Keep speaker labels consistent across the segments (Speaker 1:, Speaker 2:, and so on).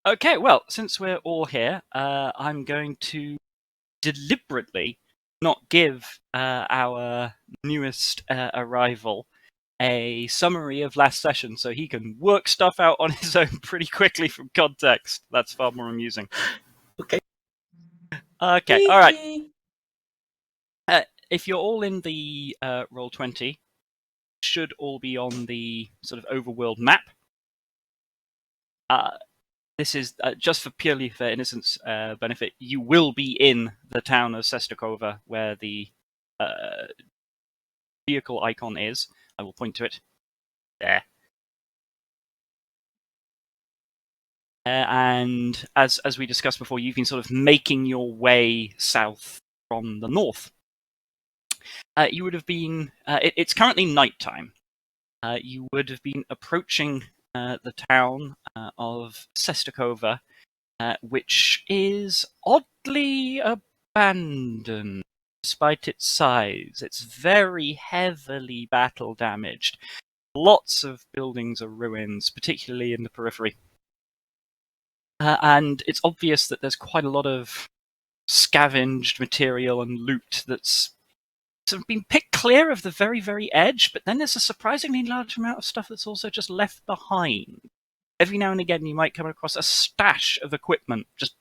Speaker 1: Okay, well, since we're all here, I'm going to deliberately not give our newest arrival a summary of last session so he can work stuff out on his own pretty quickly from context. That's far more amusing.
Speaker 2: Okay.
Speaker 1: Okay, all right. If you're all in the Roll20, should all be on the sort of overworld map. This is just purely for innocence benefit. You will be in the town of Sestakova, where the vehicle icon is. I will point to it there. And as we discussed before, you've been sort of making your way south from the north. You would have been. It's currently nighttime. You would have been approaching the town of Sestakova, which is oddly abandoned despite its size. It's very heavily battle damaged. Lots of buildings are ruins, particularly in the periphery. And it's obvious that there's quite a lot of scavenged material and loot that's sort of been picked clear of the very, very edge, but then there's a surprisingly large amount of stuff that's also just left behind. Every now and again, you might come across a stash of equipment just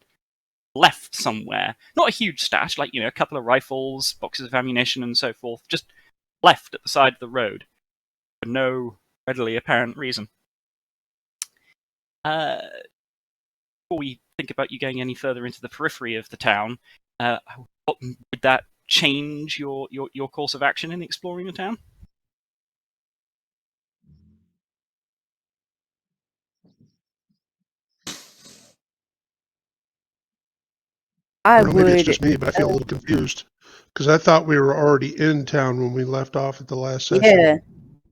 Speaker 1: left somewhere. Not a huge stash, like, a couple of rifles, boxes of ammunition, and so forth, just left at the side of the road for no readily apparent reason. Before we think about you going any further into the periphery of the town, would that change your course of action in exploring the town?
Speaker 3: I don't know, maybe it's just me, but I feel a little confused because I thought we were already in town when we left off at the last session.
Speaker 4: Yeah.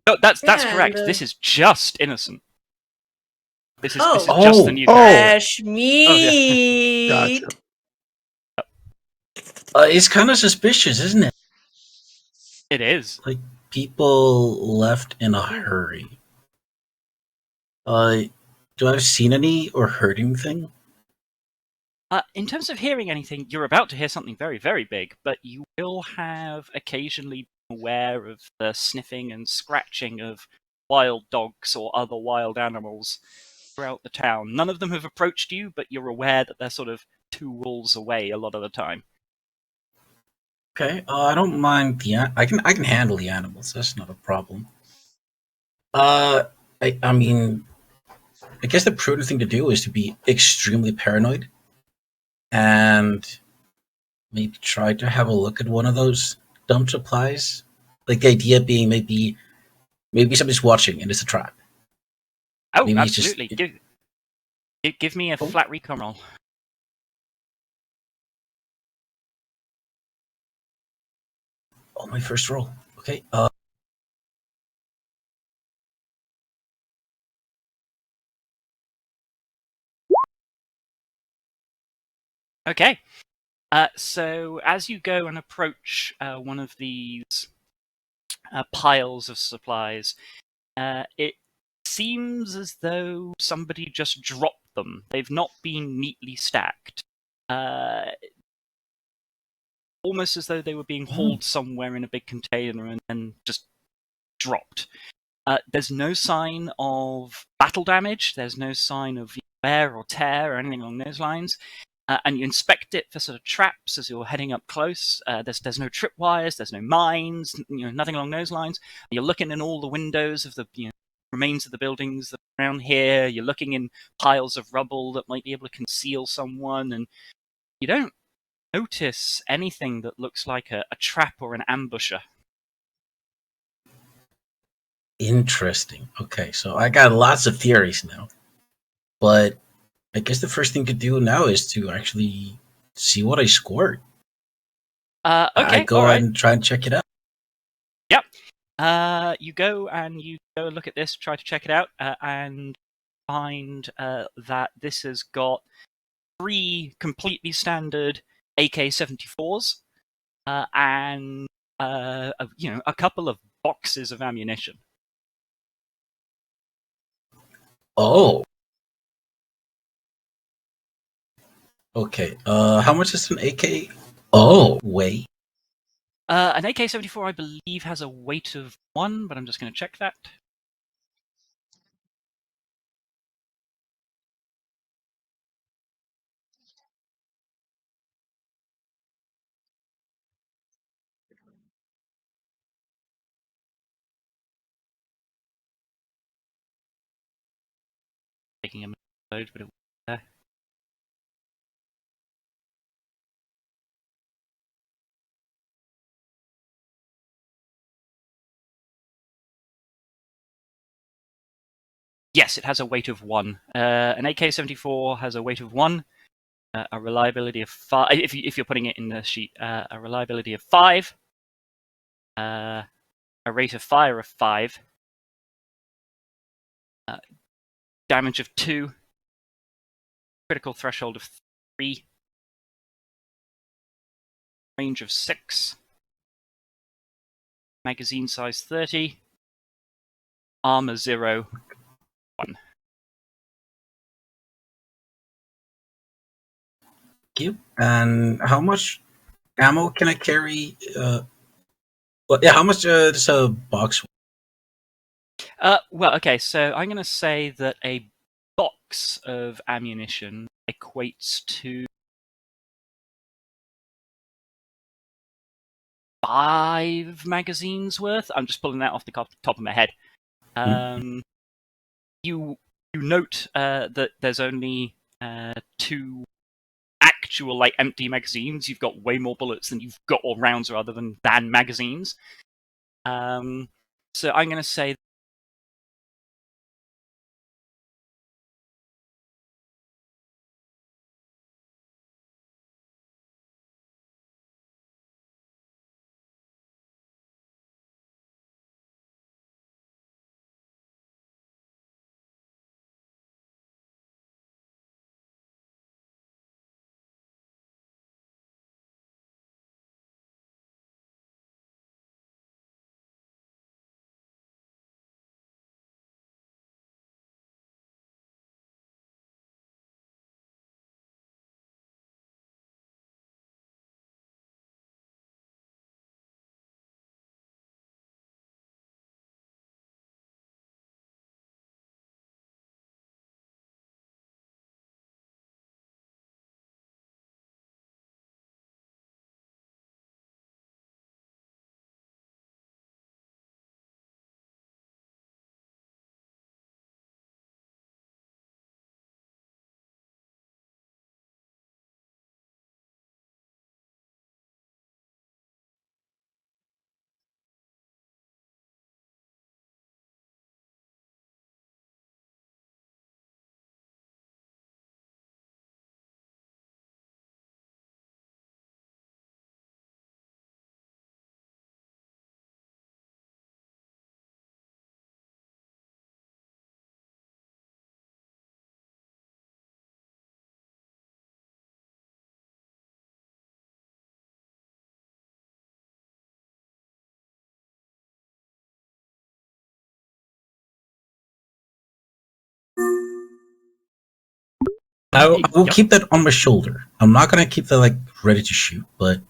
Speaker 1: No, that's correct. This is just innocent. This is just the new
Speaker 4: fresh meat.
Speaker 3: Gotcha.
Speaker 2: It's kind of suspicious, isn't it?
Speaker 1: It is.
Speaker 2: Like, people left in a hurry. Do I've seen any or heard anything?
Speaker 1: In terms of hearing anything, you're about to hear something very, very big, but you will have occasionally been aware of the sniffing and scratching of wild dogs or other wild animals throughout the town. None of them have approached you, but you're aware that they're sort of 2 walls away a lot of the time.
Speaker 2: Okay, I don't mind I can handle the animals. That's not a problem. I mean, I guess the prudent thing to do is to be extremely paranoid and maybe try to have a look at one of those dump supplies. Like, the idea being maybe somebody's watching and it's a trap.
Speaker 1: Oh,
Speaker 2: maybe
Speaker 1: absolutely. Give me a flat recon roll.
Speaker 2: Oh, my first roll. Okay.
Speaker 1: Okay. So as you go and approach one of these piles of supplies, it seems as though somebody just dropped them. They've not been neatly stacked. Almost as though they were being hauled somewhere in a big container and then just dropped. There's no sign of battle damage. There's no sign of wear or tear or anything along those lines. And you inspect it for sort of traps as you're heading up close. There's no tripwires, there's no mines, nothing along those lines. You're looking in all the windows of the remains of the buildings that are around here. You're looking in piles of rubble that might be able to conceal someone, and you don't notice anything that looks like a trap or an ambusher.
Speaker 2: Interesting. Okay, so I got lots of theories now, but I guess the first thing to do now is to actually see what I scored.
Speaker 1: Okay,
Speaker 2: I go and try and check it out.
Speaker 1: Yep. You go and look at this, try to check it out, and find that this has got 3 completely standard AK-74s and a couple of boxes of ammunition.
Speaker 2: Oh. Okay. How much is an AK? Oh, wait.
Speaker 1: An AK-74, I believe, has a weight of 1, but I'm just going to check that. Taking a minute to load, but it will be there. Yes, it has a weight of 1. An AK-74 has a weight of 1, a reliability of 5. If you're putting it in the sheet, a reliability of 5, a rate of fire of 5, damage of 2, critical threshold of 3, range of 6, magazine size 30, armor 0, 1.
Speaker 2: Yep. And how much ammo can I carry? Well, yeah. How much does a box?
Speaker 1: Well, okay, so I'm going to say that a box of ammunition equates to 5 magazines worth. I'm just pulling that off the top of my head. You note that there's only 2 actual like empty magazines. You've got way more bullets than you've got, or rounds rather than magazines. So I'm going to say
Speaker 2: I will
Speaker 1: yep.
Speaker 2: keep that on my shoulder. I'm not gonna keep that like ready to shoot, but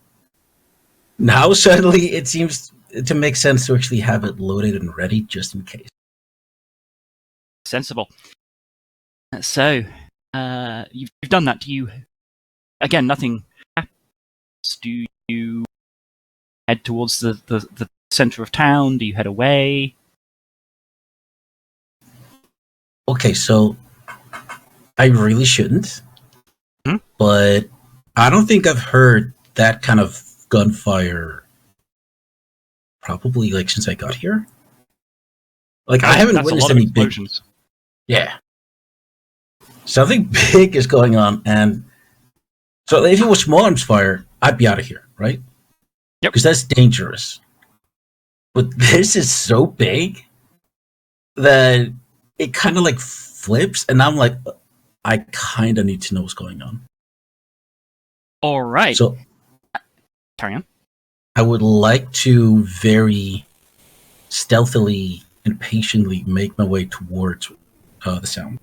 Speaker 2: now suddenly it seems to make sense to actually have it loaded and ready just in case.
Speaker 1: Sensible. So you've done that. Do you again nothing happens? Do you head towards the center of town? Do you head away?
Speaker 2: Okay, so I really shouldn't, but I don't think I've heard that kind of gunfire probably like since I got here. Like I haven't witnessed any big
Speaker 1: explosions.
Speaker 2: Yeah. Something big is going on, and so if it was small arms fire, I'd be out of here, right?
Speaker 1: Yep.
Speaker 2: Because that's dangerous. But this is so big that it kind of like flips, and I'm like, I kind of need to know what's going on.
Speaker 1: All right.
Speaker 2: So,
Speaker 1: carry on.
Speaker 2: I would like to very stealthily and patiently make my way towards the sound.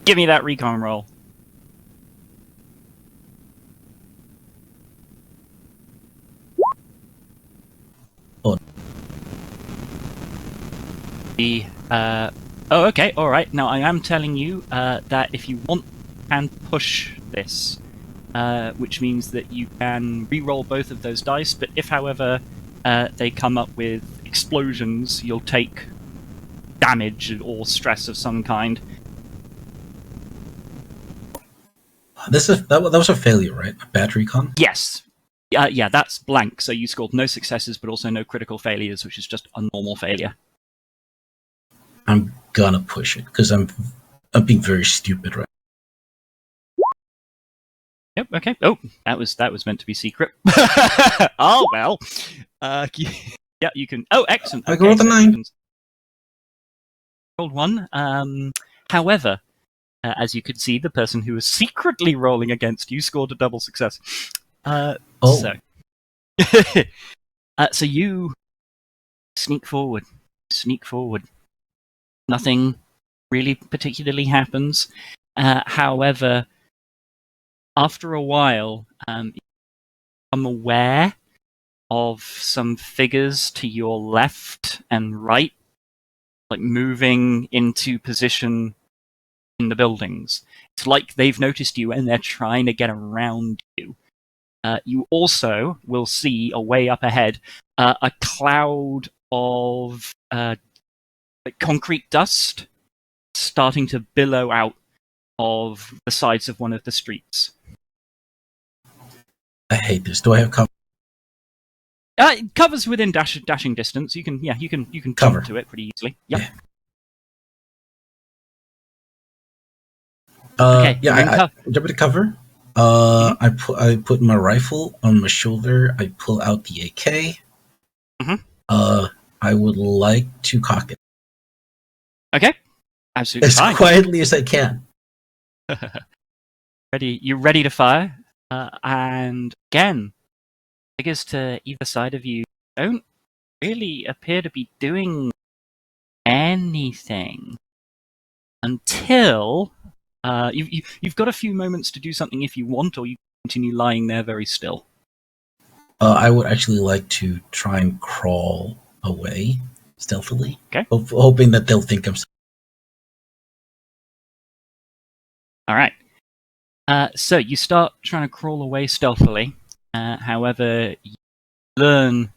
Speaker 1: Give me that recon roll. Oh, okay, alright. Now, I am telling you that if you want, you can push this, which means that you can re-roll both of those dice, but if, however, they come up with explosions, you'll take damage or stress of some kind.
Speaker 2: That was a failure, right? A bad recon?
Speaker 1: Yes. Yeah, that's blank, so you scored no successes, but also no critical failures, which is just a normal failure.
Speaker 2: I'm gonna push it, because I'm being very stupid, right?
Speaker 1: Yep, okay. Oh, that was meant to be secret. Oh, well. Yeah, you can... Oh, excellent.
Speaker 2: I
Speaker 1: Okay,
Speaker 2: rolled a 9.
Speaker 1: Rolled 1. However, as you could see, the person who was secretly rolling against you scored a double success. So you sneak forward. Nothing really particularly happens. However, after a while, you become aware of some figures to your left and right, like moving into position in the buildings. It's like they've noticed you and they're trying to get around you. You also will see, away up ahead, a cloud of concrete dust starting to billow out of the sides of one of the streets.
Speaker 2: I hate this. Do I have cover?
Speaker 1: It covers within dashing distance. You can
Speaker 2: Cover.
Speaker 1: jump to it pretty easily. Yep.
Speaker 2: Yeah.
Speaker 1: Okay,
Speaker 2: I jump to cover. I put my rifle on my shoulder. I pull out the AK. I would like to cock it
Speaker 1: Okay, absolutely
Speaker 2: as
Speaker 1: fine.
Speaker 2: quietly as I can.
Speaker 1: You're ready to fire, and again, figures to either side of you don't really appear to be doing anything until you've got a few moments to do something if you want, or you continue lying there very still.
Speaker 2: I would actually like to try and crawl away stealthily.
Speaker 1: Okay.
Speaker 2: Hoping that they'll think I'm.
Speaker 1: All right. So you start trying to crawl away stealthily. However, you learn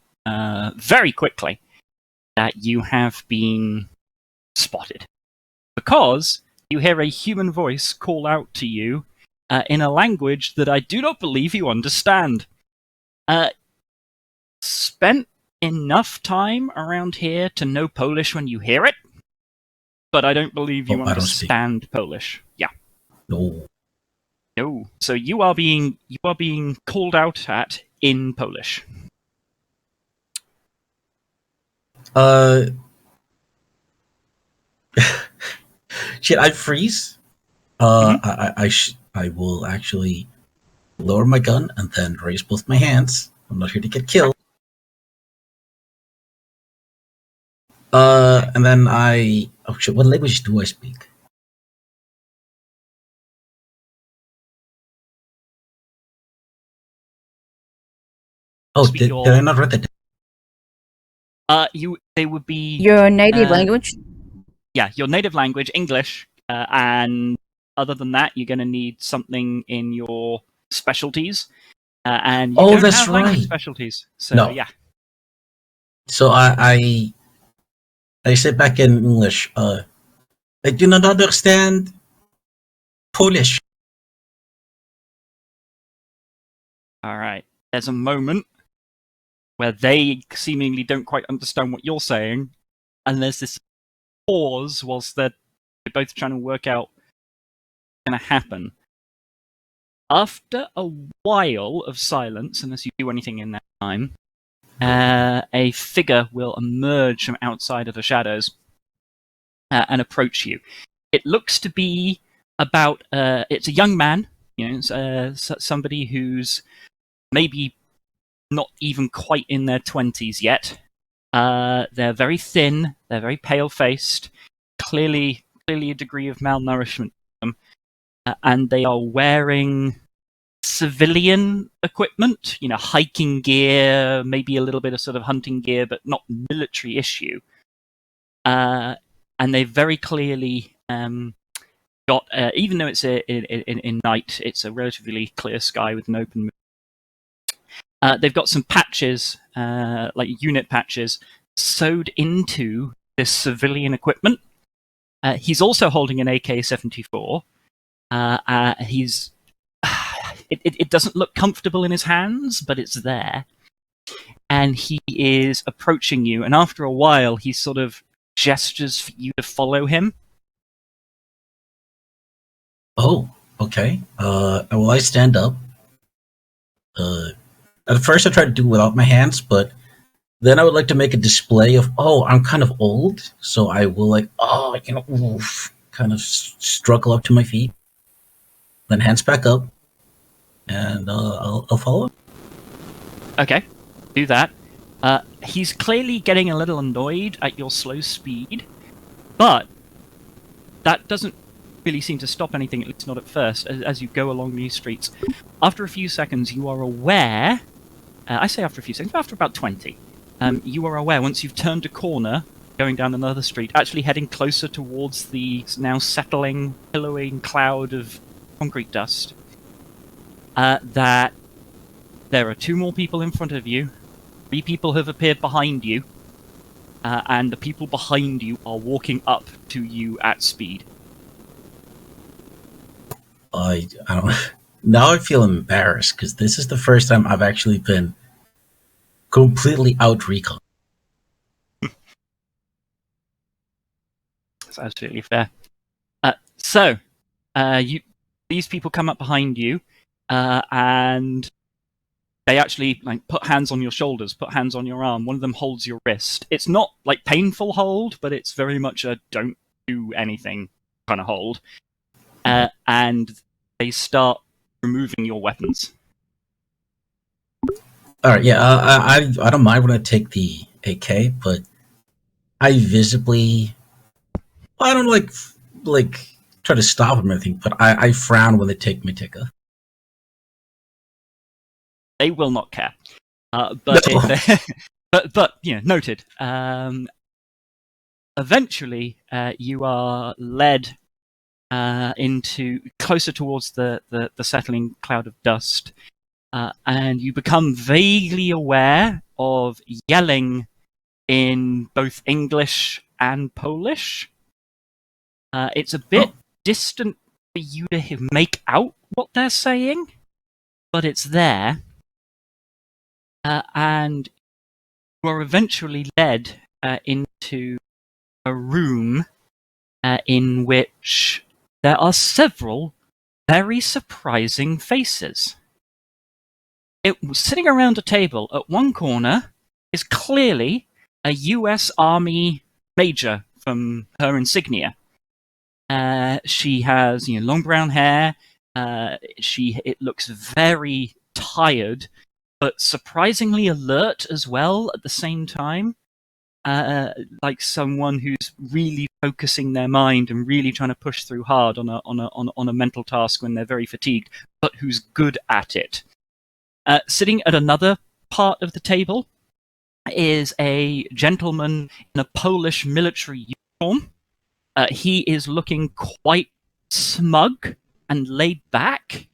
Speaker 1: very quickly that you have been spotted, because you hear a human voice call out to you in a language that I do not believe you understand. Spent enough time around here to know Polish when you hear it, but I don't believe you understand Polish. Yeah.
Speaker 2: No.
Speaker 1: No. So you are being called out at in Polish.
Speaker 2: Shit, I freeze. I will actually lower my gun and then raise both my hands. I'm not here to get killed. And then oh shit, what language do I speak? Oh, did I not read that?
Speaker 1: They would be
Speaker 4: Your native language?
Speaker 1: Yeah, your native language, English, and other than that, you're going to need something in your specialties. And you don't
Speaker 2: that's
Speaker 1: have language
Speaker 2: right.
Speaker 1: specialties, so
Speaker 2: No.
Speaker 1: Yeah.
Speaker 2: So I said back in English, I do not understand Polish.
Speaker 1: All right. There's a moment where they seemingly don't quite understand what you're saying, and there's this pause whilst they're both trying to work out what's going to happen. After a while of silence, unless you do anything in that time, a figure will emerge from outside of the shadows and approach you. It looks to be about it's a young man, somebody who's maybe not even quite in their 20s yet. They're very thin, they're very pale-faced, clearly a degree of malnourishment to them, and they are wearing civilian equipment, hiking gear, maybe a little bit of sort of hunting gear, but not military issue. and they've very clearly got, even though it's in night, it's a relatively clear sky with an open moon. They've got some patches, like unit patches, sewed into this civilian equipment. He's also holding an AK-74. He's it doesn't look comfortable in his hands, but it's there. And he is approaching you, and after a while, he sort of gestures for you to follow him.
Speaker 2: Oh, okay. Well, I stand up. At first, I try to do it without my hands, but then I would like to make a display of, I'm kind of old, so I will kind of struggle up to my feet, then hands back up, and I'll follow.
Speaker 1: Okay, do that. He's clearly getting a little annoyed at your slow speed, but that doesn't really seem to stop anything, at least not at first, as you go along these streets. After a few seconds, you are aware... I say after a few seconds, but after about 20, you are aware, once you've turned a corner, going down another street, actually heading closer towards the now settling, billowing cloud of concrete dust, that there are 2 more people in front of you, 3 people have appeared behind you, and the people behind you are walking up to you at speed.
Speaker 2: I don't. Now I feel embarrassed because this is the first time I've actually been completely out recon.
Speaker 1: That's absolutely fair. These people come up behind you, and they actually put hands on your shoulders, put hands on your arm. One of them holds your wrist. It's not painful hold, but it's very much a don't do anything kind of hold. And they start removing your weapons.
Speaker 2: All right, yeah, I don't mind when I take the AK, but I visibly, I don't try to stop them or anything, but I frown when they take my ticker.
Speaker 1: They will not care. But noted. Eventually, you are led into closer towards the settling cloud of dust, and you become vaguely aware of yelling in both English and Polish. It's a bit distant for you to make out what they're saying, but it's there. And you are eventually led into a room in which there are several very surprising faces. Sitting around a table at one corner is clearly a US Army major from her insignia. She has long brown hair. It looks very tired, but surprisingly alert as well at the same time. Like someone who's really focusing their mind and really trying to push through hard on a mental task when they're very fatigued, but who's good at it. Sitting at another part of the table is a gentleman in a Polish military uniform. He is looking quite smug and laid back,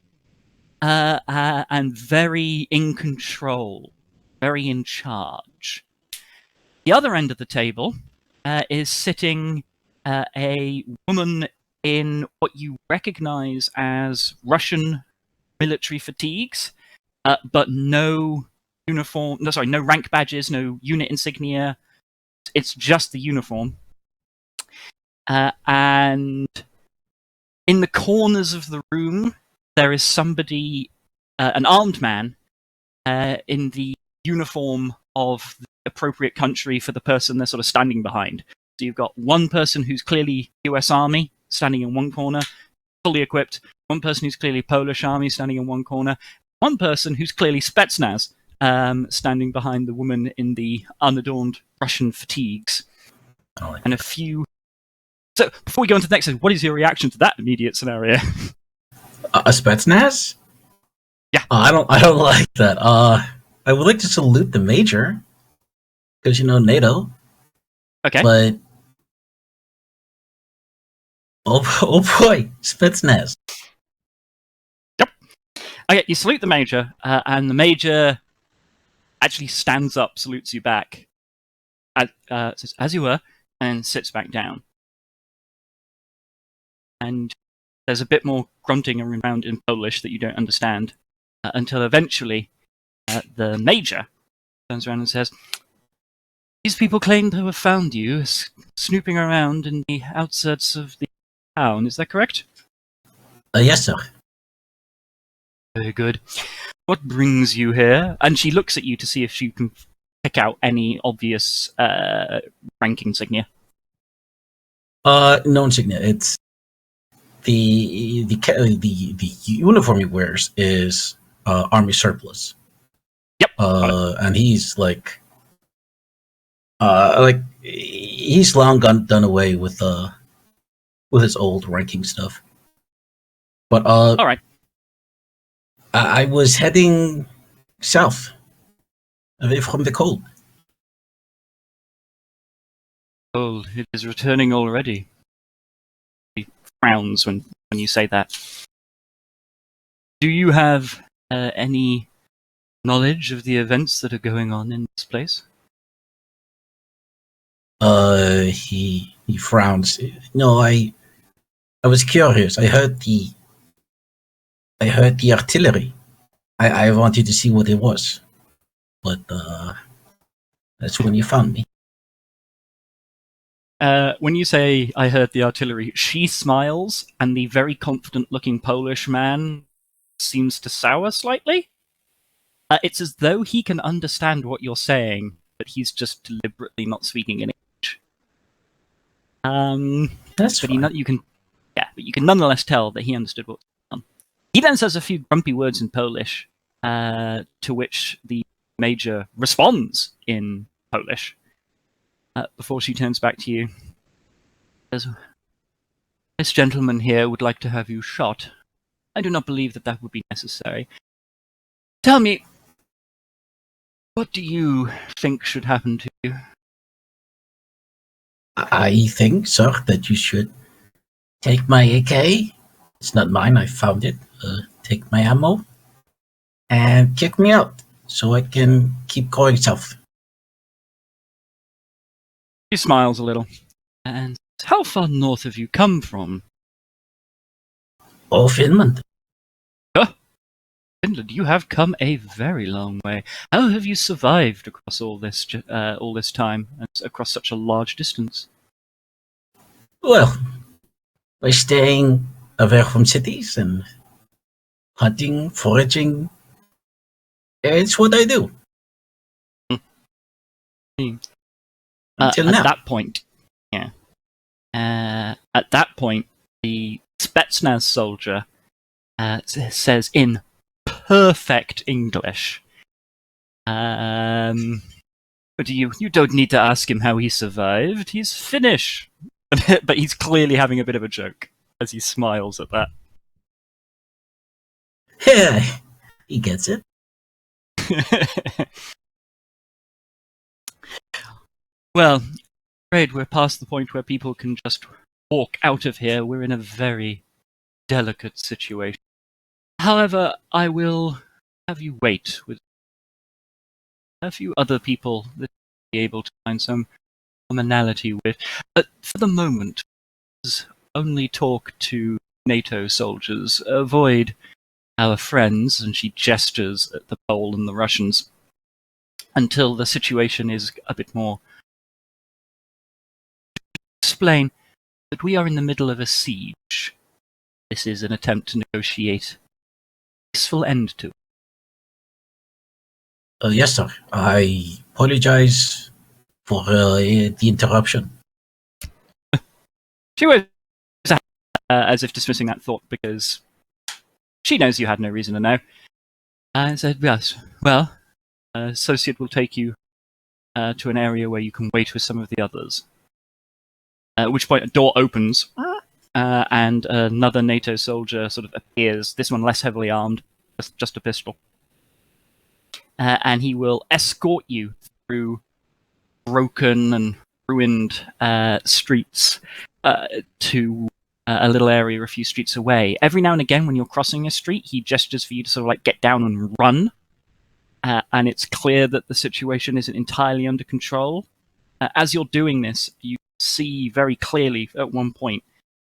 Speaker 1: and very in control, very in charge. The other end of the table is sitting a woman in what you recognize as Russian military fatigues, but no uniform. No rank badges, no unit insignia. It's just the uniform. And in the corners of the room, there is somebody, an armed man, in the uniform of the appropriate country for the person they're sort of standing behind. So you've got one person who's clearly US Army standing in one corner, fully equipped. One person who's clearly Polish Army standing in one corner. One person who's clearly Spetsnaz standing behind the woman in the unadorned Russian fatigues. And a few... So, before we go into the next, what is your reaction to that immediate scenario?
Speaker 2: A Spetsnaz?
Speaker 1: Yeah.
Speaker 2: I don't like that. I would like to salute the major, because NATO.
Speaker 1: Okay.
Speaker 2: But Oh boy, Spetsnaz.
Speaker 1: Okay, you salute the major, and the major actually stands up, salutes you back, says, as you were, and sits back down. And there's a bit more grunting around in Polish that you don't understand, until eventually the major turns around and says, these people claim to have found you snooping around in the outskirts of the town. Is that correct?
Speaker 2: Yes, sir.
Speaker 1: Very good. What brings you here? And she looks at you to see if she can pick out any obvious rank insignia.
Speaker 2: No insignia. It's the uniform he wears is army surplus.
Speaker 1: Yep.
Speaker 2: And he's like he's long done away with his old ranking stuff. But
Speaker 1: All right.
Speaker 2: I was heading south, away from the cold.
Speaker 1: Oh, it is returning already. He frowns when you say that. Do you have any knowledge of the events that are going on in this place?
Speaker 2: He frowns. No, I was curious. I heard the artillery. I wanted to see what it was, but that's when you found me.
Speaker 1: When you say, I heard the artillery, she smiles, and the very confident-looking Polish man seems to sour slightly. It's as though he can understand what you're saying, but he's just deliberately not speaking in English.
Speaker 2: That's
Speaker 1: but
Speaker 2: fine.
Speaker 1: you can nonetheless tell that he understood what was going on. He then says a few grumpy words in Polish, to which the major responds in Polish. Before she turns back to you, says, this gentleman here would like to have you shot. I do not believe that would be necessary. Tell me, what do you think should happen to you?
Speaker 2: I think, sir, that you should take my AK. It's not mine. I found it. Take my ammo and kick me out so I can keep going south.
Speaker 1: He smiles a little. And how far north have you come from?
Speaker 2: Oh, Finland.
Speaker 1: Finland, you have come a very long way. How have you survived across all this time and across such a large distance?
Speaker 2: Well, by staying away from cities and hunting, foraging, it's what I do. Until now.
Speaker 1: At that point, at that point, the Spetsnaz soldier says in perfect English, but you don't need to ask him how he survived. He's Finnish. But he's clearly having a bit of a joke as he smiles at that.
Speaker 2: Yeah, he gets it.
Speaker 1: Well, I'm afraid we're past the point where people can just walk out of here. We're in a very delicate situation. However, I will have you wait with a few other people that you'll be able to find some commonality with. But for the moment, only talk to NATO soldiers. Avoid our friends, and she gestures at the Pole and the Russians, until the situation is a bit more. Explain that we are in the middle of a siege. This is an attempt to negotiate a peaceful end to it.
Speaker 2: Yes, sir. I apologize for the interruption.
Speaker 1: She was as if dismissing that thought because she knows you had no reason to know. And said, yes, well, associate will take you to an area where you can wait with some of the others. At which point a door opens, and another NATO soldier sort of appears, this one less heavily armed, just a pistol. And he will escort you through broken and ruined streets to a little area a few streets away. Every now and again, when you're crossing a street, he gestures for you to sort of like get down and run. And it's clear that the situation isn't entirely under control. As you're doing this, you see very clearly at one point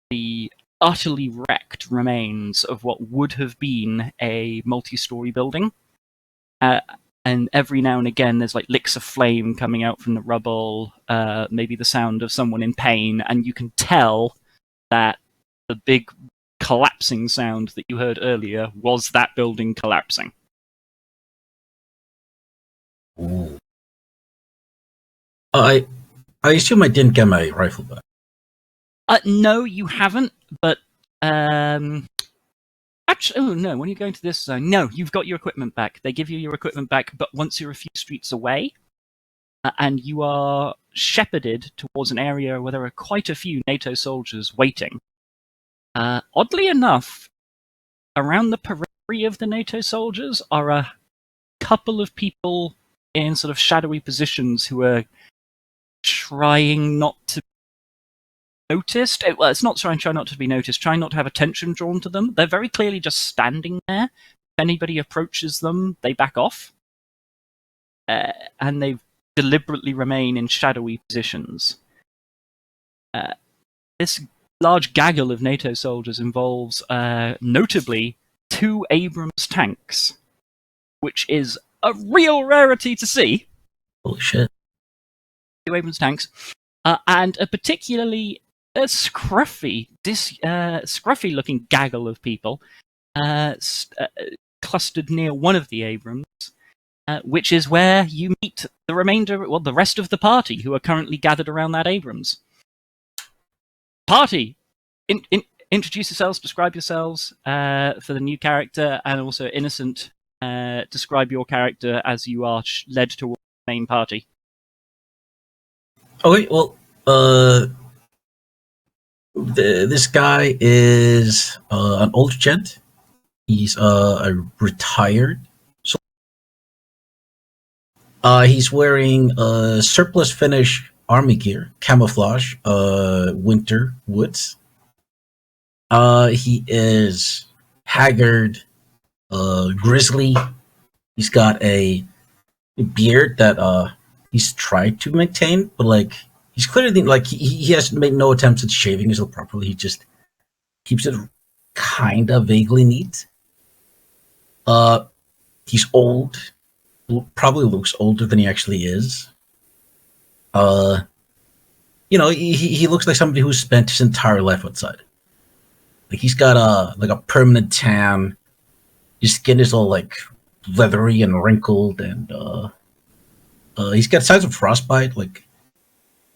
Speaker 1: the utterly wrecked remains of what would have been a multi-story building. And every now and again, there's like licks of flame coming out from the rubble, maybe the sound of someone in pain, and you can tell that the big collapsing sound that you heard earlier was that building collapsing.
Speaker 2: Ooh. I assume I didn't get my rifle back.
Speaker 1: No, you haven't, but actually, oh no, when you're going to this zone, no, you've got your equipment back. They give you your equipment back, but once you're a few streets away, and you are shepherded towards an area where there are quite a few NATO soldiers waiting. Oddly enough, around the periphery of the NATO soldiers are a couple of people in sort of shadowy positions who are trying not to be noticed. Well, it's not trying not to be noticed, trying not to have attention drawn to them. They're very clearly just standing there. If anybody approaches them, they back off. And they deliberately remain in shadowy positions. This large gaggle of NATO soldiers involves, notably, 2 Abrams tanks, which is a real rarity to see.
Speaker 2: Holy shit.
Speaker 1: 2 Abrams tanks, and a particularly scruffy-looking gaggle of people clustered near one of the Abrams, which is where you meet the rest of the party who are currently gathered around that Abrams. Party! Introduce yourselves, describe yourselves for the new character, and also Innocent, describe your character as you are led towards the main party.
Speaker 2: Okay, well, this guy is an old gent. He's a retired. He's wearing surplus Finnish army gear, camouflage, winter woods. He is haggard, grizzly. He's got a beard that he's tried to maintain, but like he's clearly like he has made no attempts at shaving himself properly. He just keeps it kind of vaguely neat. He's old. Probably looks older than he actually is. He looks like somebody who's spent his entire life outside. Like he's got a permanent tan. His skin is all like leathery and wrinkled, and he's got signs of frostbite, like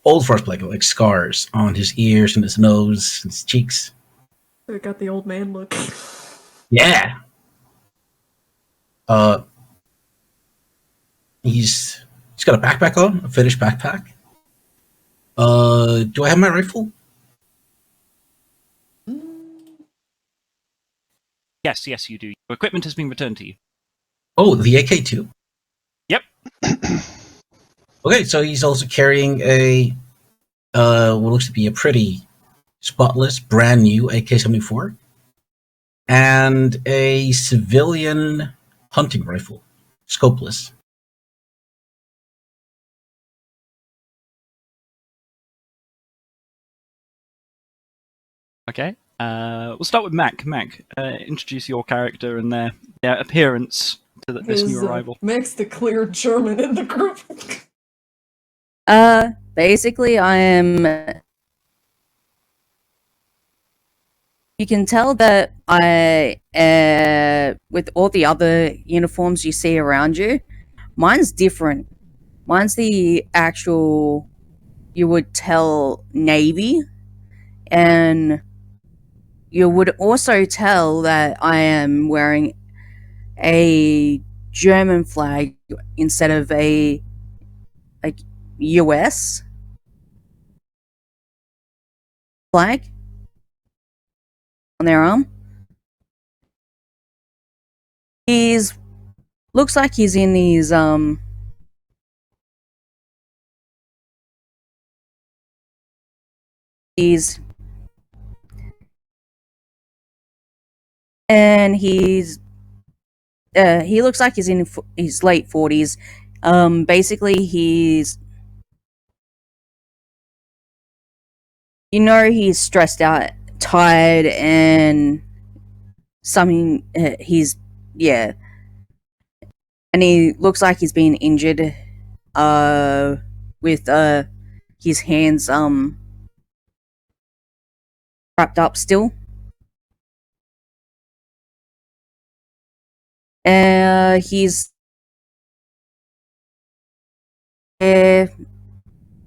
Speaker 2: old frostbite, like scars on his ears and his nose and his cheeks.
Speaker 5: I got the old man look.
Speaker 2: Yeah. He's got a backpack on, a Finnish backpack. Do I have my rifle?
Speaker 1: Yes, you do. Your equipment has been returned to you.
Speaker 2: Oh, the AK-2?
Speaker 1: Yep.
Speaker 2: Okay, so he's also carrying a what looks to be a pretty spotless, brand new AK-74 and a civilian hunting rifle, scopeless.
Speaker 1: Okay. We'll start with Mac. Mac, introduce your character and their appearance to this new arrival.
Speaker 5: Mac's the clear German in the group.
Speaker 4: Basically, I am. You can tell that with all the other uniforms you see around you, mine's different. Mine's the actual, you would tell, Navy, and you would also tell that I am wearing a German flag instead of a US flag on their arm. Looks like he's in these and he looks like he's in his late 40s. Basically, he's he's stressed out, tired, and something. Yeah, and he looks like he's been injured. With his hands wrapped up still. He's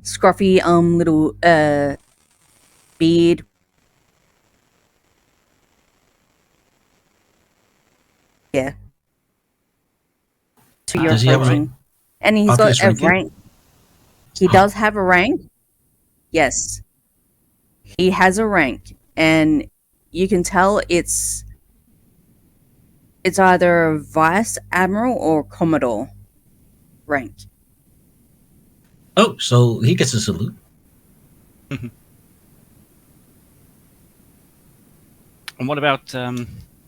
Speaker 4: scruffy little beard. Yeah. To your
Speaker 2: Does he have a
Speaker 4: approaching. And he's got
Speaker 2: obvious
Speaker 4: a
Speaker 2: ranking?
Speaker 4: rank. He does have a rank. Yes. He has a rank. And you can tell it's either Vice Admiral or Commodore rank.
Speaker 2: Oh, so he gets a salute.
Speaker 1: And what about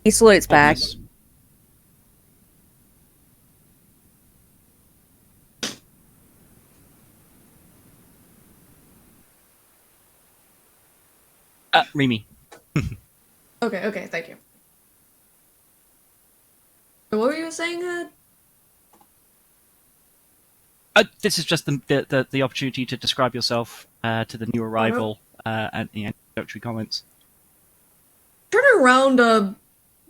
Speaker 4: He salutes back.
Speaker 1: Thomas? Remy.
Speaker 5: Okay, thank you. What were you saying,
Speaker 1: This is just the opportunity to describe yourself to the new arrival and the introductory comments.
Speaker 5: Turn around,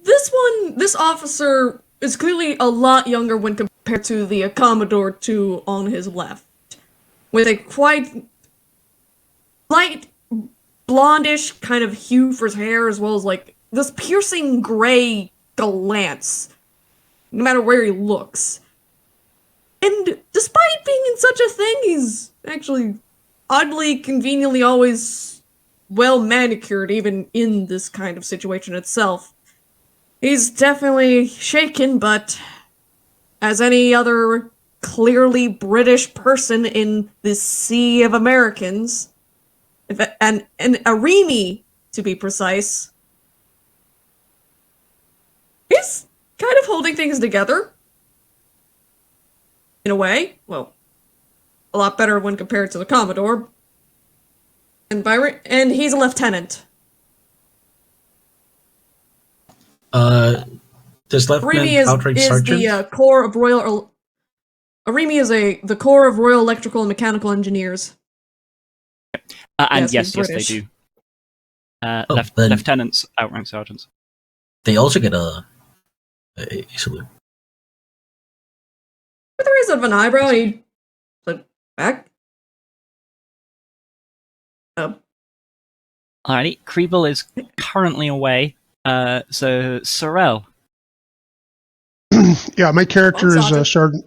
Speaker 5: this officer is clearly a lot younger when compared to the Commodore 2 on his left. With a quite light blondish kind of hue for his hair, as well as like this piercing gray glance, no matter where he looks. And despite being in such a thing, he's actually oddly, conveniently always well manicured, even in this kind of situation itself. He's definitely shaken, but as any other clearly British person in this sea of Americans, and Arimi, to be precise, he's kind of holding things together. In a way. Well, a lot better when compared to the Commodore. And he's a lieutenant.
Speaker 2: Does
Speaker 5: Arimi
Speaker 2: Lieutenant outright
Speaker 5: is
Speaker 2: sergeant?
Speaker 5: the core of Royal. Arimi is the core of Royal Electrical and Mechanical Engineers.
Speaker 1: And
Speaker 5: Yes,
Speaker 1: yes,
Speaker 5: he's
Speaker 1: they do.
Speaker 2: Then
Speaker 1: Lieutenants outrank sergeants.
Speaker 2: they also get a salute.
Speaker 5: With a raise of an eyebrow, he said, back.
Speaker 1: Alrighty, Kriebel is currently away. So Sorel.
Speaker 3: Yeah, my character
Speaker 5: Oh,
Speaker 3: is
Speaker 5: Sergeant.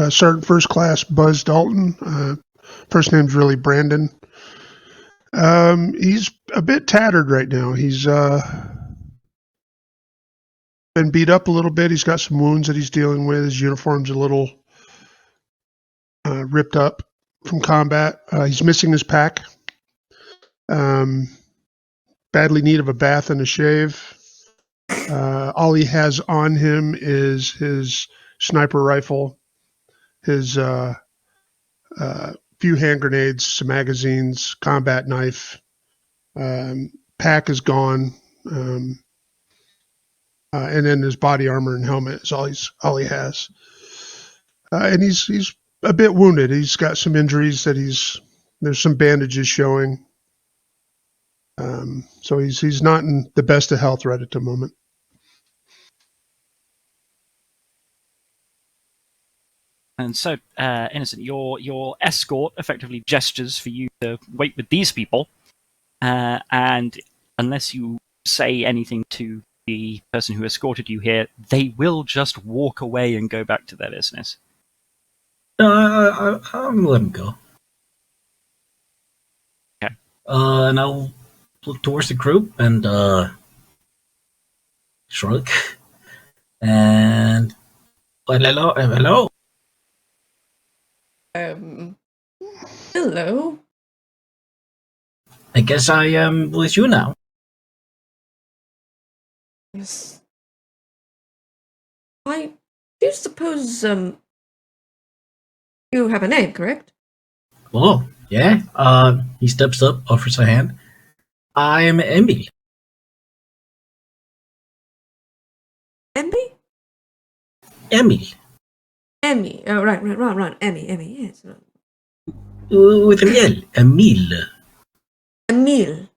Speaker 3: Sergeant First Class Buzz Dalton. First name's really Brandon. He's a bit tattered right now. He's been beat up a little bit. He's got some wounds that he's dealing with. His uniform's a little ripped up from combat. He's missing his pack. Badly need of a bath and a shave. All he has on him is his sniper rifle, his few hand grenades, some magazines, combat knife. Pack is gone, and then his body armor and helmet is all he has. And he's a bit wounded. He's got some injuries that there's some bandages showing. So he's not in the best of health right at the moment.
Speaker 1: And so, Innocent, your escort effectively gestures for you to wait with these people, and unless you say anything to the person who escorted you here, they will just walk away and go back to their business.
Speaker 2: I'm let him go.
Speaker 1: Okay.
Speaker 2: And I'll look towards the group and shrug. And hello.
Speaker 5: Hello.
Speaker 2: I guess I am with you now.
Speaker 5: Yes. I do suppose, you have a name, correct?
Speaker 2: Oh, yeah. He steps up, offers a hand. I'm Emil.
Speaker 5: Emmy?
Speaker 2: Emil.
Speaker 5: Emmy. Oh, right. Emmy, yes.
Speaker 2: With an L. Emil.
Speaker 5: Emil.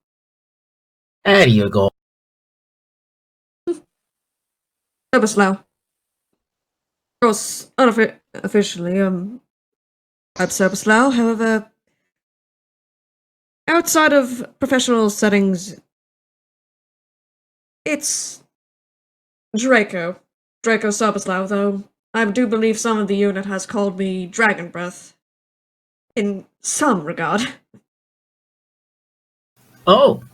Speaker 2: There you go.
Speaker 5: Soberslow. Of course, unofficially, I'm Soberslow. However, outside of professional settings, it's Draco. Draco Soberslow, though I do believe some of the unit has called me Dragon Breath. In some regard.
Speaker 2: Oh,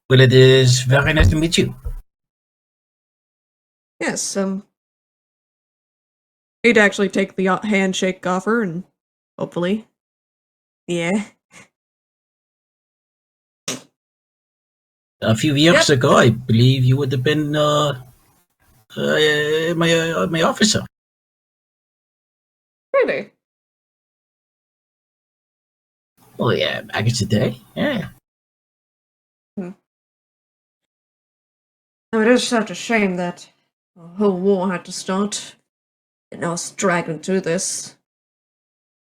Speaker 2: well, it is very nice to meet you.
Speaker 5: Yes, he'd actually take the handshake offer and hopefully. Yeah.
Speaker 2: A few years
Speaker 5: Yep.
Speaker 2: ago, I believe you would have been my officer.
Speaker 5: Really?
Speaker 2: Oh yeah, back in the day. Yeah.
Speaker 5: Now, it is such a shame that a whole war had to start, and us dragged through this.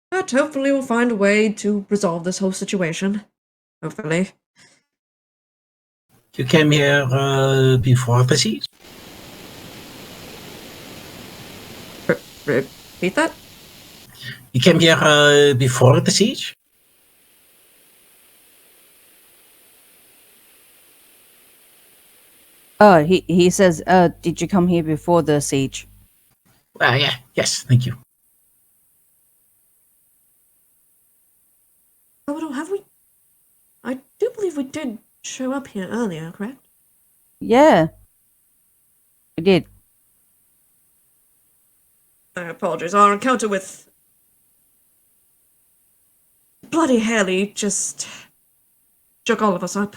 Speaker 5: But hopefully we'll find a way to resolve this whole situation. Hopefully.
Speaker 2: You came here before the siege.
Speaker 5: Repeat that?
Speaker 2: You came here before the siege.
Speaker 4: Oh, he says, did you come here before the siege?
Speaker 2: Yeah. Yes. Thank you.
Speaker 5: Oh, have we? I do believe we did show up here earlier, correct?
Speaker 4: Yeah, we did.
Speaker 5: I apologize. Our encounter with Bloody Haley just shook all of us up.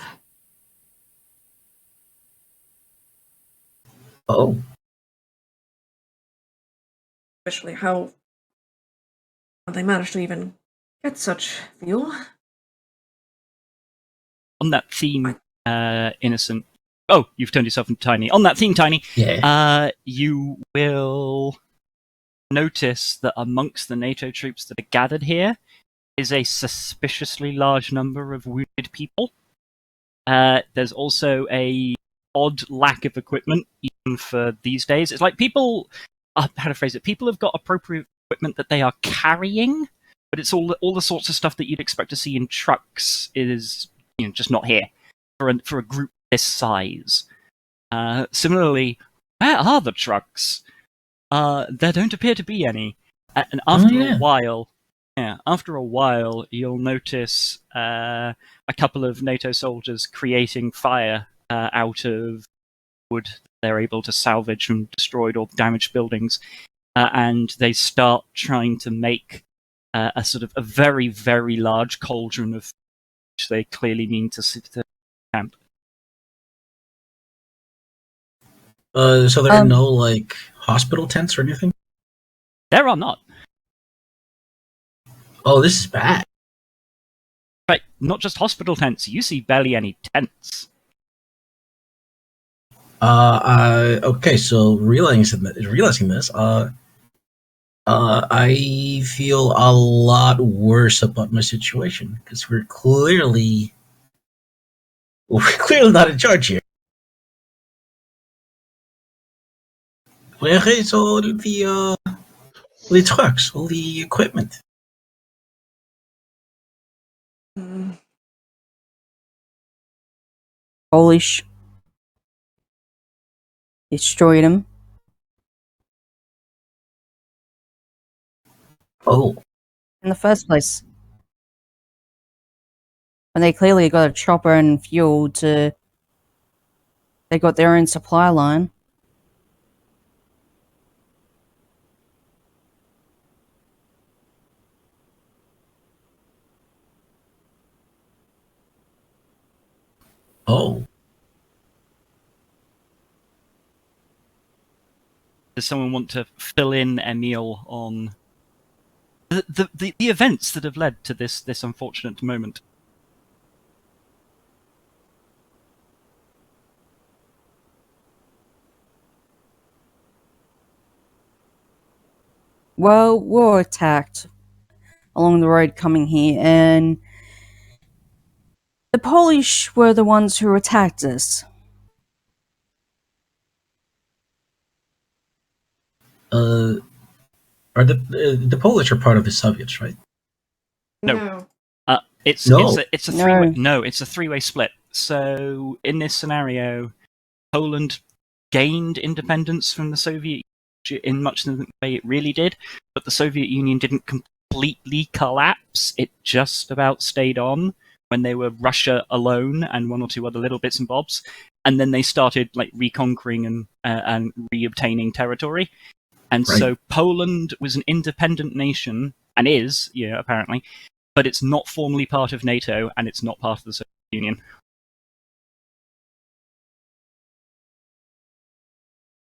Speaker 2: Oh.
Speaker 5: Especially how they managed to even get such fuel.
Speaker 1: On that theme, Innocent. Oh, you've turned yourself into Tiny. On that theme, Tiny,
Speaker 2: Yeah.
Speaker 1: you will notice that amongst the NATO troops that are gathered here is a suspiciously large number of wounded people. There's also a odd lack of equipment, even for these days. It's like people, how to phrase it, people have got appropriate equipment that they are carrying, but it's all the sorts of stuff that you'd expect to see in trucks is just not here for a group this size. Similarly, where are the trucks? There don't appear to be any. And after a while, you'll notice a couple of NATO soldiers creating fire out of wood they're able to salvage from destroyed or damaged buildings, and they start trying to make a sort of a very, very large cauldron of which they clearly mean to camp.
Speaker 2: So there are no like hospital tents or anything.
Speaker 1: There are not.
Speaker 2: Oh, this is bad.
Speaker 1: Right, not just hospital tents. You see barely any tents.
Speaker 2: Okay. So realizing this, I feel a lot worse about my situation because we're clearly not in charge here. Where is all the trucks, all the equipment?
Speaker 4: Polish. Destroyed him.
Speaker 2: Oh.
Speaker 4: In the first place. And they clearly got a chopper and fuel to... They got their own supply line.
Speaker 2: Oh.
Speaker 1: Does someone want to fill in, Emil, on the events that have led to this unfortunate moment?
Speaker 4: Well, we were attacked along the road coming here, and the Polish were the ones who attacked us.
Speaker 2: Are the Polish are part of the Soviets, right?
Speaker 1: No. It's
Speaker 2: No.
Speaker 1: it's a three-way. No, it's a three-way split. So in this scenario, Poland gained independence from the Soviet Union in much the way it really did, but the Soviet Union didn't completely collapse. It just about stayed on when they were Russia alone and one or two other little bits and bobs, and then they started like reconquering and reobtaining territory. And
Speaker 2: Right.
Speaker 1: so Poland was an independent nation, and is, apparently, but it's not formally part of NATO, and it's not part of the Soviet Union.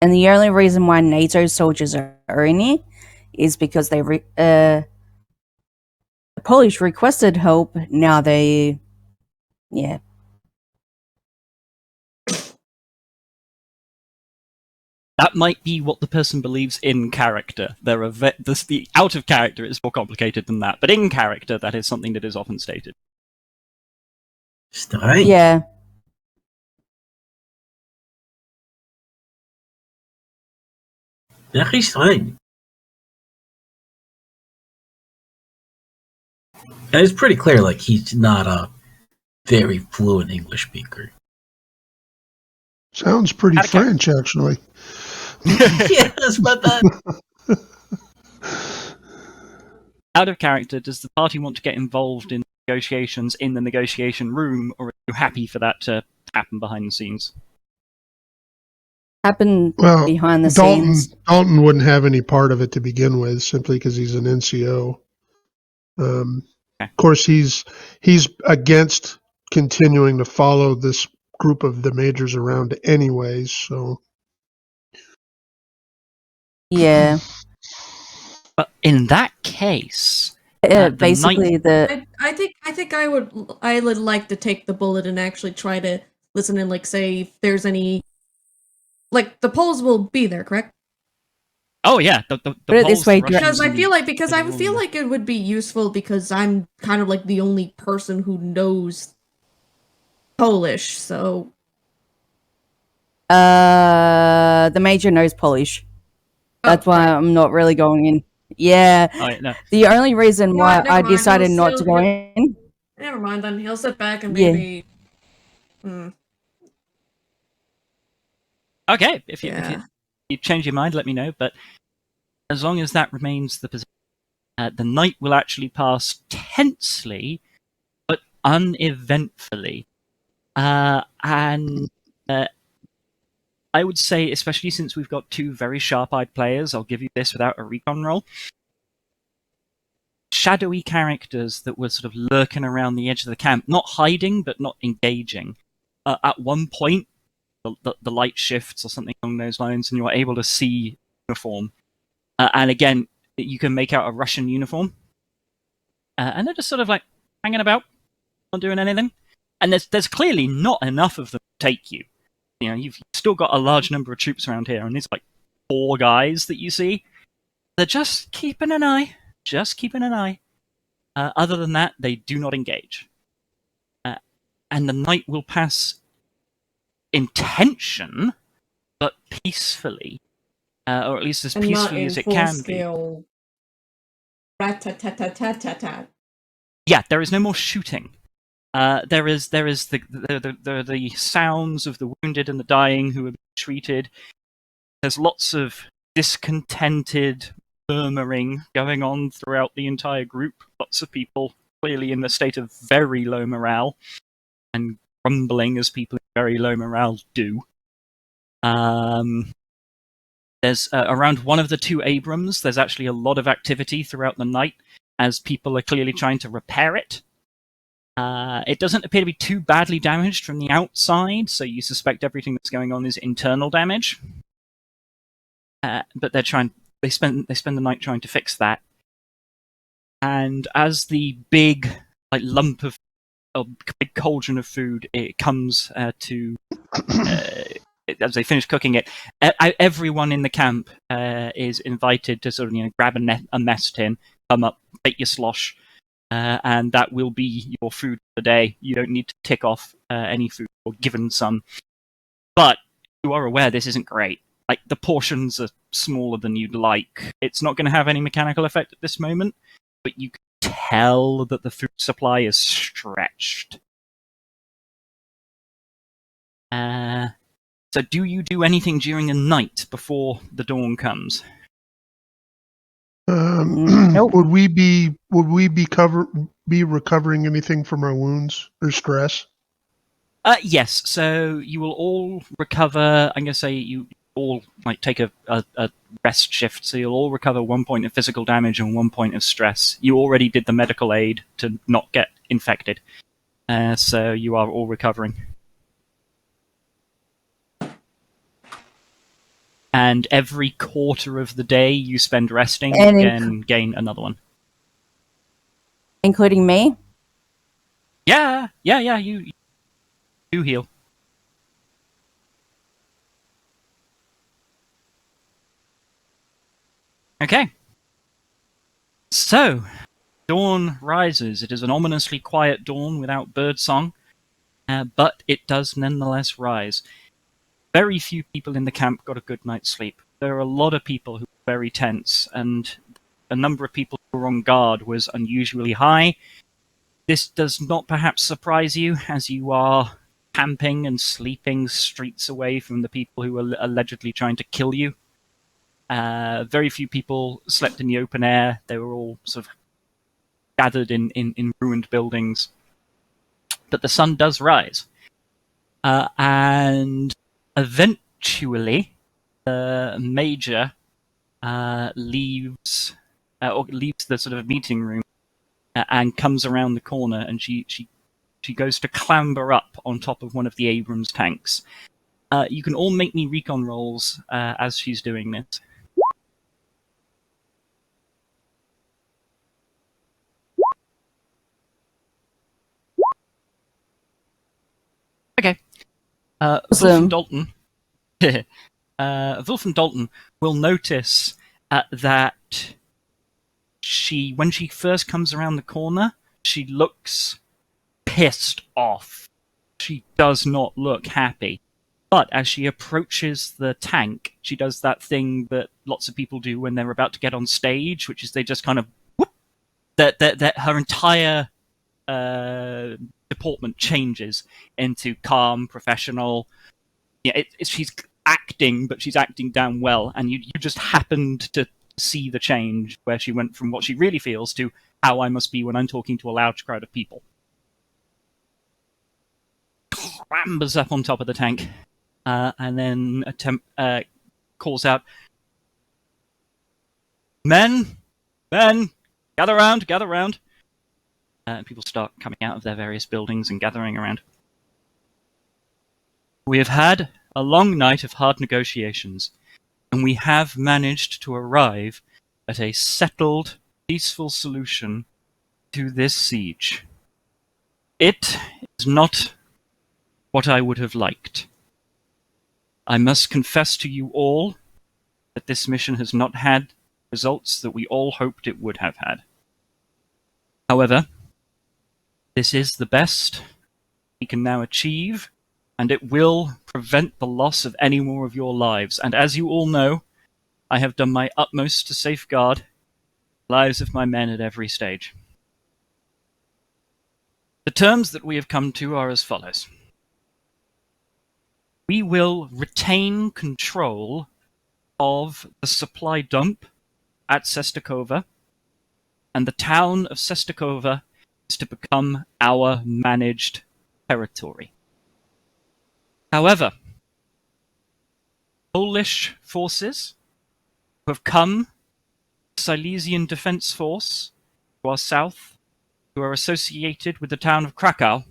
Speaker 4: And the only reason why NATO soldiers are in here is because the Polish requested help. Now they, yeah.
Speaker 1: That might be what the person believes in character. The out of character is more complicated than that, but in character, that is something that is often stated.
Speaker 2: Strange.
Speaker 4: Yeah.
Speaker 2: Very strange. And it's pretty clear, like, he's not a very fluent English speaker.
Speaker 3: Sounds pretty
Speaker 1: Okay.
Speaker 3: French, actually.
Speaker 2: Yes, but that.
Speaker 1: Out of character, does the party want to get involved in negotiations in the negotiation room, or are you happy for that to happen behind the scenes?
Speaker 4: Happen
Speaker 3: Well,
Speaker 4: behind the
Speaker 3: Dalton
Speaker 4: scenes.
Speaker 3: Dalton wouldn't have any part of it to begin with, simply because he's an NCO.
Speaker 1: Okay.
Speaker 3: Of course, he's against continuing to follow this group of the majors around anyways. So
Speaker 4: Yeah.
Speaker 1: But in that case, the
Speaker 4: Basically,
Speaker 5: I think I would like to take the bullet and actually try to listen and like say if there's any, like, the Poles will be there, correct?
Speaker 1: oh yeah, the
Speaker 4: Put it this
Speaker 1: Poles,
Speaker 4: way,
Speaker 1: the Russians,
Speaker 5: Because I
Speaker 1: and
Speaker 5: feel
Speaker 1: the-
Speaker 5: like it would be useful because I'm kind of like the only person who knows Polish, so
Speaker 4: the major knows Polish. That's why I'm not really going in. Yeah.
Speaker 1: Oh, yeah, no.
Speaker 4: The only reason
Speaker 5: You know
Speaker 4: why
Speaker 5: what, never
Speaker 4: I
Speaker 5: mind,
Speaker 4: decided
Speaker 5: he'll
Speaker 4: not to
Speaker 5: still-
Speaker 4: go in.
Speaker 5: never mind then. He'll sit back and
Speaker 4: Yeah.
Speaker 5: maybe.
Speaker 1: Okay, if you change your mind, let me know. But as long as that remains the position, the night will actually pass tensely, but uneventfully. And I would say, especially since we've got two very sharp-eyed players, I'll give you this without a recon roll. Shadowy characters that were sort of lurking around the edge of the camp, not hiding, but not engaging. At one point, the light shifts or something along those lines, and you're able to see uniform. And again, you can make out a Russian uniform. And they're just sort of like hanging about, not doing anything. And there's clearly not enough of them to take you. You know, you've still got a large number of troops around here, and it's like 4 guys that you see. They're just keeping an eye. Other than that, they do not engage. And the night will pass in tension, but peacefully. Or at least as
Speaker 5: And
Speaker 1: peacefully as it can be.
Speaker 5: scale. Rat-tat-tat-tat-tat-tat.
Speaker 1: Yeah, there is no more shooting. There is the sounds of the wounded and the dying who are being treated. There's lots of discontented murmuring going on throughout the entire group. Lots of people clearly in a state of very low morale and grumbling as people in very low morale do. There's around one of the 2 Abrams, there's actually a lot of activity throughout the night as people are clearly trying to repair it. It doesn't appear to be too badly damaged from the outside, so you suspect everything that's going on is internal damage. but they spend the night trying to fix that. And as the big lump of a big cauldron of food it comes to as they finish cooking it, everyone in the camp is invited to sort of grab a mess tin, come up, take your slosh, and that will be your food for the day. You don't need to tick off any food or given some. But you are aware this isn't great. Like, the portions are smaller than you'd like. It's not going to have any mechanical effect at this moment, but you can tell that the food supply is stretched. So do you do anything during the night before the dawn comes?
Speaker 4: Nope.
Speaker 3: Would we be recovering anything from our wounds or stress?
Speaker 1: Yes. So you will all recover. I'm going to say you all take a rest shift. So you'll all recover 1 point of physical damage and 1 point of stress. You already did the medical aid to not get infected, so you are all recovering. And every quarter of the day you spend resting,
Speaker 4: And
Speaker 1: you can gain another one.
Speaker 4: Including me?
Speaker 1: Yeah, you do heal. Okay. So, dawn rises. It is an ominously quiet dawn without birdsong, but it does nonetheless rise. Very few people in the camp got a good night's sleep. There are a lot of people who were very tense, and the number of people who were on guard was unusually high. This does not perhaps surprise you, as you are camping and sleeping streets away from the people who are allegedly trying to kill you. Very few people slept in the open air. They were all sort of gathered in ruined buildings. But the sun does rise. And eventually, the major leaves the sort of meeting room and comes around the corner, and she goes to clamber up on top of one of the Abrams tanks. You can all make me recon rolls as she's doing this. Okay.
Speaker 4: Awesome.
Speaker 1: Wolf and Dalton will notice that when she first comes around the corner, she looks pissed off. She does not look happy. But as she approaches the tank, she does that thing that lots of people do when they're about to get on stage, which is they just kind of whoop. That her entire deportment changes into calm, professional. Yeah, she's acting, but she's acting damn well, and you just happened to see the change where she went from what she really feels to how I must be when I'm talking to a large crowd of people. Clambers up on top of the tank, and then calls out, Men, gather round. And people start coming out of their various buildings and gathering around. We have had a long night of hard negotiations, and we have managed to arrive at a settled, peaceful solution to this siege. It is not what I would have liked. I must confess to you all that this mission has not had results that we all hoped it would have had. However, this is the best we can now achieve, and it will prevent the loss of any more of your lives. And as you all know, I have done my utmost to safeguard the lives of my men at every stage. The terms that we have come to are as follows. We will retain control of the supply dump at Sestakova, and the town of Sestakova is to become our managed territory. However, Polish forces who have come, Silesian Defense Force, to our south, who are associated with the town of Krakow,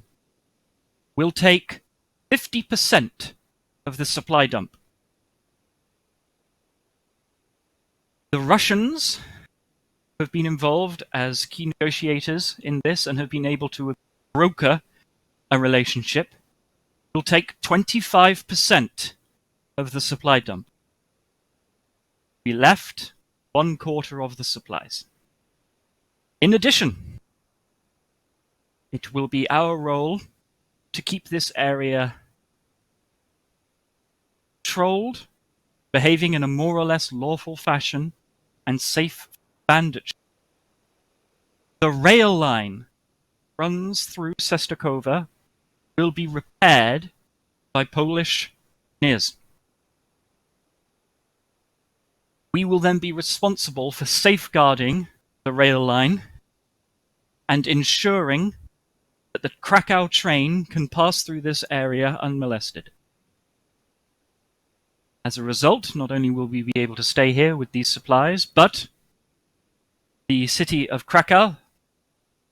Speaker 1: will take 50% of the supply dump. The Russians have been involved as key negotiators in this and have been able to broker a relationship. Will take 25% of the supply dump. We left 1/4 of the supplies. In addition, it will be our role to keep this area controlled, behaving in a more or less lawful fashion, and safe bandage. The rail line runs through Sestakova will be repaired by Polish engineers. We will then be responsible for safeguarding the rail line and ensuring that the Krakow train can pass through this area unmolested. As a result, not only will we be able to stay here with these supplies, but the city of Krakow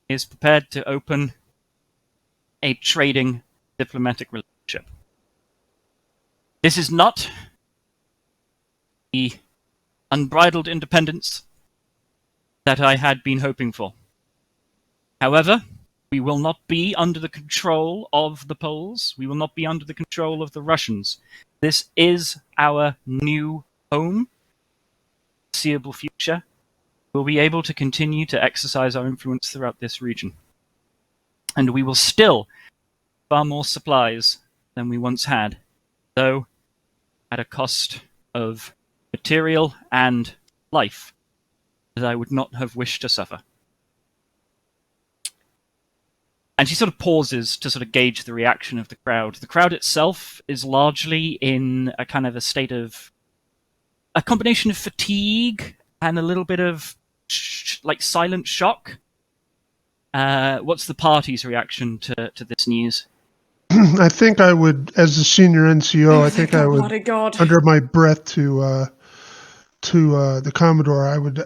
Speaker 1: is prepared to open a trading diplomatic relationship. This is not the unbridled independence that I had been hoping for. However, we will not be under the control of the Poles. We will not be under the control of the Russians. This is our new home, foreseeable future. We'll be able to continue to exercise our influence throughout this region. And we will still have far more supplies than we once had, though at a cost of material and life that I would not have wished to suffer. And she sort of pauses to sort of gauge the reaction of the crowd. The crowd itself is largely in a kind of a state of a combination of fatigue and a little bit of like silent shock. What's the party's reaction to this news?
Speaker 3: I think I would, as the senior NCO, I think I would,
Speaker 5: Bloody God.
Speaker 3: under my breath to the Commodore, I would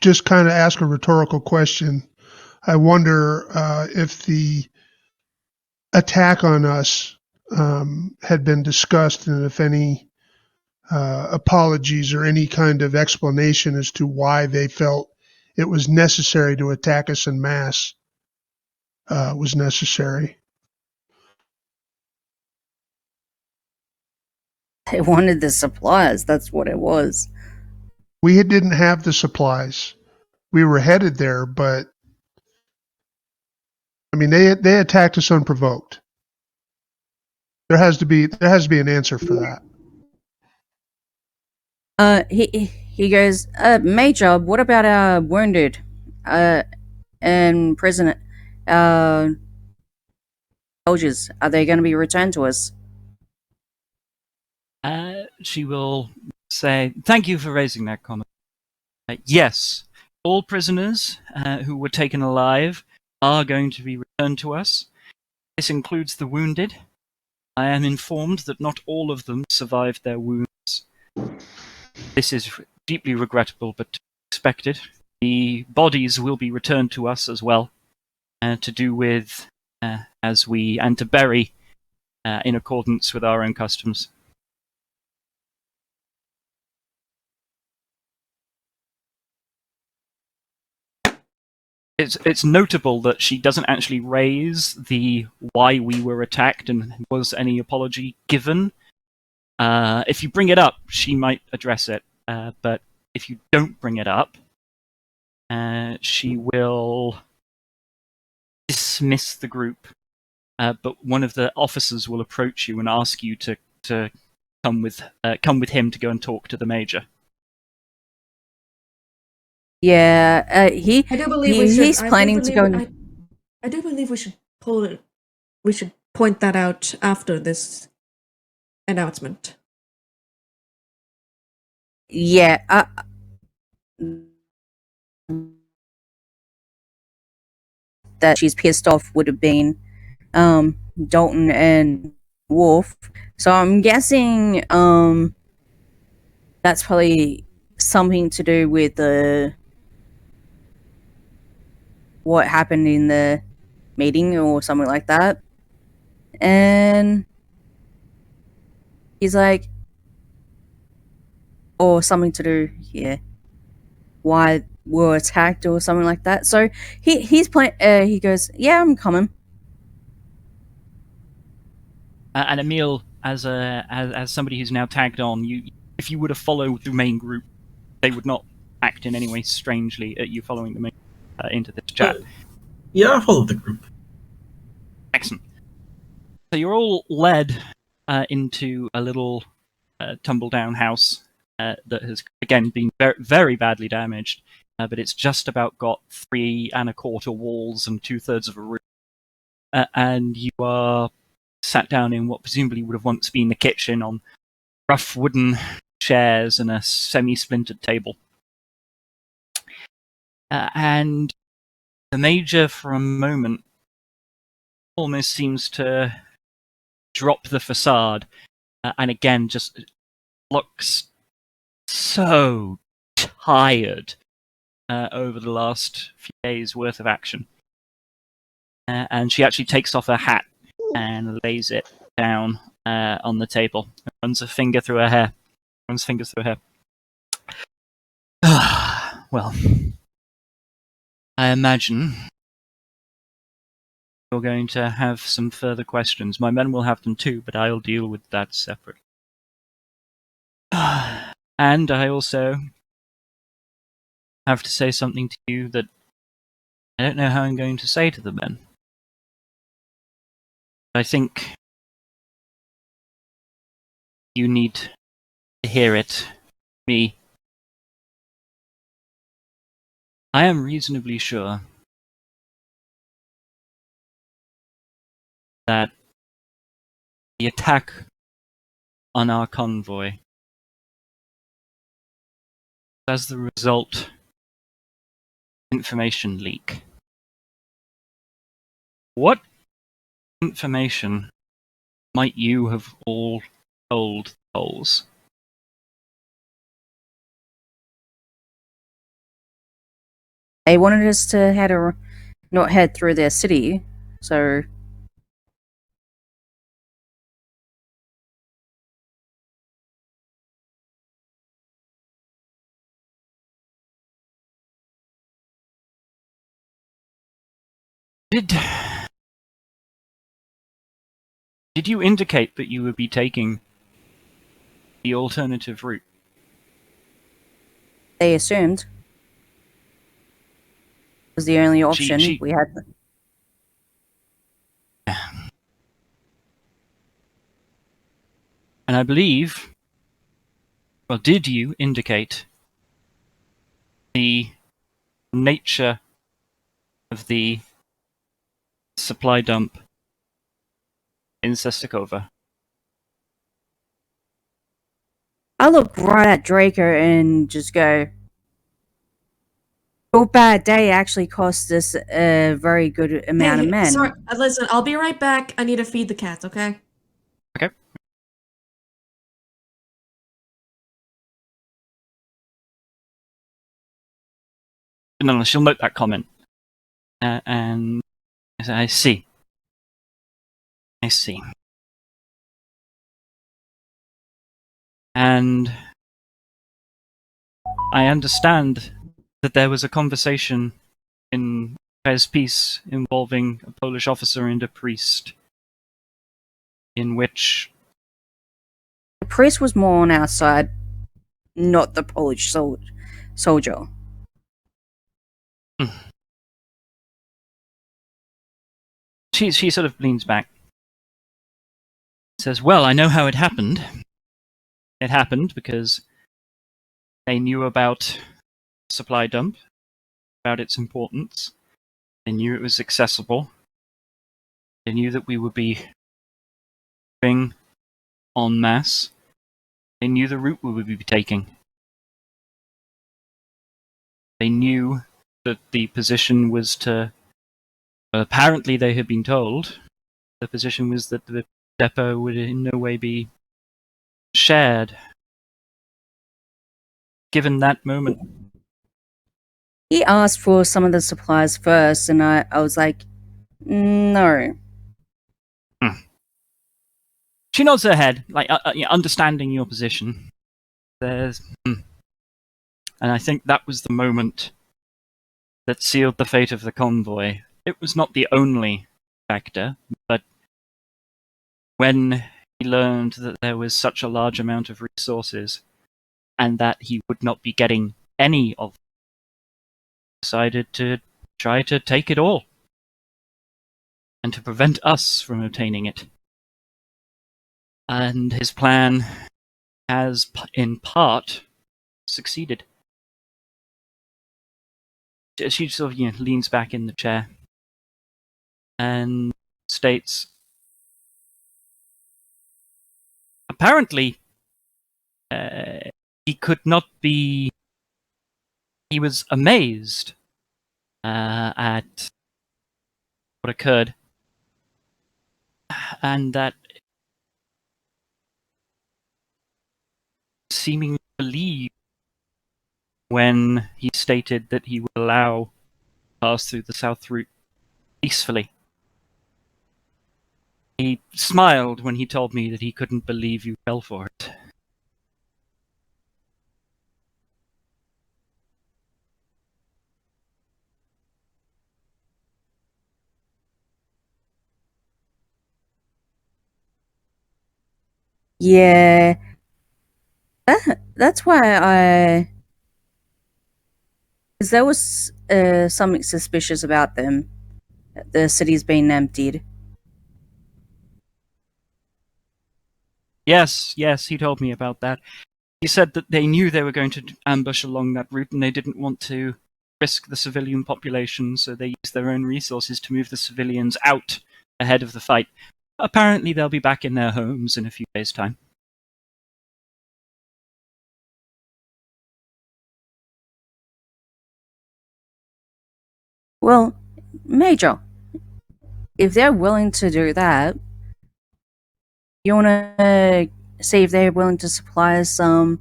Speaker 3: just kind of ask a rhetorical question. I wonder if the attack on us had been discussed, and if any apologies or any kind of explanation as to why they felt it was necessary to attack us en masse was necessary.
Speaker 4: They wanted the supplies. That's what it was.
Speaker 3: We didn't have the supplies. We were headed there, but I mean, they attacked us unprovoked. There has to be an answer for that.
Speaker 4: He goes, Major, what about our wounded, and prisoner, soldiers? Are they going to be returned to us?
Speaker 1: She will say, "Thank you for raising that comment. Yes, all prisoners who were taken alive are going to be returned to us. This includes the wounded. I am informed that not all of them survived their wounds. This is deeply regrettable, but expected. The bodies will be returned to us as well, to do with and to bury in accordance with our own customs." It's notable that she doesn't actually raise the why we were attacked and was any apology given. If you bring it up, she might address it, but if you don't bring it up, she will dismiss the group. But one of the officers will approach you and ask you to come with him to go and talk to the major.
Speaker 4: Yeah,
Speaker 5: I do believe
Speaker 4: he's planning to go.
Speaker 5: I do believe we should pull it. We should point that out after this announcement.
Speaker 4: Yeah, that she's pissed off would have been Dalton and Wolf. So I'm guessing that's probably something to do with what happened in the meeting or something like that. And he's like, or something to do here. Why we were attacked or something like that. So he's playing. He goes, "Yeah, I'm coming."
Speaker 1: And Emil, as somebody who's now tagged on, if you were to follow the main group, they would not act in any way strangely at you following the main into this chat.
Speaker 2: Yeah, I follow the group.
Speaker 1: Excellent. So you're all led into a little tumble-down house that has again been very, very badly damaged, but it's just about got 3 1/4 walls and 2/3 of a roof, and you are sat down in what presumably would have once been the kitchen on rough wooden chairs and a semi-splintered table. And the Major, for a moment, almost seems to drop the facade, and again just looks so tired over the last few days' worth of action. And she actually takes off her hat and lays it down on the table, and runs a finger through her hair. Runs fingers through her hair. Well, I imagine you're going to have some further questions. My men will have them too, but I'll deal with that separately. And I also have to say something to you that I don't know how I'm going to say to the men. I think you need to hear it. Me. I am reasonably sure that the attack on our convoy as the result information leak. What information might you have all told the Poles?
Speaker 4: They wanted us to not head through their city, so
Speaker 1: Did you indicate that you would be taking the alternative route?
Speaker 4: they assumed it was the only option we had.
Speaker 1: And I believe, well, did you indicate the nature of the supply dump in Sestakova?
Speaker 4: I look right at Draco and just go, "Your bad day actually cost us a very good amount of men."
Speaker 5: Sorry, listen, I'll be right back. I need to feed the cats, okay?
Speaker 1: Okay. No, she'll note that comment. And I see. I see. And I understand that there was a conversation in Pez Peace involving a Polish officer and a priest, in which
Speaker 4: The priest was more on our side, not the Polish soldier.
Speaker 1: she sort of leans back, says, "Well, I know how it happened. It happened because they knew about supply dump, about its importance. They knew it was accessible. They knew that we would be moving en masse. They knew the route we would be taking. They knew that the position was to... apparently they had been told the position was that the depot would in no way be shared. Given that moment..."
Speaker 4: He asked for some of the supplies first, and I was like, "No."
Speaker 1: She nods her head, like understanding your position. there's... And I think that was the moment that sealed the fate of the convoy. It was not the only factor, but when he learned that there was such a large amount of resources and that he would not be getting any of them, decided to try to take it all and to prevent us from obtaining it. And his plan has, in part, succeeded. She sort of, leans back in the chair and states, apparently, he could not be... He was amazed at what occurred, and that seemingly believed when he stated that he would allow pass through the south route peacefully. He smiled when he told me that he couldn't believe you fell for it.
Speaker 4: Yeah, that's why I. Because there was something suspicious about them. The city's being emptied.
Speaker 1: Yes, he told me about that. He said that they knew they were going to ambush along that route and they didn't want to risk the civilian population, so they used their own resources to move the civilians out ahead of the fight. Apparently they'll be back in their homes in a few days' time.
Speaker 4: Well, Major, if they're willing to do that, you want to see if they're willing to supply us some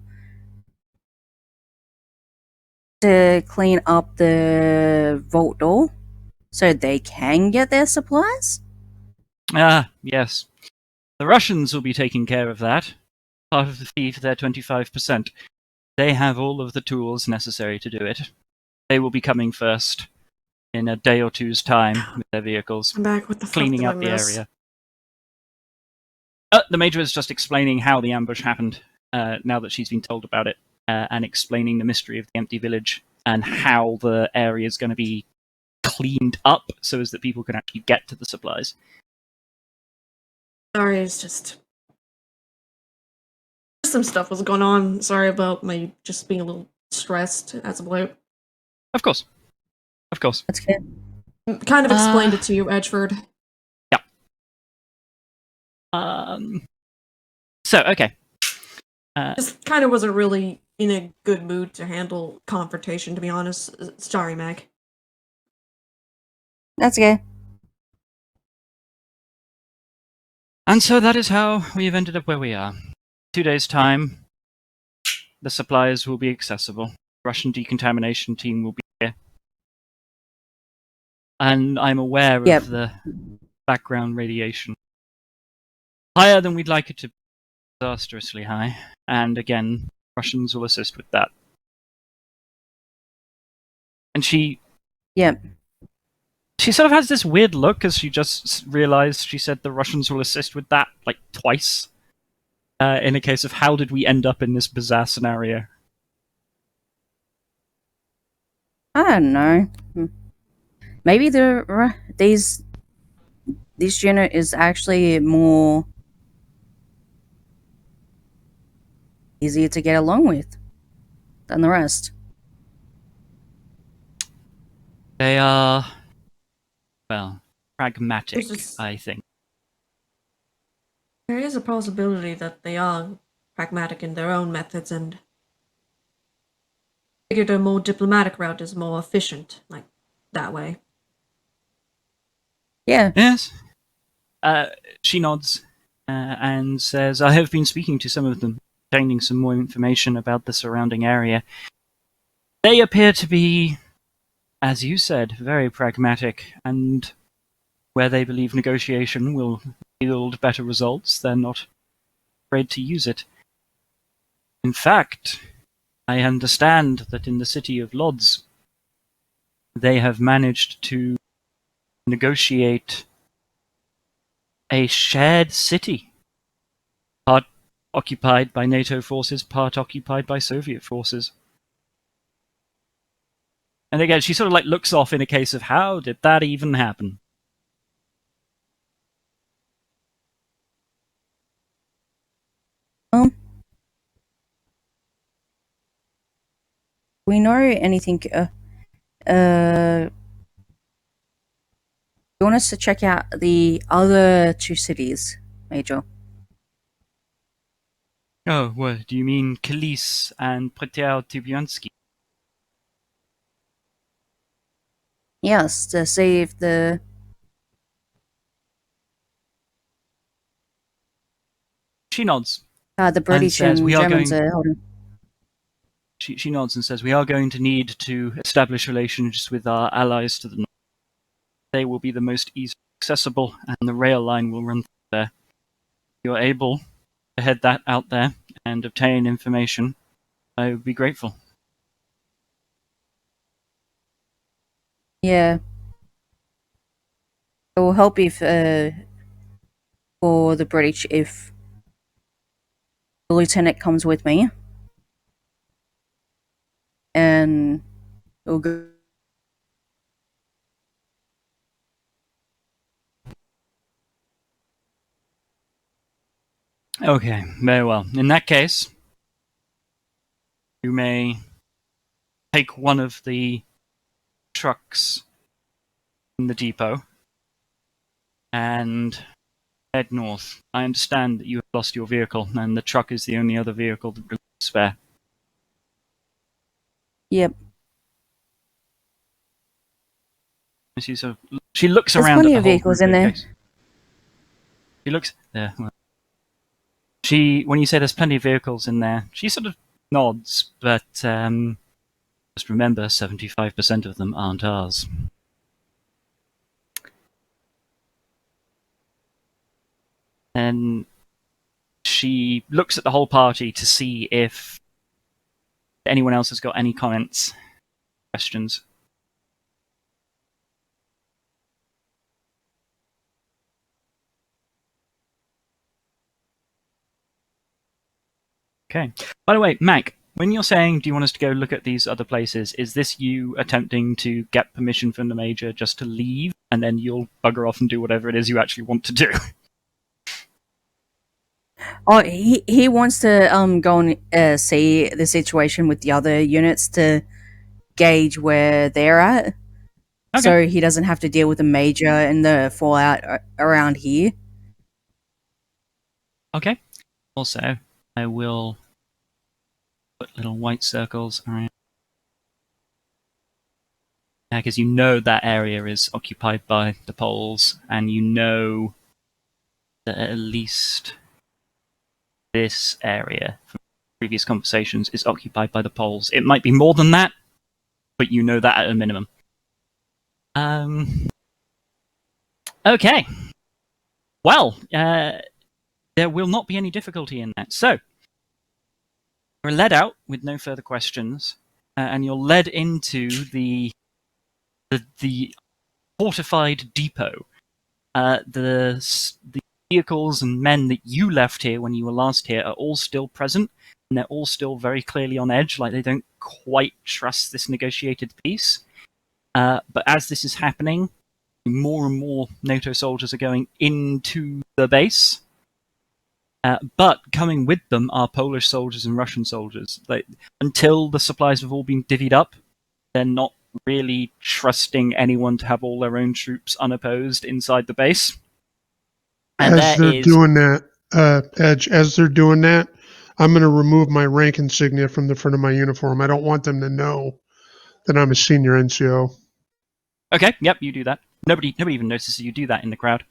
Speaker 4: to clean up the vault door so they can get their supplies?
Speaker 1: Ah, yes. The Russians will be taking care of that. Part of the fee for their 25%. They have all of the tools necessary to do it. They will be coming first in a day or two's time with their vehicles,
Speaker 5: I'm back. What the fuck
Speaker 1: cleaning
Speaker 5: did
Speaker 1: out
Speaker 5: I
Speaker 1: the
Speaker 5: miss?
Speaker 1: area. The Major is just explaining how the ambush happened, now that she's been told about it, and explaining the mystery of the empty village and how the area is going to be cleaned up so as that people can actually get to the supplies.
Speaker 5: Sorry, it's just some stuff was going on. Sorry about my just being a little stressed as of late.
Speaker 1: Of course.
Speaker 4: That's good.
Speaker 5: Kind of explained it to you, Edgeford.
Speaker 1: So, okay.
Speaker 5: Just kind of wasn't really in a good mood to handle confrontation, to be honest. Sorry, Meg.
Speaker 4: That's okay.
Speaker 1: And so that is how we've ended up where we are. 2 days' time, the supplies will be accessible. Russian decontamination team will be here. And I'm aware
Speaker 4: Yep.
Speaker 1: of the background radiation. Higher than we'd like it to be, disastrously high. And again, Russians will assist with that. And she
Speaker 4: Yep.
Speaker 1: sort of has this weird look as she just realized she said the Russians will assist with that, like, twice. In a case of how did we end up in this bizarre scenario?
Speaker 4: I don't know. Maybe this unit is actually more easier to get along with than the rest.
Speaker 1: They are, well, pragmatic,
Speaker 5: It's just-
Speaker 1: I think.
Speaker 5: There is a possibility that they are pragmatic in their own methods and figured a more diplomatic route is more efficient, like that way.
Speaker 4: Yeah.
Speaker 1: Yes. She nods and says, I have been speaking to some of them, obtaining some more information about the surrounding area. They appear to be, as you said, very pragmatic, and where they believe negotiation will yield better results, they're not afraid to use it. In fact, I understand that in the city of Lodz, they have managed to negotiate a shared city, part occupied by NATO forces, part occupied by Soviet forces. And again, she sort of like looks off in a case of how did that even happen?
Speaker 4: We know anything? You want us to check out the other two cities, Major?
Speaker 1: Oh, what do you mean, Kalis and Pretiao-Tibyansky?
Speaker 4: Yes, to see if the
Speaker 1: She nods.
Speaker 4: the British
Speaker 1: says,
Speaker 4: and
Speaker 1: "We are
Speaker 4: Germans
Speaker 1: going-"
Speaker 4: are holding.
Speaker 1: She nods and says, "We are going to need to establish relations with our allies to the north. They will be the most easily accessible, and the rail line will run through there. If you're able to head that out there and obtain information, I would be grateful."
Speaker 4: Yeah, it will help if for the British if the lieutenant comes with me, and we'll go.
Speaker 1: Okay, very well. In that case, you may take one of the trucks in the depot and head north. I understand that you have lost your vehicle, and the truck is the only other vehicle that remains spare.
Speaker 4: Yep.
Speaker 1: She looks
Speaker 4: There's
Speaker 1: around
Speaker 4: plenty
Speaker 1: at the
Speaker 4: of
Speaker 1: whole
Speaker 4: vehicles
Speaker 1: group
Speaker 4: in there.
Speaker 1: case. She looks there. Well, when you say there's plenty of vehicles in there, she sort of nods, but just remember, 75% of them aren't ours. And she looks at the whole party to see if anyone else has got any comments, questions. Okay. By the way, Mac, when you're saying, do you want us to go look at these other places, is this you attempting to get permission from the Major just to leave, and then you'll bugger off and do whatever it is you actually want to do?
Speaker 4: Oh, he wants to go and see the situation with the other units to gauge where they're at,
Speaker 1: Okay.
Speaker 4: so he doesn't have to deal with the Major and the fallout around here.
Speaker 1: Okay. Also, I will put little white circles around. Yeah, because you know that area is occupied by the Poles, and you know that at least this area from previous conversations is occupied by the Poles. It might be more than that, but you know that at a minimum. Okay. Well, there will not be any difficulty in that. So, you're led out with no further questions, and you're led into the fortified depot. The vehicles and men that you left here when you were last here are all still present, and they're all still very clearly on edge, like they don't quite trust this negotiated peace. But as this is happening, more and more NATO soldiers are going into the base. But coming with them are Polish soldiers and Russian soldiers. Until the supplies have all been divvied up, they're not really trusting anyone to have all their own troops unopposed inside the base. And
Speaker 3: as they're doing that, Edge, as they're doing that, I'm going to remove my rank insignia from the front of my uniform. I don't want them to know that I'm a senior NCO.
Speaker 1: Okay, yep, you do that. Nobody even notices you do that in the crowd.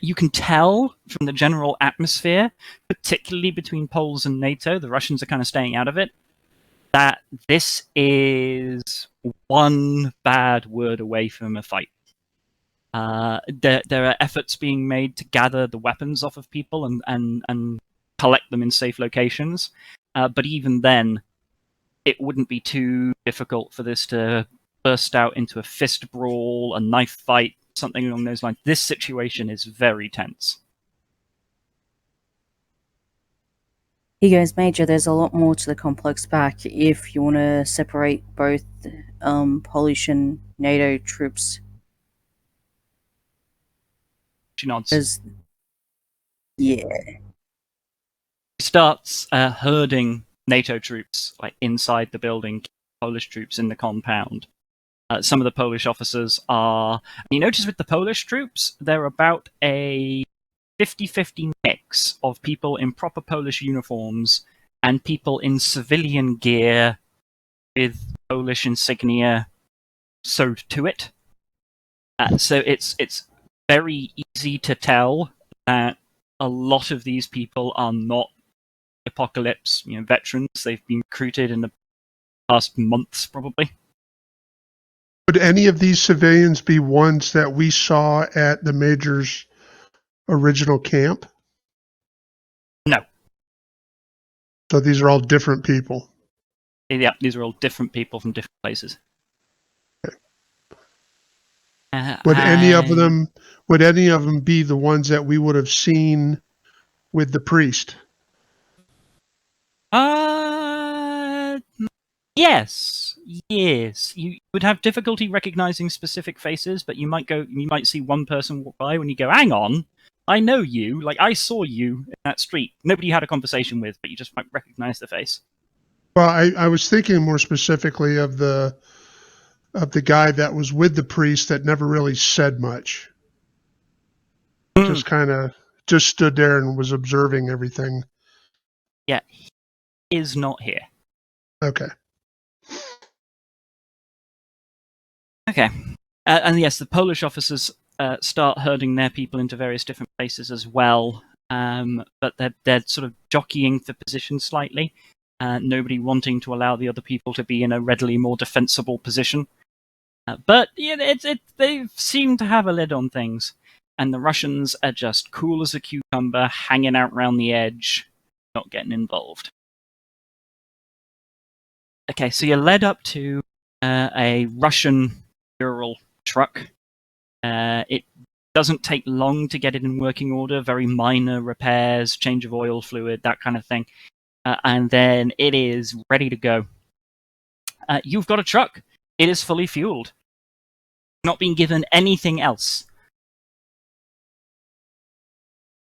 Speaker 1: You can tell from the general atmosphere, particularly between Poles and NATO, the Russians are kind of staying out of it, that this is one bad word away from a fight. There are efforts being made to gather the weapons off of people and collect them in safe locations. But even then, it wouldn't be too difficult for this to burst out into a fist brawl, a knife fight, something along those lines. This situation is very tense.
Speaker 4: He goes, Major, there's a lot more to the complex back if you want to separate both Polish and NATO troops.
Speaker 1: She nods.
Speaker 4: 'Cause, yeah.
Speaker 1: He starts herding NATO troops inside the building, Polish troops in the compound. Some of the Polish officers are... You notice with the Polish troops, they're about a 50-50 mix of people in proper Polish uniforms and people in civilian gear with Polish insignia sewed to it. So it's very easy to tell that a lot of these people are not apocalypse veterans. They've been recruited in the past months, probably.
Speaker 3: Would any of these civilians be ones that we saw at the Major's original camp?
Speaker 1: No.
Speaker 3: So these are all different people.
Speaker 1: Yeah, these are all different people from different places.
Speaker 3: Okay. Would any of them be the ones that we would have seen with the priest?
Speaker 1: Yes. You would have difficulty recognizing specific faces, but you might see one person walk by when you go, hang on, I know you. Like, I saw you in that street. Nobody you had a conversation with, but you just might recognize the face.
Speaker 3: Well, I was thinking more specifically of the guy that was with the priest that never really said much. Just kind of stood there and was observing everything.
Speaker 1: Yeah, he is not here.
Speaker 3: Okay.
Speaker 1: Okay. And yes, the Polish officers start herding their people into various different places as well, but they're sort of jockeying for position slightly, nobody wanting to allow the other people to be in a readily more defensible position. But they seem to have a lid on things, and the Russians are just cool as a cucumber, hanging out round the edge, not getting involved. Okay, so you're led up to a Russian Ural truck. It doesn't take long to get it in working order, very minor repairs, change of oil fluid, that kind of thing. And then it is ready to go. You've got a truck. It is fully fueled. Not being given anything else.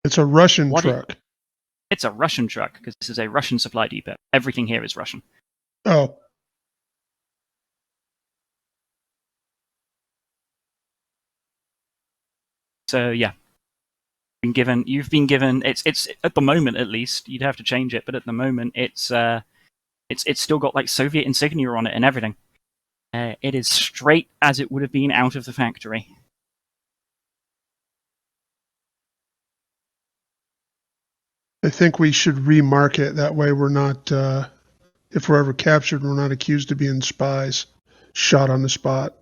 Speaker 3: It's a Russian truck.
Speaker 1: It's a Russian truck, because this is a Russian supply depot. Everything here is Russian.
Speaker 3: Oh.
Speaker 1: So yeah, you've been given. It's at the moment, at least, you'd have to change it, but at the moment it's still got like Soviet insignia on it and everything. It is straight as it would have been out of the factory.
Speaker 3: I think we should remark it. That way we're not, if we're ever captured, we're not accused of being spies, shot on the spot.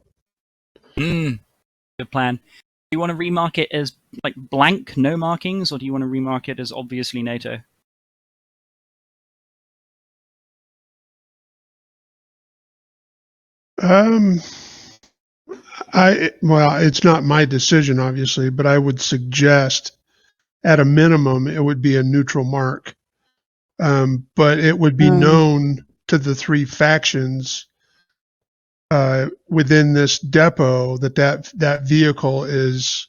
Speaker 1: Good plan. Do you want to remark it as like blank, no markings, or do you want to remark it as obviously NATO?
Speaker 3: It's not my decision, obviously, but I would suggest, at a minimum, it would be a neutral mark. But it would be known to the three factions within this depot that vehicle is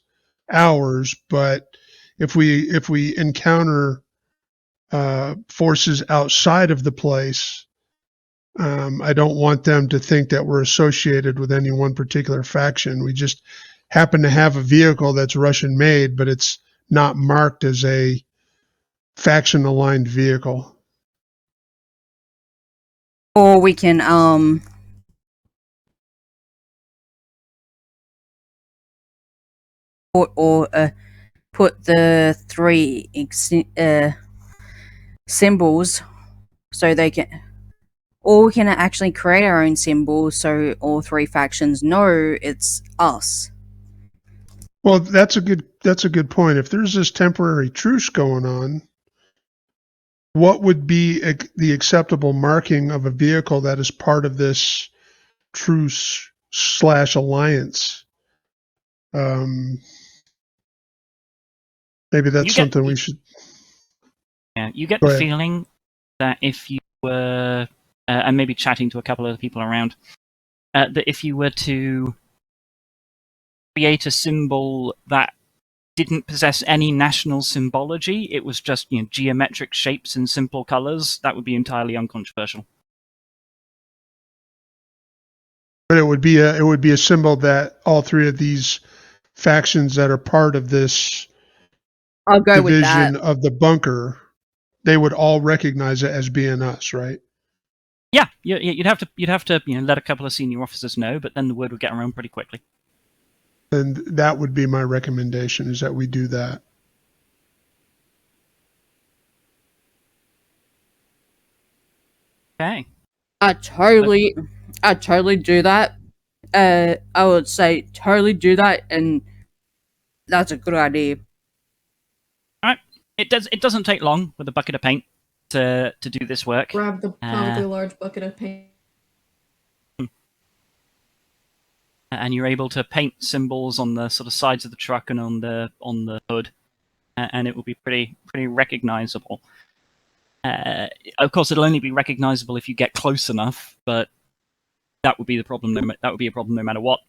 Speaker 3: ours. But if we encounter forces outside of the place, I don't want them to think that we're associated with any one particular faction. We just happen to have a vehicle that's Russian made, but it's not marked as a faction aligned vehicle.
Speaker 4: Or we can put the three symbols so they can, or we can actually create our own symbol so all three factions know it's us.
Speaker 3: Well, that's a good point. If there's this temporary truce going on, what would be the acceptable marking of a vehicle that is part of this truce / alliance? Maybe that's something we should.
Speaker 1: Yeah, you get
Speaker 3: Go
Speaker 1: the
Speaker 3: ahead.
Speaker 1: feeling that if you were, and maybe chatting to a couple of people around, that if you were to create a symbol that didn't possess any national symbology, it was just geometric shapes in simple colors, that would be entirely uncontroversial.
Speaker 3: But it would be a symbol that all three of these factions that are part of this
Speaker 4: I'll go with that.
Speaker 3: division of the bunker, they would all recognize it as being us, right?
Speaker 1: Yeah, you'd have to let a couple of senior officers know, but then the word would get around pretty quickly.
Speaker 3: And that would be my recommendation, is that we do that.
Speaker 1: Okay.
Speaker 4: I totally do that. I would say totally do that, and that's a good idea.
Speaker 1: All right. It doesn't take long with a bucket of paint to do this work.
Speaker 5: Grab the comically large bucket of paint.
Speaker 1: And you're able to paint symbols on the sort of sides of the truck and on the hood, and it will be pretty recognizable. Of course, it'll only be recognizable if you get close enough, but that would be the problem. That would be a problem no matter what.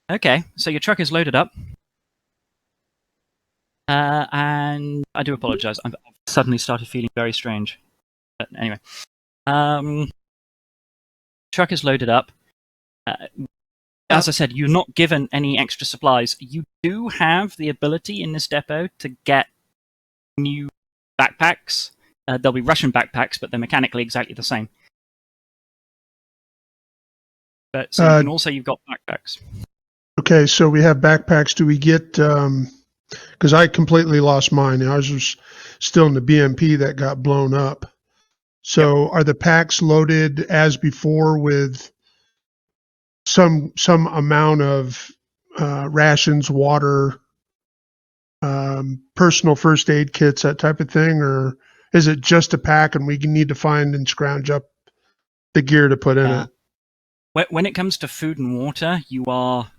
Speaker 1: Okay, so your truck is loaded up, and I do apologize. I've suddenly started feeling very strange. But anyway, truck is loaded up. As I said, you're not given any extra supplies. You do have the ability in this depot to get new backpacks. They'll be Russian backpacks, but they're mechanically exactly the same. But so you can also, you've got backpacks.
Speaker 3: Okay, so we have backpacks. Do we get, because I completely lost mine. Ours was still in the BMP that got blown up. So are the packs loaded as before with some amount of rations, water, personal first aid kits, that type of thing? Or is it just a pack and we need to find and scrounge up the gear to put in it?
Speaker 1: When it comes to food and water, you are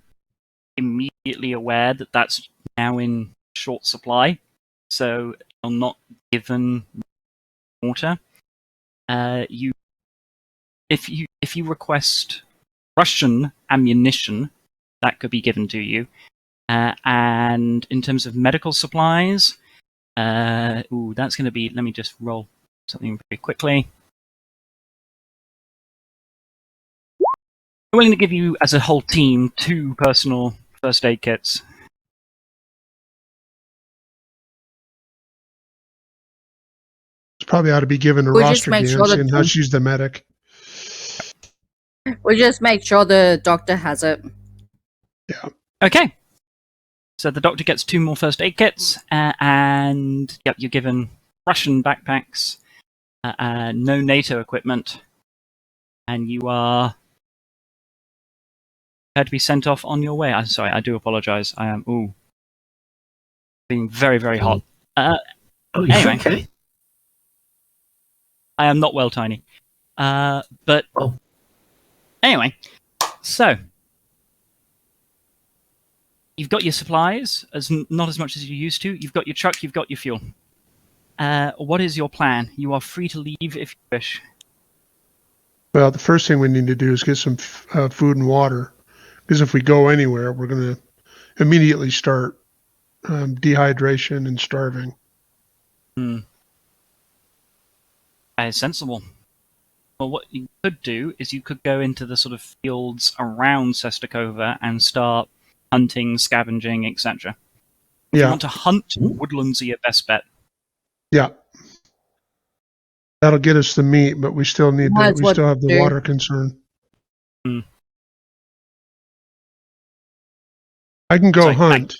Speaker 1: immediately aware that that's now in short supply, so you're not given water. If you request Russian ammunition, that could be given to you. And in terms of medical supplies, that's going to be. Let me just roll something very quickly. I'm willing to give you, as a whole team, 2 personal first aid kits.
Speaker 3: It's probably ought to be given to
Speaker 4: We'll just
Speaker 3: roster
Speaker 4: make sure
Speaker 3: Nancy,
Speaker 4: that
Speaker 3: and how she's the medic.
Speaker 4: we just make sure the doctor has it.
Speaker 3: Yeah.
Speaker 1: Okay. So the doctor gets 2 more first aid kits, and yep, you're given Russian backpacks, no NATO equipment, and you are had to be sent off on your way. I'm sorry, I do apologize. I am being very, very hot. Anyway,
Speaker 2: okay.
Speaker 1: I am not well, Tiny. But anyway, so you've got your supplies, not as much as you used to. You've got your truck, you've got your fuel. What is your plan? You are free to leave if you wish.
Speaker 3: Well, the first thing we need to do is get some food and water, because if we go anywhere, we're going to immediately start dehydration and starving.
Speaker 1: That is sensible. Well, what you could do is you could go into the sort of fields around Sestakova and start hunting, scavenging, etc. If you want to hunt, woodlands are your best bet.
Speaker 3: Yeah. That'll get us the meat, but we still need we still have the water concern. I can go hunt.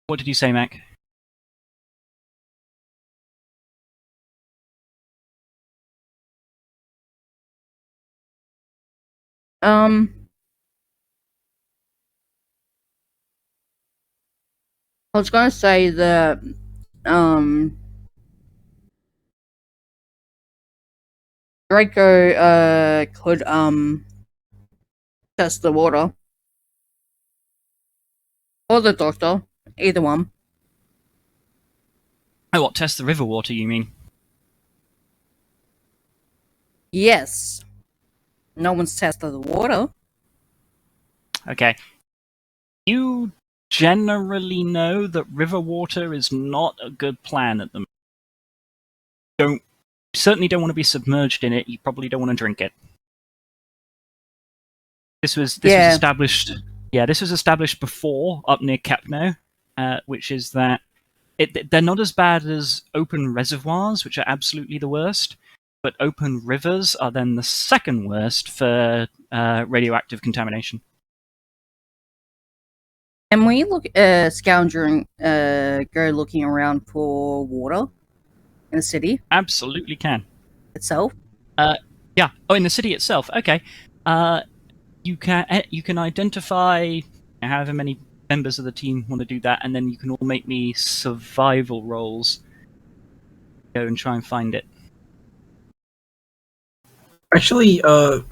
Speaker 1: What did you say, Mac?
Speaker 4: I was gonna say that Draco could test the water. Or the doctor. Either one.
Speaker 1: Oh, what, test the river water, you mean?
Speaker 4: Yes. No one's tested the water.
Speaker 1: Okay. You generally know that river water is not a good plan at the moment. You certainly don't want to be submerged in it. You probably don't want to drink it. This was established. Yeah, this was established before up near Kepno, which is that they're not as bad as open reservoirs, which are absolutely the worst. But open rivers are then the second worst for radioactive contamination.
Speaker 4: Can we look scoundering go looking around for water in the city
Speaker 1: Absolutely can.
Speaker 4: itself?
Speaker 1: Yeah. Oh, in the city itself. Okay. You can identify however many members of the team want to do that, and then you can all make me survival rolls. Go and try and find it.
Speaker 2: Actually, are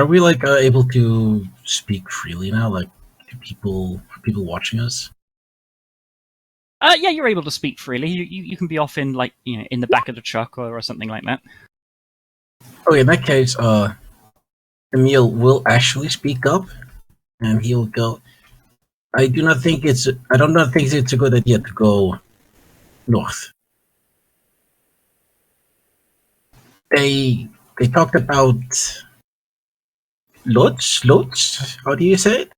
Speaker 2: we like able to speak freely now? Like, are people watching us?
Speaker 1: Yeah, you're able to speak freely. You can be off in in the back of the truck or something like that.
Speaker 2: Okay, in that case, Emil will actually speak up, and he'll go. I do not think it's a good idea to go north. They talked about Lutz. How do you say it?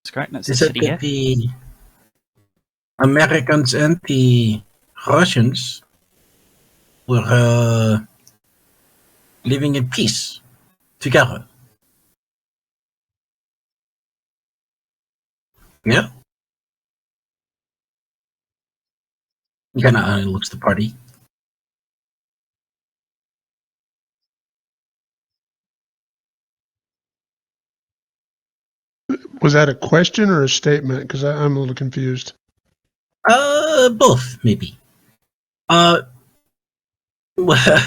Speaker 1: That's correct. That's
Speaker 2: They
Speaker 1: the
Speaker 2: said
Speaker 1: city here.
Speaker 2: that the Americans and the Russians were living in peace together. Yeah. He kind of looks the party.
Speaker 3: Was that a question or a statement? Because I'm a little confused.
Speaker 2: Both maybe. What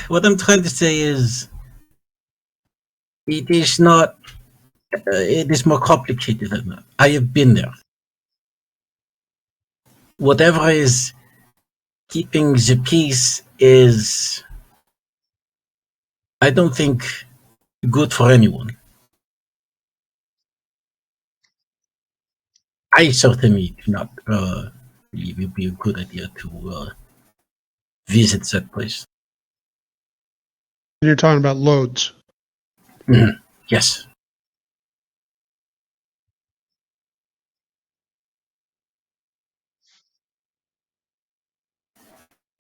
Speaker 2: I'm trying to say is, it is not. It is more complicated than that. I have been there. Whatever is keeping the peace is, I don't think, good for anyone. I certainly do not believe it would be a good idea to visit that place.
Speaker 3: You're talking about loads.
Speaker 2: Yes.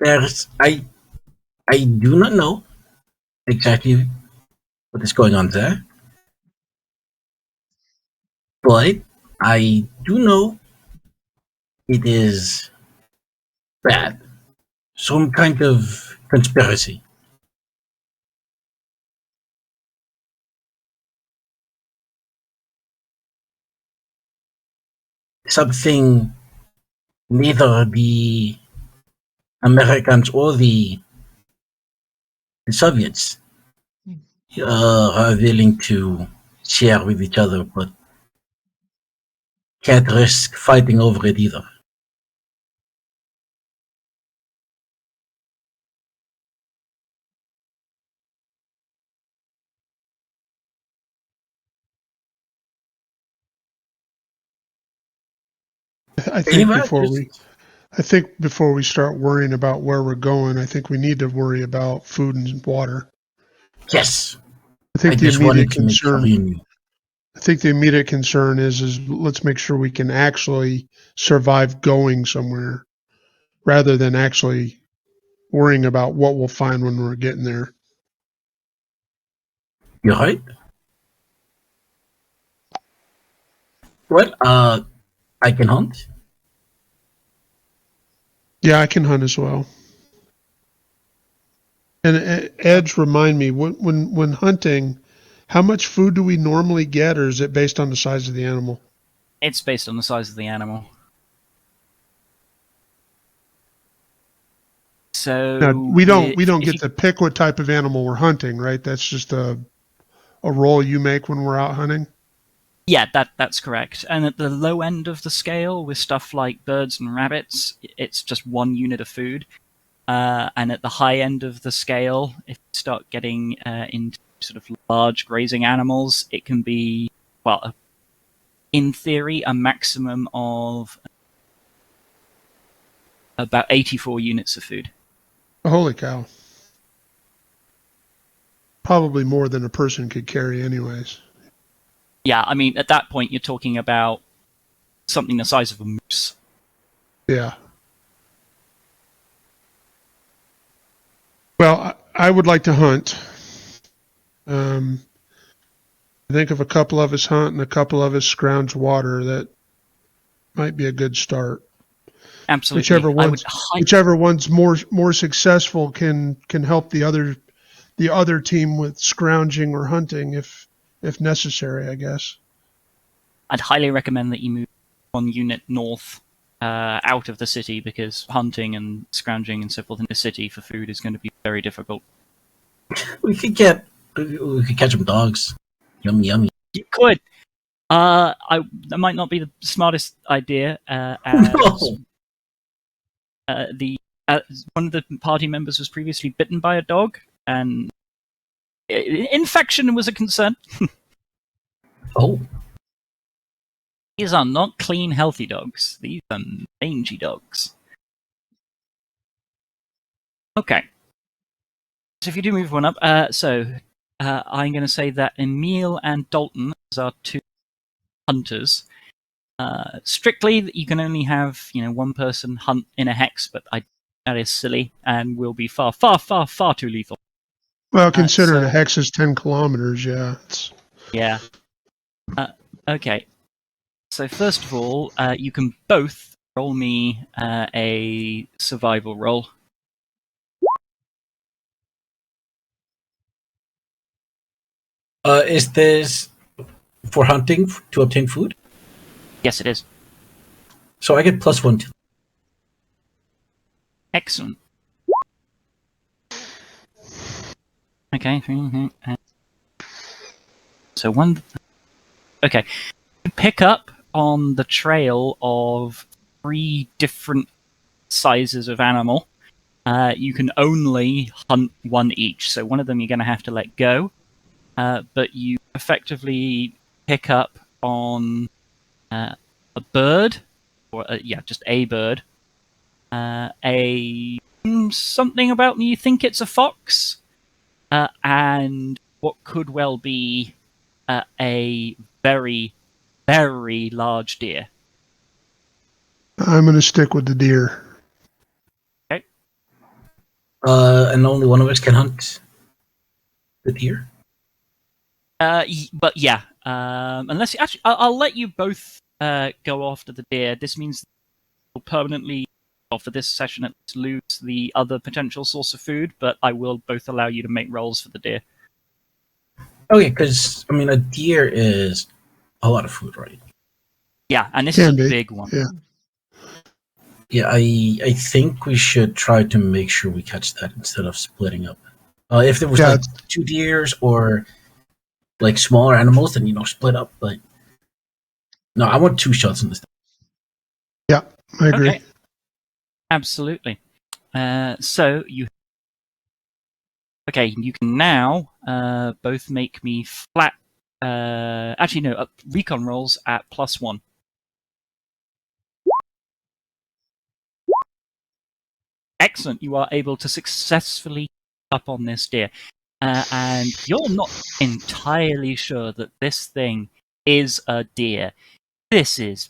Speaker 2: I do not know exactly what is going on there, but I do know it is bad. Some kind of conspiracy. Something neither the Americans or the Soviets are willing to share with each other, but can't risk fighting over it either.
Speaker 3: I think before we start worrying about where we're going, I think we need to worry about food and water.
Speaker 2: Yes.
Speaker 3: I think
Speaker 2: just wanted to make sure you knew.
Speaker 3: I think the immediate concern is let's make sure we can actually survive going somewhere rather than actually worrying about what we'll find when we're getting there.
Speaker 2: You're right. Well, I can hunt.
Speaker 3: Yeah, I can hunt as well. And Edge, remind me, when hunting, how much food do we normally get, or is it based on the size of the animal?
Speaker 1: It's based on the size of the animal. So
Speaker 3: Now, we don't
Speaker 1: if
Speaker 3: get
Speaker 1: you,
Speaker 3: to pick what type of animal we're hunting, right? That's just a roll you make when we're out hunting.
Speaker 1: yeah, that's correct. And at the low end of the scale, with stuff like birds and rabbits, it's just 1 unit of food. And at the high end of the scale, if you start getting into sort of large grazing animals, it can be, well, in theory, a maximum of about 84 units of food.
Speaker 3: Holy cow! Probably more than a person could carry, anyways.
Speaker 1: Yeah, I mean, at that point, you're talking about something the size of a moose.
Speaker 3: Yeah. Well, I would like to hunt. I think if a couple of us hunt and a couple of us scrounge water, that might be a good start.
Speaker 1: Absolutely.
Speaker 3: Whichever one's more successful can help the other team with scrounging or hunting if necessary, I guess.
Speaker 1: I'd highly recommend that you move 1 unit north out of the city, because hunting and scrounging and so forth in the city for food is going to be very difficult.
Speaker 2: We could catch some dogs. Yummy, yummy.
Speaker 1: You could. That might not be the smartest idea.
Speaker 2: No.
Speaker 1: One of the party members was previously bitten by a dog, and infection was a concern.
Speaker 2: Oh,
Speaker 1: These are not clean, healthy dogs. These are mangy dogs. Okay. So if you do move one up, I'm going to say that Emil and Dalton, as our two hunters, strictly you can only have one person hunt in a hex, but that is silly and will be far, far, far, far too lethal.
Speaker 3: Well, considering a hex is 10 kilometers, yeah.
Speaker 1: Yeah. Okay. So first of all, you can both roll me a survival roll.
Speaker 2: is this for hunting to obtain food?
Speaker 1: Yes, it is.
Speaker 2: So I get +1 to.
Speaker 1: Excellent. Okay. So one. Okay. You pick up on the trail of 3 different sizes of animal. You can only hunt one each, so one of them you're going to have to let go. But you effectively pick up on a bird, or just a bird. Something about you think it's a fox, and what could well be a very, very large deer.
Speaker 3: I'm going to stick with the deer.
Speaker 1: Okay.
Speaker 2: And only one of us can hunt the deer.
Speaker 1: But yeah, unless actually, I'll let you both go after the deer. This means you'll permanently, or for this session at least, lose the other potential source of food. But I will both allow you to make rolls for the deer.
Speaker 2: Okay, because I mean, a deer is a lot of food, right?
Speaker 1: Yeah, and this is a big one.
Speaker 3: Yeah.
Speaker 2: Yeah, I think we should try to make sure we catch that instead of splitting up. If there was like 2 deers or like smaller animals, then split up. But no, I want 2 shots in this.
Speaker 3: Yeah, I agree.
Speaker 1: Okay. Absolutely. So you can now both make me flat. Actually, no, recon rolls at +1. Excellent. You are able to successfully up on this deer. And you're not entirely sure that this thing is a deer. This is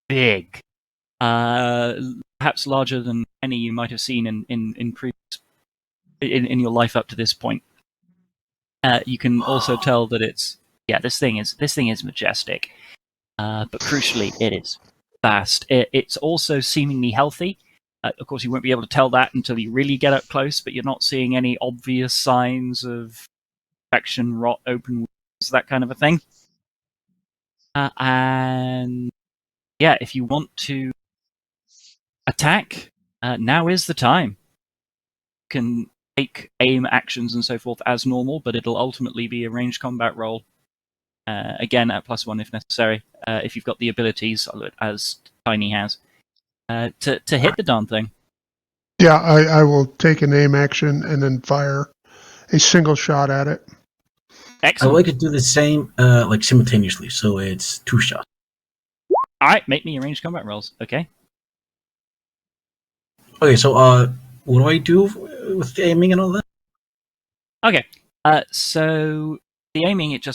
Speaker 1: big. Perhaps larger than any you might have seen in in your life up to this point. You can also tell that this thing is majestic. But crucially, it is fast. It's also seemingly healthy. Of course, you won't be able to tell that until you really get up close, but you're not seeing any obvious signs of infection, rot, open wounds, that kind of a thing. And yeah, if you want to attack, now is the time. You can take aim actions and so forth as normal, but it'll ultimately be a ranged combat roll. Again, at +1 if necessary, if you've got the abilities, as Tiny has, to hit the darn thing.
Speaker 3: Yeah, I will take an aim action and then fire a single shot at it.
Speaker 2: I
Speaker 1: Excellent.
Speaker 2: would like to do the same, like simultaneously, so it's 2 shots.
Speaker 1: Alright, make me your ranged combat rolls, okay?
Speaker 2: Okay, so what do I do with the aiming and all that?
Speaker 1: Okay, so the aiming, it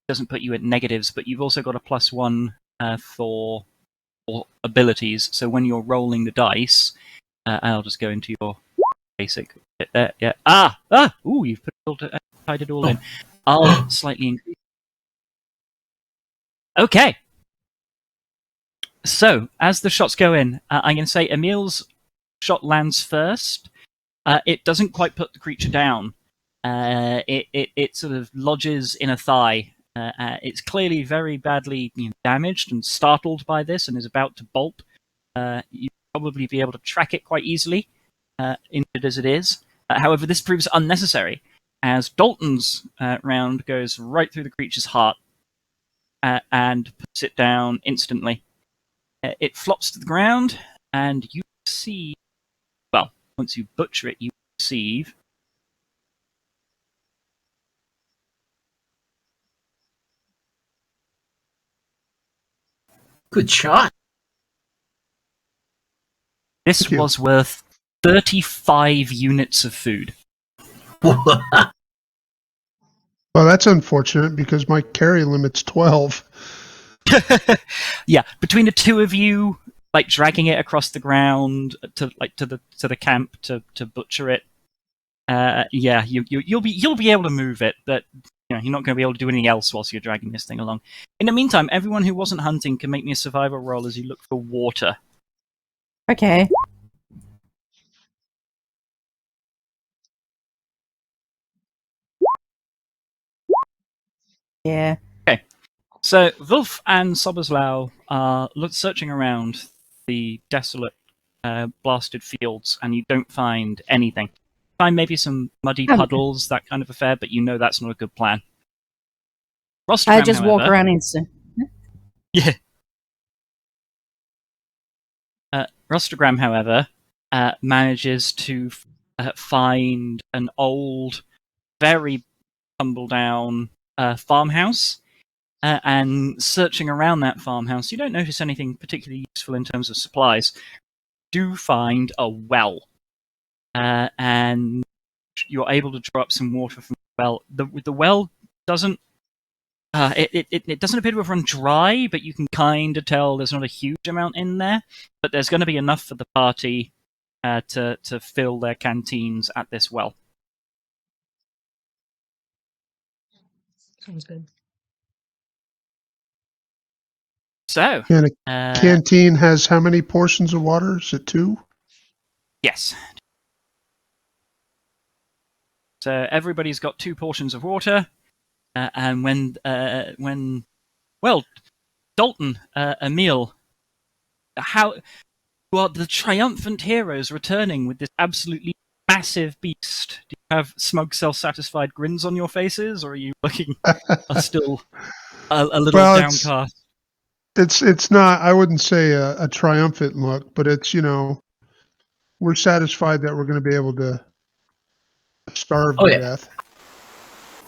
Speaker 1: doesn't put you at negatives, but you've also got a +1 for abilities, so when you're rolling the dice, I'll just go into your basic bit there, yeah. Ooh, you've tied it all in. I'll slightly increase. Okay. So, as the shots go in, I'm going to say Emil's shot lands first. It doesn't quite put the creature down. It sort of lodges in a thigh. It's clearly very badly damaged and startled by this and is about to bolt. You'd probably be able to track it quite easily, injured as it is. However, this proves unnecessary, as Dalton's round goes right through the creature's heart and puts it down instantly. It flops to the ground, and you see... Well, once you butcher it, you receive...
Speaker 2: Good shot.
Speaker 1: This was worth 35 units of food.
Speaker 3: Well, that's unfortunate because my carry limit's 12.
Speaker 1: Yeah, between the two of you, like dragging it across the ground to the camp to butcher it. Yeah, you'll be able to move it, but you're not going to be able to do anything else whilst you're dragging this thing along. In the meantime, everyone who wasn't hunting can make me a survival roll as you look for water.
Speaker 4: Okay. Yeah.
Speaker 1: Okay, so Wolf and Soboslaw are searching around the desolate, blasted fields, and you don't find anything. Find maybe some muddy puddles, that kind of affair, but you know that's not a good plan. Rostam,
Speaker 4: I just
Speaker 1: however,
Speaker 4: walk around instant.
Speaker 1: Yeah. Rostogram, however, manages to find an old, very tumble-down farmhouse. And searching around that farmhouse, you don't notice anything particularly useful in terms of supplies. Do find a well. And you're able to draw up some water from the well. The well doesn't... it doesn't appear to have run dry, but you can kind of tell there's not a huge amount in there. But there's going to be enough for the party to fill their canteens at this well.
Speaker 5: Sounds good.
Speaker 1: So,
Speaker 3: And a canteen has how many portions of water? Is it 2?
Speaker 1: yes. So everybody's got 2 portions of water, and when Dalton, Emil, how you are the triumphant heroes returning with this absolutely massive beast. Do you have smug, self-satisfied grins on your faces, or are you looking still a little downcast?
Speaker 3: It's not, I wouldn't say a triumphant look, but it's, we're satisfied that we're going to be able to starve to death.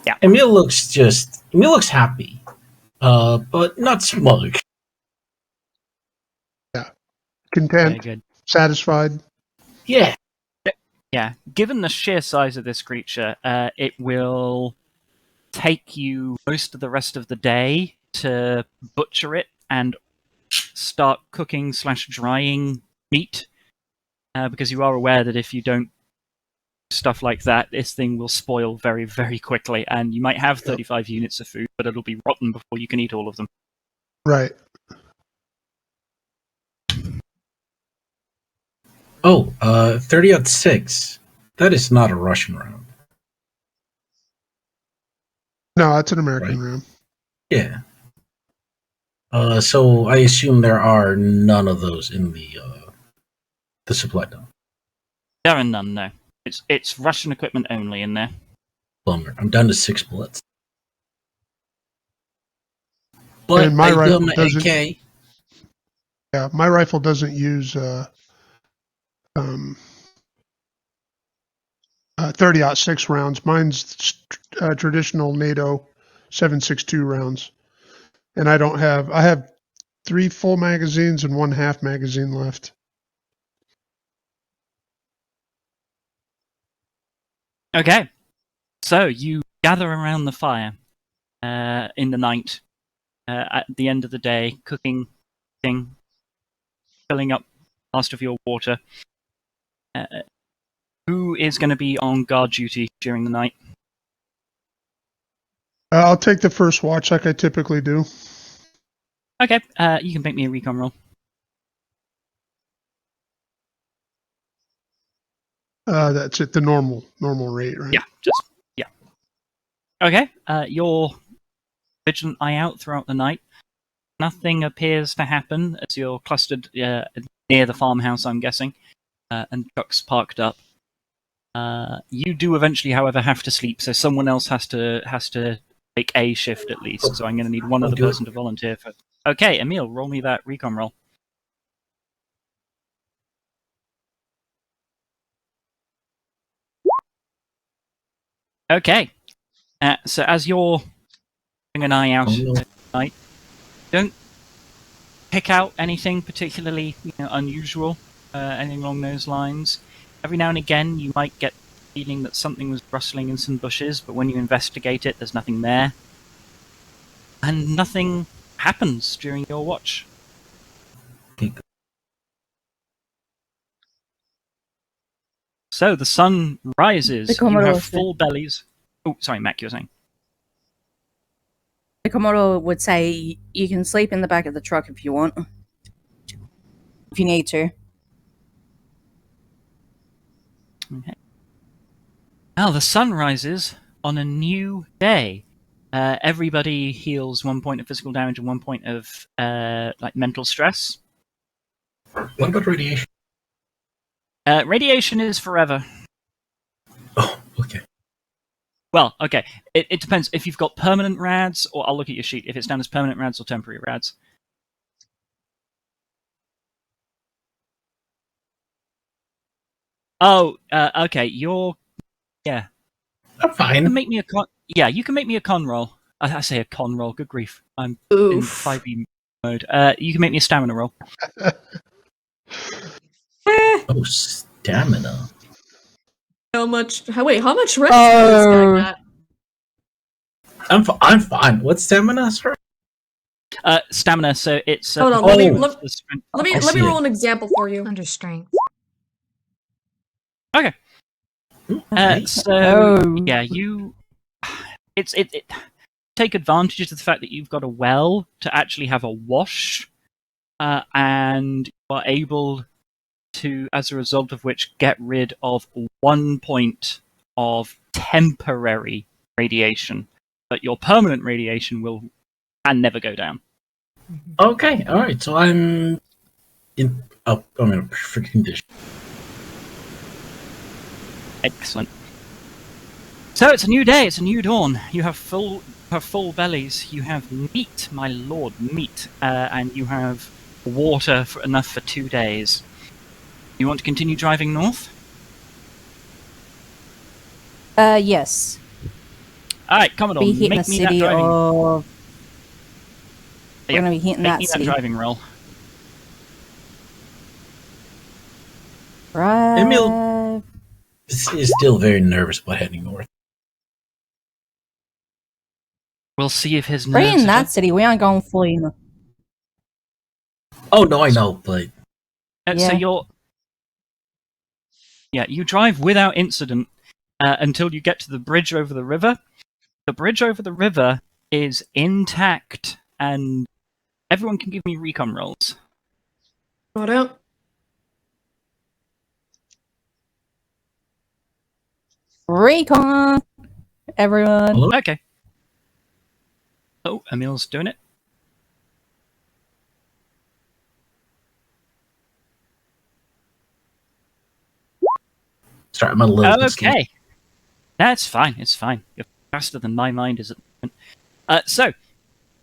Speaker 1: Yeah.
Speaker 2: Emil looks happy, but not smug.
Speaker 3: Yeah. Content,
Speaker 1: Very good.
Speaker 3: satisfied.
Speaker 2: Yeah.
Speaker 1: Yeah. Given the sheer size of this creature, it will take you most of the rest of the day to butcher it and start cooking / drying meat, because you are aware that if you don't stuff like that, this thing will spoil very, very quickly, and you might have 35 units of food, but it'll be rotten before you can eat all of them.
Speaker 3: Right.
Speaker 2: Oh, 30-6. That is not a Russian round,
Speaker 3: No, it's an American
Speaker 2: right?
Speaker 3: round.
Speaker 2: Yeah. So I assume there are none of those in the supply dump.
Speaker 1: There are none, no. It's Russian equipment only in there.
Speaker 2: Bummer. I'm down to 6 bullets. But
Speaker 3: And my
Speaker 2: I do have
Speaker 3: rifle
Speaker 2: my
Speaker 3: doesn't.
Speaker 2: AK.
Speaker 3: Yeah, my rifle doesn't use 30-6 rounds. Mine's traditional NATO 7.62 rounds, and I have 3 full magazines and 1 half magazine left.
Speaker 1: Okay. So you gather around the fire in the night, at the end of the day, cooking, filling up last of your water. Who is going to be on guard duty during the night?
Speaker 3: I'll take the first watch like I typically do.
Speaker 1: Okay, you can make me a recon roll.
Speaker 3: That's at the normal rate, right?
Speaker 1: Yeah. Okay, you're vigilant eye out throughout the night. Nothing appears to happen as you're clustered near the farmhouse, I'm guessing, and trucks parked up. You do eventually, however, have to sleep, so someone else has to take a shift at least. So I'm going to need one
Speaker 2: I'll
Speaker 1: other
Speaker 2: do it.
Speaker 1: person to volunteer for. Okay, Emil, roll me that recon roll. Okay, so as you're keeping an eye out
Speaker 2: Oh, no.
Speaker 1: at night, don't pick out anything particularly unusual, anything along those lines. Every now and again, you might get the feeling that something was rustling in some bushes, but when you investigate it, there's nothing there. And nothing happens during your watch.
Speaker 2: Okay.
Speaker 1: So the sun rises,
Speaker 4: The
Speaker 1: you
Speaker 4: Commodore
Speaker 1: have
Speaker 4: was
Speaker 1: full bellies. Oh, sorry, Mac, you were saying.
Speaker 4: The Commodore would say you can sleep in the back of the truck if you want. If you need to.
Speaker 1: Okay. Now the sun rises on a new day. Everybody heals 1 point of physical damage and 1 point of mental stress.
Speaker 2: What about radiation?
Speaker 1: Radiation is forever.
Speaker 2: Oh, okay.
Speaker 1: Well, okay. It depends if you've got permanent rads, or I'll look at your sheet if it's down as permanent rads or temporary rads. Oh, okay. Yeah.
Speaker 2: I'm
Speaker 1: You
Speaker 2: fine.
Speaker 1: can make me a con. Yeah, you can make me a con roll. I say a con roll. Good grief! I'm in
Speaker 5: Oof.
Speaker 1: 5e mode. You can make me a stamina roll.
Speaker 2: Oh, stamina.
Speaker 5: How much rest does this guy got?
Speaker 2: I'm fine. What's stamina, sir?
Speaker 1: Stamina. So it's
Speaker 5: Hold on,
Speaker 2: let
Speaker 5: me roll an example for you.
Speaker 6: Under strength.
Speaker 1: Okay.
Speaker 2: Okay.
Speaker 1: So yeah, it take advantage of the fact that you've got a well to actually have a wash, and you are able to, as a result of which, get rid of 1 point of temporary radiation, but your permanent radiation can never go down.
Speaker 2: Okay. All right. So I'm in a perfect condition.
Speaker 1: Excellent. So it's a new day. It's a new dawn. You have full bellies. You have meat, my lord, meat, and you have water enough for 2 days. You want to continue driving north?
Speaker 4: Yes.
Speaker 1: All right, Commodore,
Speaker 4: Be hitting the
Speaker 1: make me that
Speaker 4: city
Speaker 1: driving.
Speaker 4: of. We're
Speaker 1: Yeah,
Speaker 4: gonna be hitting
Speaker 1: make
Speaker 4: that
Speaker 1: me
Speaker 4: city.
Speaker 1: that driving roll.
Speaker 4: Right.
Speaker 2: Emil is still very nervous about heading north.
Speaker 1: We'll see if his
Speaker 4: We're
Speaker 1: nerves.
Speaker 4: in that city. We aren't going fully.
Speaker 2: Oh no, I know, but
Speaker 1: So you drive without incident until you get to the bridge over the river. The bridge over the river is intact, and everyone can give me recon rolls.
Speaker 5: Hold out.
Speaker 4: Recon, everyone.
Speaker 2: Hello?
Speaker 1: Okay. Oh, Emil's doing it.
Speaker 2: Sorry, I'm a little bit slow.
Speaker 1: Okay. That's fine. It's fine. You're faster than my mind is at the moment. So,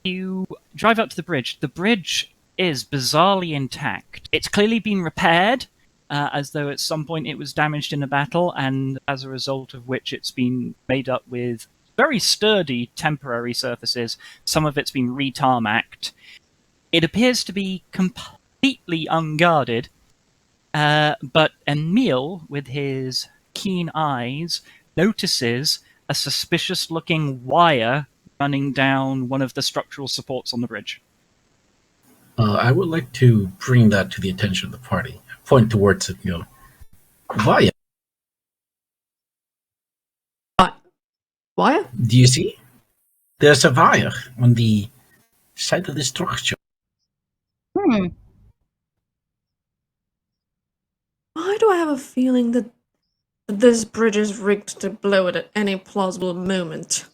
Speaker 1: you drive up to the bridge. The bridge is bizarrely intact. It's clearly been repaired, as though at some point it was damaged in a battle, and as a result of which it's been made up with very sturdy temporary surfaces. Some of it's been re-tarmacked. It appears to be completely unguarded, but Emil, with his keen eyes, notices a suspicious-looking wire running down one of the structural supports on the bridge.
Speaker 2: I would like to bring that to the attention of the party. Point towards it and go, Vaya,
Speaker 5: Why?
Speaker 2: do you see? There's a wire on the side of the structure.
Speaker 4: Hmm.
Speaker 5: Why do I have a feeling that this bridge is rigged to blow it at any plausible moment?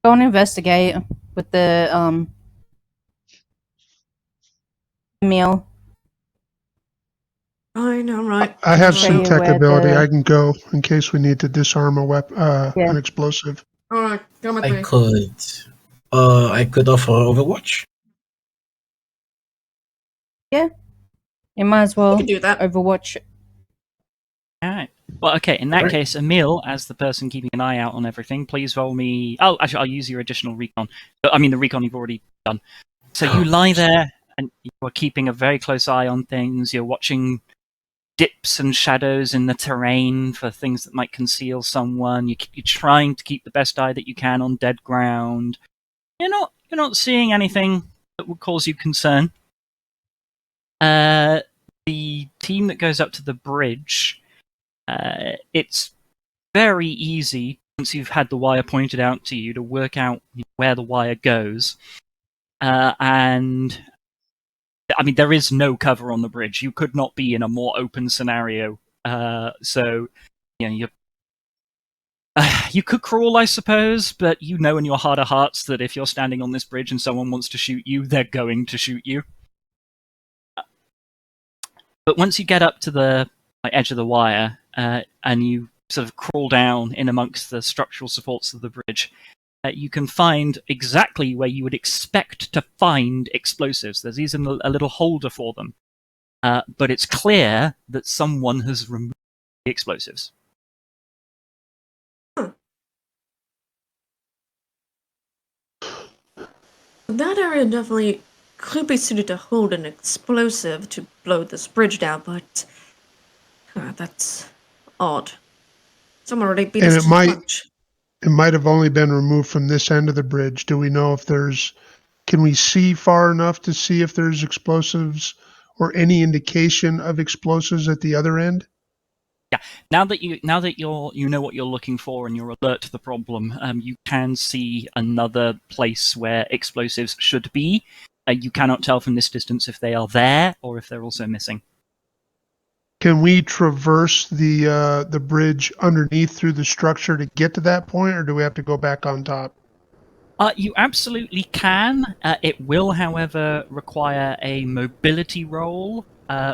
Speaker 4: Go and investigate with the meal.
Speaker 5: Right.
Speaker 3: I have
Speaker 4: Show
Speaker 3: some
Speaker 4: you
Speaker 3: tech
Speaker 4: where
Speaker 3: ability.
Speaker 4: the-
Speaker 3: I can go in case we need to disarm a weapon,
Speaker 4: Yeah.
Speaker 3: an explosive.
Speaker 5: Alright, come with
Speaker 2: I
Speaker 5: me.
Speaker 2: could offer Overwatch.
Speaker 4: You might as
Speaker 5: You
Speaker 4: well
Speaker 5: can do that.
Speaker 4: Overwatch.
Speaker 1: Alright. Well, okay, in that
Speaker 2: Right.
Speaker 1: case, Emil, as the person keeping an eye out on everything, please roll me... Oh, actually, I'll use your additional recon. I mean, the recon you've already done. So you lie there, and you are keeping a very close eye on things. You're watching dips and shadows in the terrain for things that might conceal someone. You're trying to keep the best eye that you can on dead ground. You're not seeing anything that would cause you concern. The team that goes up to the bridge, it's very easy once you've had the wire pointed out to you to work out where the wire goes. And I mean, there is no cover on the bridge. You could not be in a more open scenario. So, you could crawl, I suppose, but you know in your heart of hearts that if you're standing on this bridge and someone wants to shoot you, they're going to shoot you. But once you get up to the edge of the wire and you sort of crawl down in amongst the structural supports of the bridge, you can find exactly where you would expect to find explosives. There's even a little holder for them. But it's clear that someone has removed the explosives.
Speaker 5: That area definitely could be suited to hold an explosive to blow this bridge down, but that's odd. Someone already beat
Speaker 3: And
Speaker 5: us
Speaker 3: it
Speaker 5: to the
Speaker 3: might-
Speaker 5: punch.
Speaker 3: It might have only been removed from this end of the bridge. Do we know if can we see far enough to see if there's explosives or any indication of explosives at the other end?
Speaker 1: Now that you know what you're looking for and you're alert to the problem, you can see another place where explosives should be. You cannot tell from this distance if they are there or if they're also missing.
Speaker 3: Can we traverse the bridge underneath through the structure to get to that point, or do we have to go back on top?
Speaker 1: You absolutely can. It will, however, require a mobility roll.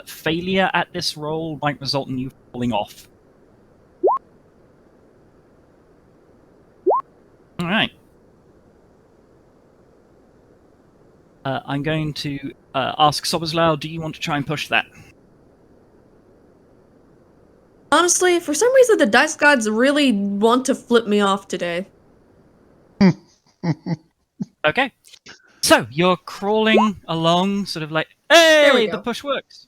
Speaker 1: Failure at this roll might result in you falling off. All right. I'm going to ask Soberslau, do you want to try and push that?
Speaker 5: Honestly, for some reason the dice gods really want to flip me off today.
Speaker 1: Okay. So, you're crawling along, sort of like,
Speaker 5: There we
Speaker 1: hey,
Speaker 5: go.
Speaker 1: the push works.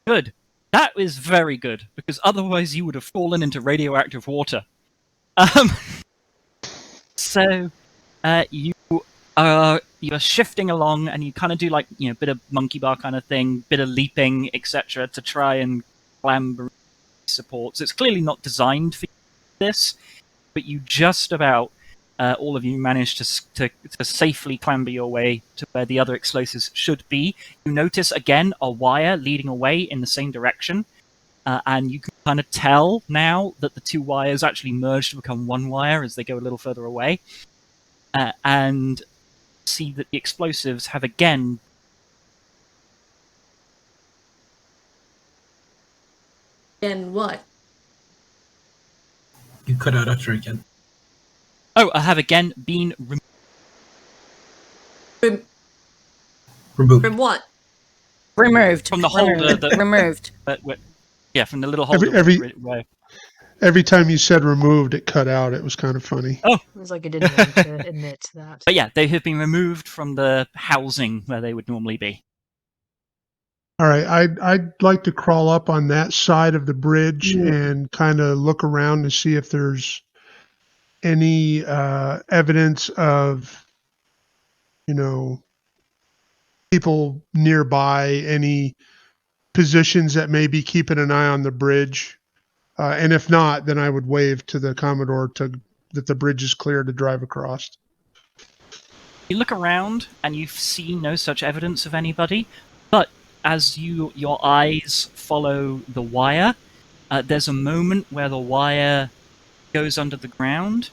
Speaker 1: Good. That is very good, because otherwise you would have fallen into radioactive water. So, you are shifting along, and you kind of do like, bit of monkey bar kind of thing, bit of leaping, etc., to try and clamber supports. It's clearly not designed for this, but you just about, all of you manage to safely clamber your way to where the other explosives should be. You notice again a wire leading away in the same direction. and you can kind of tell now that the two wires actually merge to become one wire as they go a little further away, and see that the explosives have again.
Speaker 5: And what?
Speaker 2: You cut out after again.
Speaker 1: Have again been
Speaker 2: Removed.
Speaker 5: From what?
Speaker 4: Removed.
Speaker 1: from the holder that
Speaker 4: Removed.
Speaker 1: from the little holder.
Speaker 3: Every time you said removed, it cut out. It was kind of funny.
Speaker 1: Oh,
Speaker 6: It was like it didn't want to admit that.
Speaker 1: but yeah, they have been removed from the housing where they would normally be.
Speaker 3: All right, I'd like to crawl up on that side of the bridge and kind of look around to see if there's any evidence of, people nearby, any positions that may be keeping an eye on the bridge. And if not, then I would wave to the Commodore that the bridge is clear to drive across.
Speaker 1: You look around and you see no such evidence of anybody, but as your eyes follow the wire, there's a moment where the wire goes under the ground.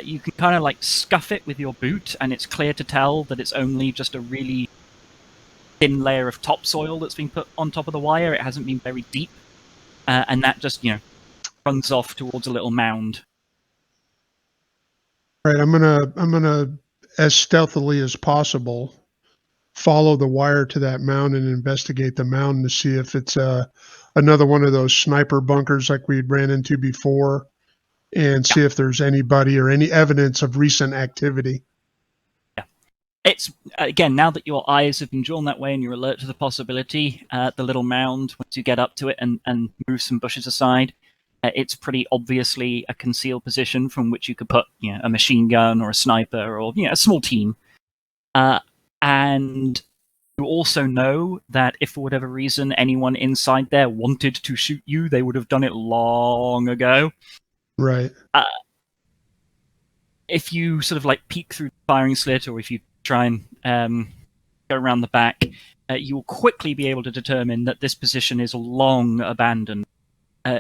Speaker 1: You can kind of like scuff it with your boot, and it's clear to tell that it's only just a really thin layer of topsoil that's been put on top of the wire. It hasn't been very deep, and that just runs off towards a little mound.
Speaker 3: All right, I'm gonna as stealthily as possible follow the wire to that mound and investigate the mound to see if it's another one of those sniper bunkers like we ran into before, and see if there's anybody or any evidence of recent activity.
Speaker 1: Yeah, it's again, now that your eyes have been drawn that way and you're alert to the possibility, the little mound, once you get up to it and move some bushes aside, it's pretty obviously a concealed position from which you could put a machine gun or a sniper or a small team. And you also know that if for whatever reason anyone inside there wanted to shoot you, they would have done it long ago.
Speaker 3: Right.
Speaker 1: If you sort of like peek through the firing slit, or if you try and go around the back, you will quickly be able to determine that this position is long abandoned.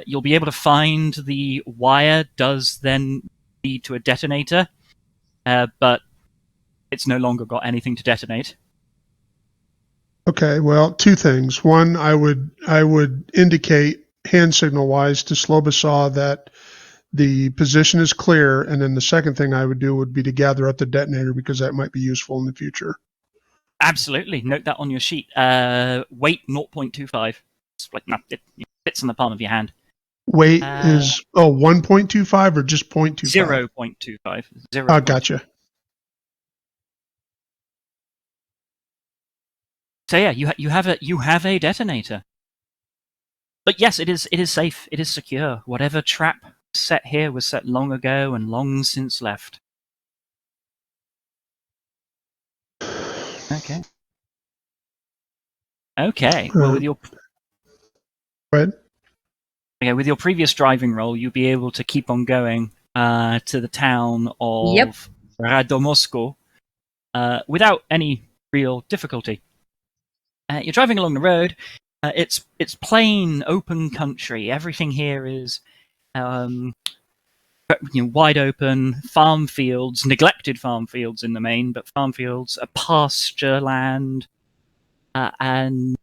Speaker 1: You'll be able to find the wire does then lead to a detonator, but it's no longer got anything to detonate.
Speaker 3: Okay, well, two things. One, I would indicate hand signal wise to Slobosaw that the position is clear, and then the second thing I would do would be to gather up the detonator, because that might be useful in the future.
Speaker 1: Absolutely, note that on your sheet. Weight 0.25. It's like it fits in the palm of your hand.
Speaker 3: Weight is 1.25 or just 0.25?
Speaker 1: 0.25.
Speaker 3: Oh, gotcha.
Speaker 1: So yeah, you have a detonator. But yes, it is safe. It is secure. Whatever trap set here was set long ago and long since left. Okay. Well, with your with your previous driving role, you'll be able to keep on going to the town of Radomosco without any real difficulty. You're driving along the road. It's plain, open country. Everything here is wide open farm fields, neglected farm fields in the main, but farm fields, a pasture land, and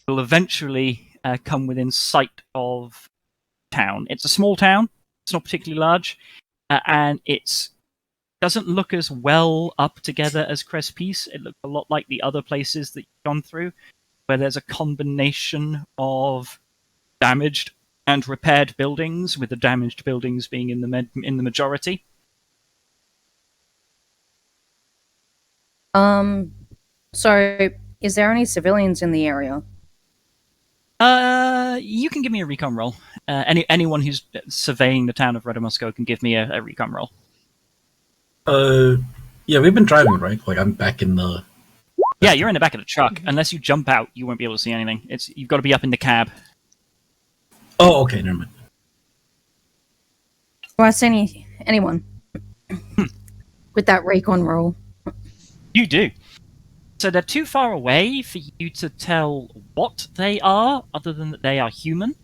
Speaker 1: will eventually come within sight of town. It's a small town. It's not particularly large, and it doesn't look as well up together as Crespis. It looks a lot like the other places that you've gone through, where there's a combination of damaged and repaired buildings, with the damaged buildings being in the majority.
Speaker 4: So is there any civilians in the area?
Speaker 1: You can give me a recon roll. Anyone who's surveying the town of Radomosco can give me a recon roll.
Speaker 2: Yeah, we've been driving, right? Like, I'm back in the...
Speaker 1: Yeah, you're in the back of the truck. Unless you jump out, you won't be able to see anything. You've got to be up in the cab.
Speaker 2: Oh, okay, never mind.
Speaker 4: Do I see anyone with that recon roll?
Speaker 1: You do. So they're too far away for you to tell what they are, other than that they are human.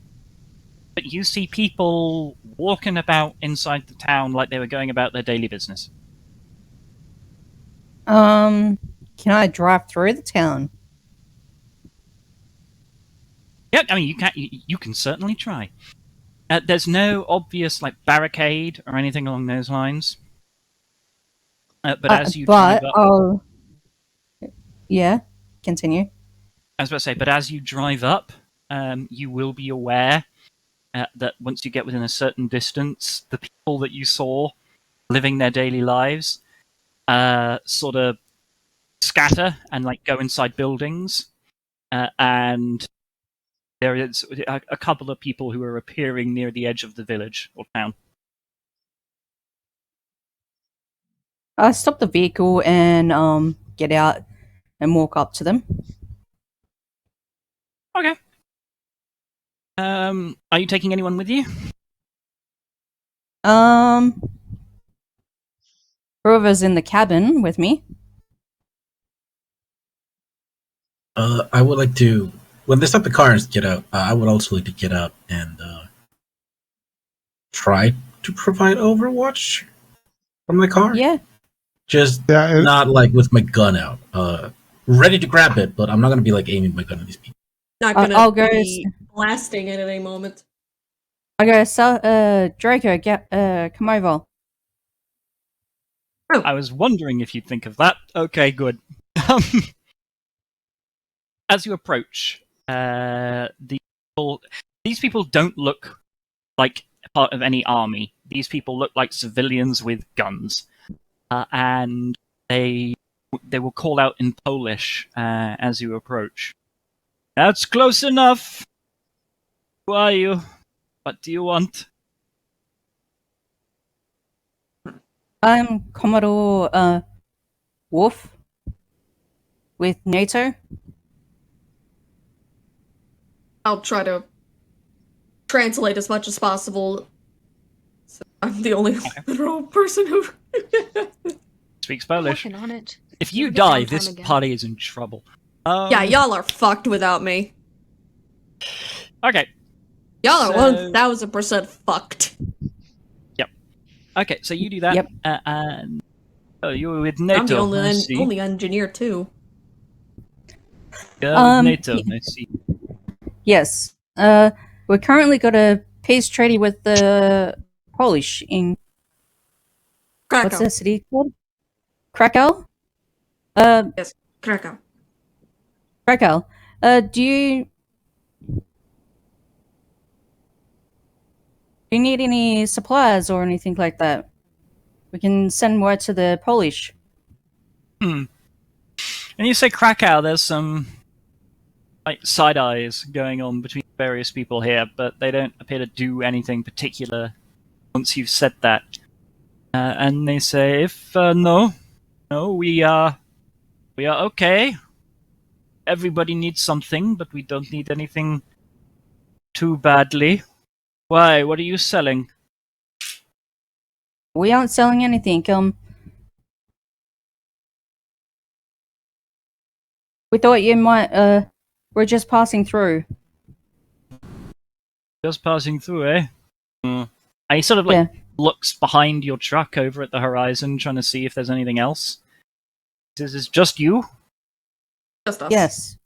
Speaker 1: but you see people walking about inside the town like they were going about their daily business.
Speaker 4: Can I drive through the town?
Speaker 1: Yeah, I mean, you can certainly try. There's no obvious like barricade or anything along those lines. But as you drive up,
Speaker 4: yeah, continue.
Speaker 1: I was about to say, but as you drive up, you will be aware that once you get within a certain distance, the people that you saw living their daily lives sort of scatter and like go inside buildings, and there is a couple of people who are appearing near the edge of the village or town.
Speaker 4: I stop the vehicle and get out and walk up to them.
Speaker 1: Okay. Are you taking anyone with you?
Speaker 4: Whoever's in the cabin with me.
Speaker 2: I would like to, when they stop the car and get out, I would also like to get out and try to provide overwatch from the car.
Speaker 4: Yeah.
Speaker 2: Just
Speaker 3: Yeah,
Speaker 2: not like with my gun out. Ready to grab it, but I'm not gonna be like aiming my gun at these people.
Speaker 5: Not gonna
Speaker 4: I'll go
Speaker 5: be blasting it at any moment.
Speaker 4: I go, Draco, come over.
Speaker 5: Oh.
Speaker 1: I was wondering if you'd think of that. Okay, good. As you approach, these people don't look like part of any army. These people look like civilians with guns, and they will call out in Polish as you approach. That's close enough. Who are you? What do you want?
Speaker 4: I'm Commodore Wolf with NATO.
Speaker 5: I'll try to translate as much as possible. So I'm the only literal person who
Speaker 1: Speaks Polish.
Speaker 6: Working on it.
Speaker 1: If you
Speaker 6: Maybe
Speaker 1: die,
Speaker 6: sometime
Speaker 1: this
Speaker 6: again.
Speaker 1: party is in trouble.
Speaker 5: Yeah, y'all are fucked without me.
Speaker 1: Okay.
Speaker 5: Y'all are
Speaker 1: So-
Speaker 5: 1000% fucked.
Speaker 1: Okay, so you do that.
Speaker 4: Yep.
Speaker 1: And you were with NATO.
Speaker 5: I'm the
Speaker 1: I see.
Speaker 5: only engineer too.
Speaker 1: Yeah, with NATO.
Speaker 4: yeah.
Speaker 1: I see.
Speaker 4: Yes. We're currently got a peace treaty with the Polish in
Speaker 5: Krakow.
Speaker 4: what's the city called? Krakow?
Speaker 5: Krakow.
Speaker 4: Krakow. Do you need any supplies or anything like that? We can send word to the Polish.
Speaker 1: And you say Krakow, there's some like side eyes going on between various people here, but they don't appear to do anything particular once you've said that. And they say, if no, we are okay. Everybody needs something, but we don't need anything too badly. Why? What are you selling?
Speaker 4: We aren't selling anything. We thought you might. We're just passing through.
Speaker 1: Just passing through, eh? And he sort of like looks behind your truck over at the horizon, trying to see if there's anything else. Is this just you?
Speaker 5: Just us.
Speaker 4: Yes.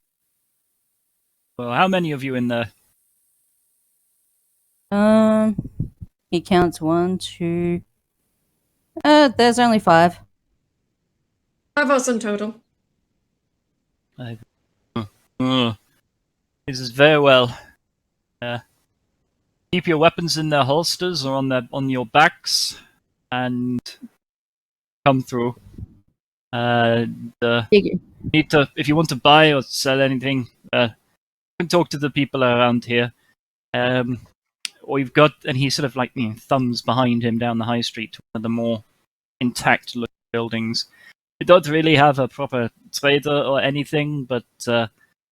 Speaker 1: Well, how many of you in there?
Speaker 4: He counts 1, 2. There's only 5.
Speaker 5: 5 us in total.
Speaker 1: This is very well. Keep your weapons in their holsters or on your backs, and come through. Need to, if you want to buy or sell anything, you can talk to the people around here. We've got, and he sort of like thumbs behind him down the high street to one of the more intact looking buildings. We don't really have a proper trader or anything, but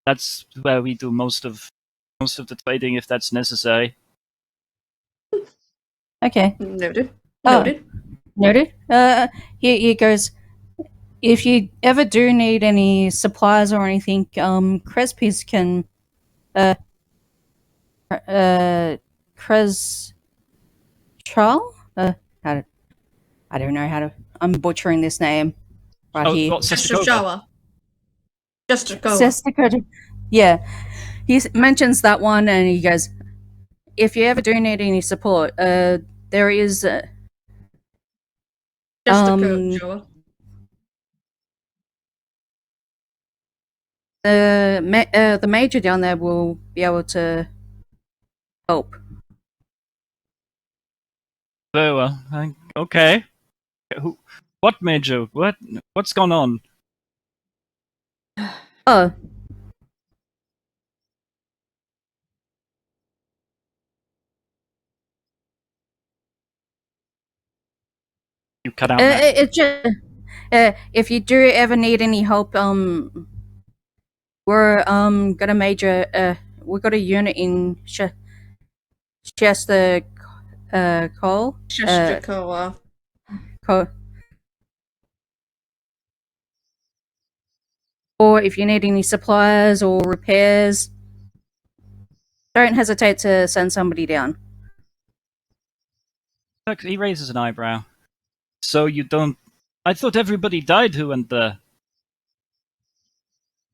Speaker 1: that's where we do most of the trading if that's necessary.
Speaker 4: Okay.
Speaker 5: Noted.
Speaker 4: Oh.
Speaker 5: Noted.
Speaker 4: Noted. He goes. If you ever do need any supplies or anything, Crespis can Pres Charl? I don't know how to. I'm butchering this name right
Speaker 1: Oh,
Speaker 4: here.
Speaker 1: what, Sestakova?
Speaker 5: Shower. Just a go.
Speaker 4: Sestakova. Yeah, he mentions that one, and he goes, "If you ever do need any support, there is
Speaker 5: Just a go, Joa.
Speaker 4: the major down there will be able to help."
Speaker 1: Very well. Okay. What major? What's gone on?
Speaker 4: Oh,
Speaker 1: You cut out there.
Speaker 4: it's just if you do ever need any help, we're got a major we got a unit in Chester Cole.
Speaker 5: Shostakoa.
Speaker 4: Cole. Or if you need any supplies or repairs, don't hesitate to send somebody down.
Speaker 1: Look, he raises an eyebrow. So you don't... I thought everybody died who went there.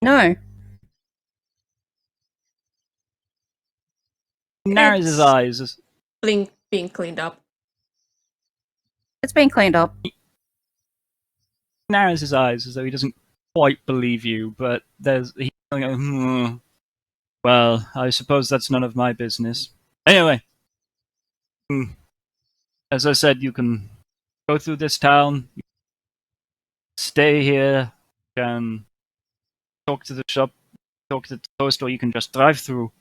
Speaker 4: No.
Speaker 1: He narrows his eyes.
Speaker 5: Being cleaned up.
Speaker 4: It's been cleaned up.
Speaker 1: He narrows his eyes as though he doesn't quite believe you, but he's going, well, I suppose that's none of my business. Anyway, as I said, you can go through this town, stay here, you can talk to the shop, talk to the post, or you can just drive through.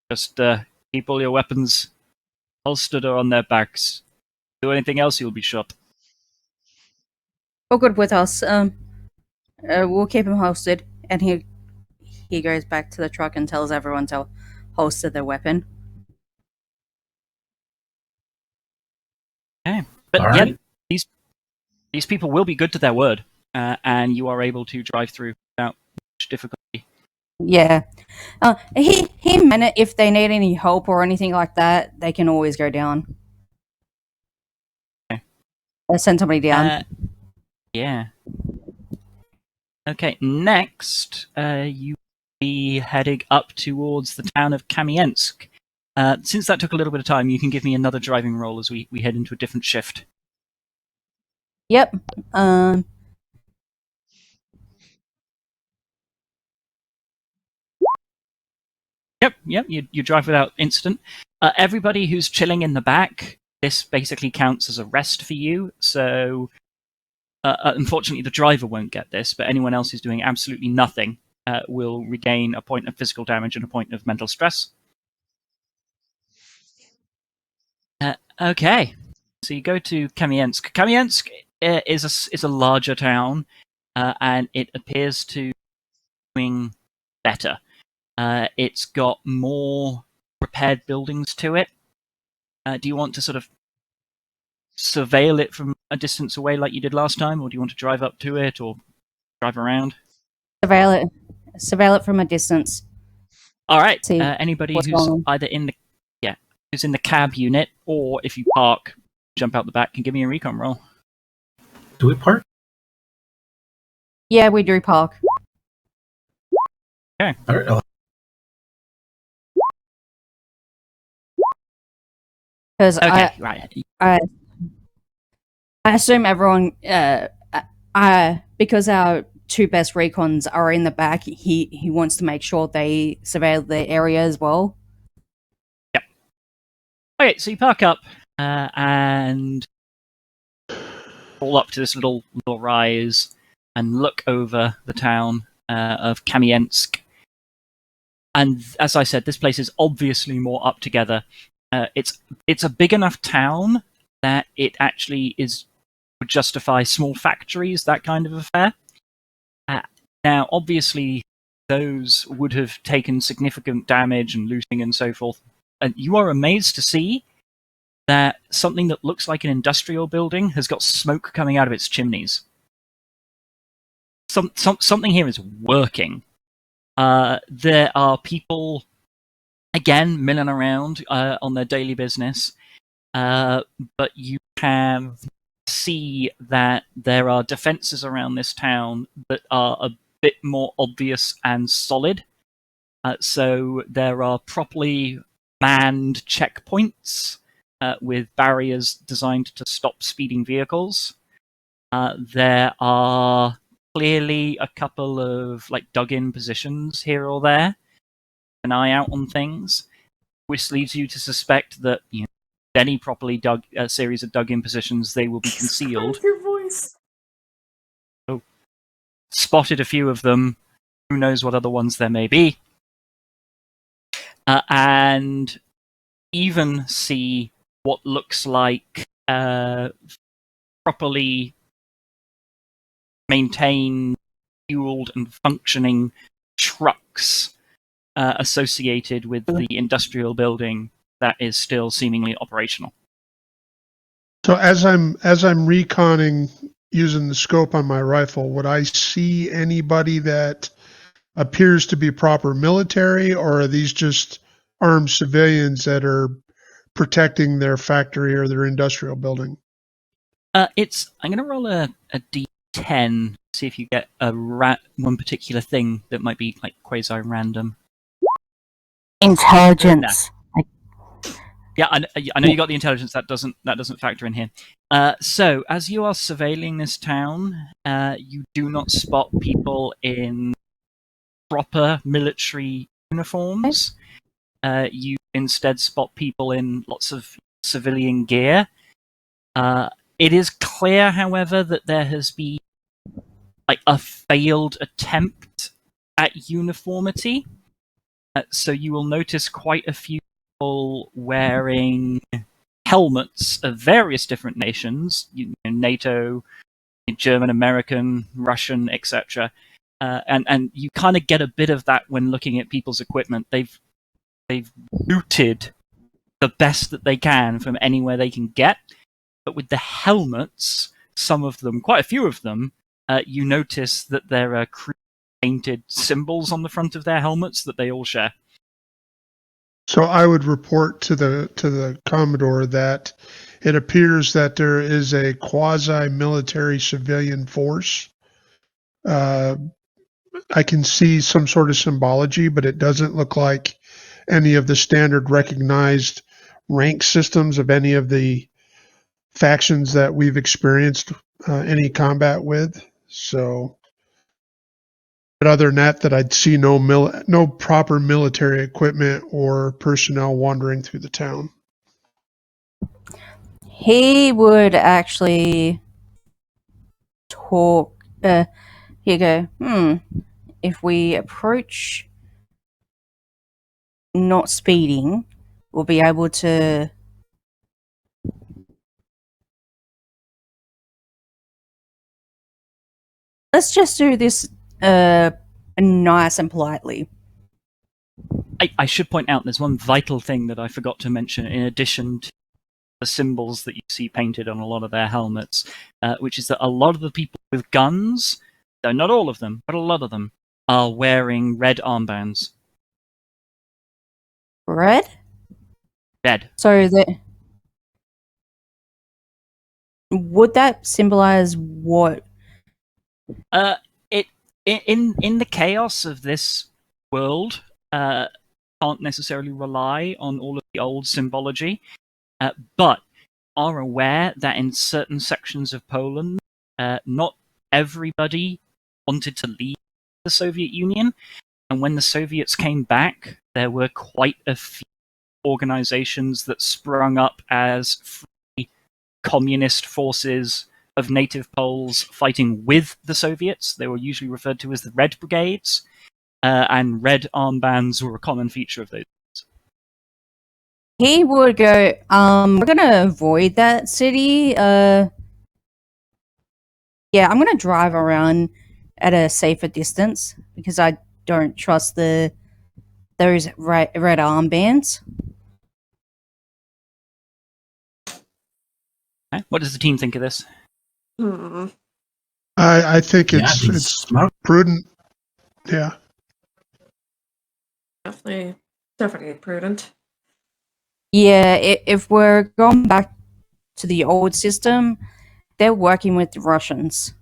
Speaker 1: Just keep all your weapons holstered or on their backs. Do anything else, you'll be shot.
Speaker 4: All good with us. We'll keep him holstered, and he goes back to the truck and tells everyone to holster their weapon.
Speaker 1: Okay, but
Speaker 2: All
Speaker 1: yeah,
Speaker 2: right.
Speaker 1: these people will be good to their word, and you are able to drive through without much difficulty.
Speaker 4: Yeah. He meant it. If they need any help or anything like that, they can always go down.
Speaker 1: Okay.
Speaker 4: Send somebody down.
Speaker 1: Yeah. Okay, next, you will be heading up towards the town of Kamiensk. Since that took a little bit of time, you can give me another driving roll as we head into a different shift.
Speaker 4: Yep.
Speaker 1: Yep, you drive without incident. Everybody who's chilling in the back, this basically counts as a rest for you, so unfortunately the driver won't get this, but anyone else who's doing absolutely nothing will regain a point of physical damage and a point of mental stress. Okay, so you go to Kamiensk. Kamiensk is a larger town, and it appears to be doing better. It's got more repaired buildings to it. Do you want to sort of surveil it from a distance away like you did last time, or do you want to drive up to it or drive around?
Speaker 4: Surveil it from a distance.
Speaker 1: All right.
Speaker 4: See
Speaker 1: Anybody
Speaker 4: what's
Speaker 1: who's
Speaker 4: going on.
Speaker 1: either who's in the cab unit, or if you park, jump out the back, can give me a recon roll.
Speaker 2: Do we park?
Speaker 4: Yeah, we do park.
Speaker 2: All right.
Speaker 4: Because
Speaker 1: Okay, right.
Speaker 4: I assume everyone, because our two best recons are in the back, he wants to make sure they surveil the area as well.
Speaker 1: Okay, so you park up and pull up to this little rise and look over the town of Kamiensk. And as I said, this place is obviously more up together. It's a big enough town that it actually would justify small factories, that kind of affair. Now, obviously, those would have taken significant damage and looting and so forth. And you are amazed to see that something that looks like an industrial building has got smoke coming out of its chimneys. Something here is working. There are people again milling around on their daily business, but you can see that there are defenses around this town that are a bit more obvious and solid. So there are properly manned checkpoints with barriers designed to stop speeding vehicles. There are clearly a couple of dug-in positions here or there. An eye out on things, which leads you to suspect that any properly dug series of dug-in positions, they will be concealed.
Speaker 5: Your voice.
Speaker 1: Oh, spotted a few of them. Who knows what other ones there may be? And even see what looks like properly maintained, fueled, and functioning trucks associated with the industrial building that is still seemingly operational.
Speaker 3: So as I'm reconning using the scope on my rifle, would I see anybody that appears to be proper military, or are these just armed civilians that are protecting their factory or their industrial building?
Speaker 1: I'm going to roll a d10, see if you get one particular thing that might be quasi-random.
Speaker 4: Intelligence.
Speaker 1: Yeah, I know you got the intelligence. That doesn't factor in here. So as you are surveilling this town, you do not spot people in proper military uniforms. You instead spot people in lots of civilian gear. It is clear, however, that there has been a failed attempt at uniformity. So you will notice quite a few people wearing helmets of various different nations, NATO, German, American, Russian, etc. And you kind of get a bit of that when looking at people's equipment. They've looted the best that they can from anywhere they can get. But with the helmets, some of them, quite a few of them, you notice that there are painted symbols on the front of their helmets that they all share.
Speaker 3: So I would report to the Commodore that it appears that there is a quasi-military civilian force. I can see some sort of symbology, but it doesn't look like any of the standard recognized rank systems of any of the factions that we've experienced any combat with. So, but other than that I'd see no proper military equipment or personnel wandering through the town.
Speaker 4: He would actually talk. Here you go. If we approach not speeding, we'll be able to. Let's just do this nice and politely.
Speaker 1: I should point out there's one vital thing that I forgot to mention in addition to the symbols that you see painted on a lot of their helmets, which is that a lot of the people with guns, though not all of them, but a lot of them, are wearing red armbands.
Speaker 4: Red?
Speaker 1: Red.
Speaker 4: So would that symbolize what?
Speaker 1: In the chaos of this world, can't necessarily rely on all of the old symbology, but are aware that in certain sections of Poland, not everybody wanted to leave the Soviet Union, and when the Soviets came back, there were quite a few organizations that sprung up as free communist forces of native Poles fighting with the Soviets. They were usually referred to as the Red Brigades, and red armbands were a common feature of those.
Speaker 4: He would go, we're gonna avoid that city. Yeah, I'm gonna drive around at a safer distance because I don't trust those red armbands.
Speaker 1: Okay. What does the team think of this?
Speaker 3: I think
Speaker 2: it's
Speaker 3: it's
Speaker 2: smart.
Speaker 3: prudent. Yeah.
Speaker 5: Definitely Definitely prudent.
Speaker 4: Yeah, if we're going back to the old system, they're working with the Russians.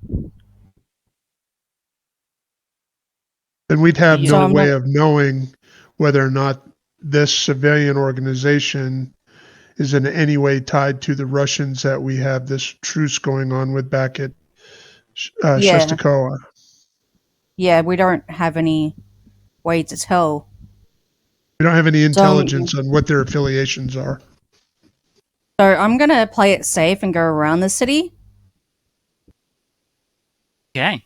Speaker 3: And we'd have
Speaker 1: Yeah.
Speaker 4: So
Speaker 3: no
Speaker 4: I'm
Speaker 3: way
Speaker 4: not-
Speaker 3: of knowing whether or not this civilian organization is in any way tied to the Russians that we have this truce going on with back at
Speaker 4: Yeah.
Speaker 3: Shestakoa.
Speaker 4: Yeah, we don't have any way to tell.
Speaker 3: We don't have any
Speaker 4: So,
Speaker 3: intelligence on what their affiliations are.
Speaker 4: so I'm gonna play it safe and go around the city.
Speaker 1: Okay.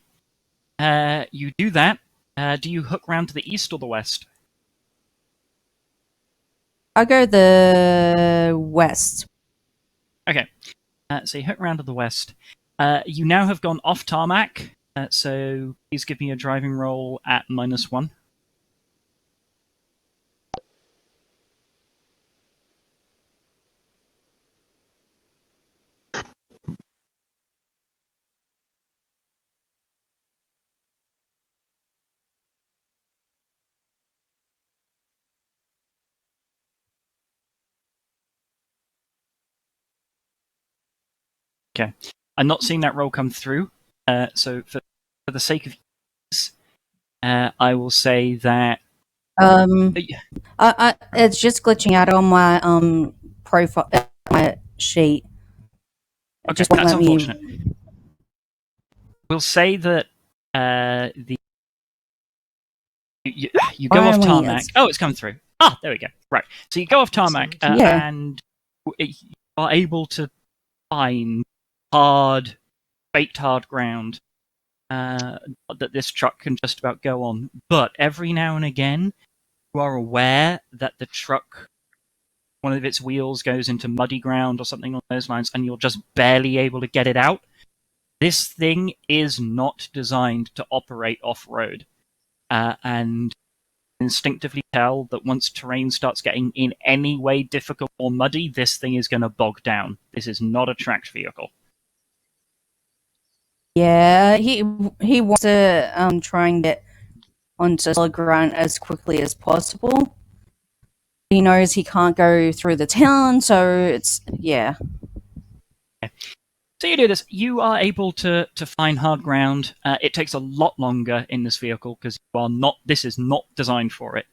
Speaker 1: You do that. Do you hook round to the east or the west?
Speaker 4: I'll go the west.
Speaker 1: Okay. So you hook round to the west. You now have gone off tarmac. So please give me a driving roll at -1. Okay. I'm not seeing that roll come through. So for the sake of ease, I will say that.
Speaker 4: It's just glitching out on my profile, my sheet. It
Speaker 1: Okay,
Speaker 4: just won't
Speaker 1: that's
Speaker 4: let me.
Speaker 1: unfortunate. We'll say that the you go off
Speaker 4: Finally,
Speaker 1: tarmac.
Speaker 4: it's-
Speaker 1: Oh, it's come through. Ah, there we go. Right. So you go off tarmac,
Speaker 4: Yeah.
Speaker 1: and you are able to find hard, baked hard ground that this truck can just about go on. But every now and again, you are aware that the truck, one of its wheels goes into muddy ground or something along those lines, and you're just barely able to get it out. This thing is not designed to operate off-road, and instinctively tell that once terrain starts getting in any way difficult or muddy, this thing is going to bog down. This is not a tracked vehicle.
Speaker 4: Yeah, he wants to try and get onto solid ground as quickly as possible. He knows he can't go through the town, so it's yeah.
Speaker 1: So you do this. You are able to find hard ground. It takes a lot longer in this vehicle because you are not. This is not designed for it.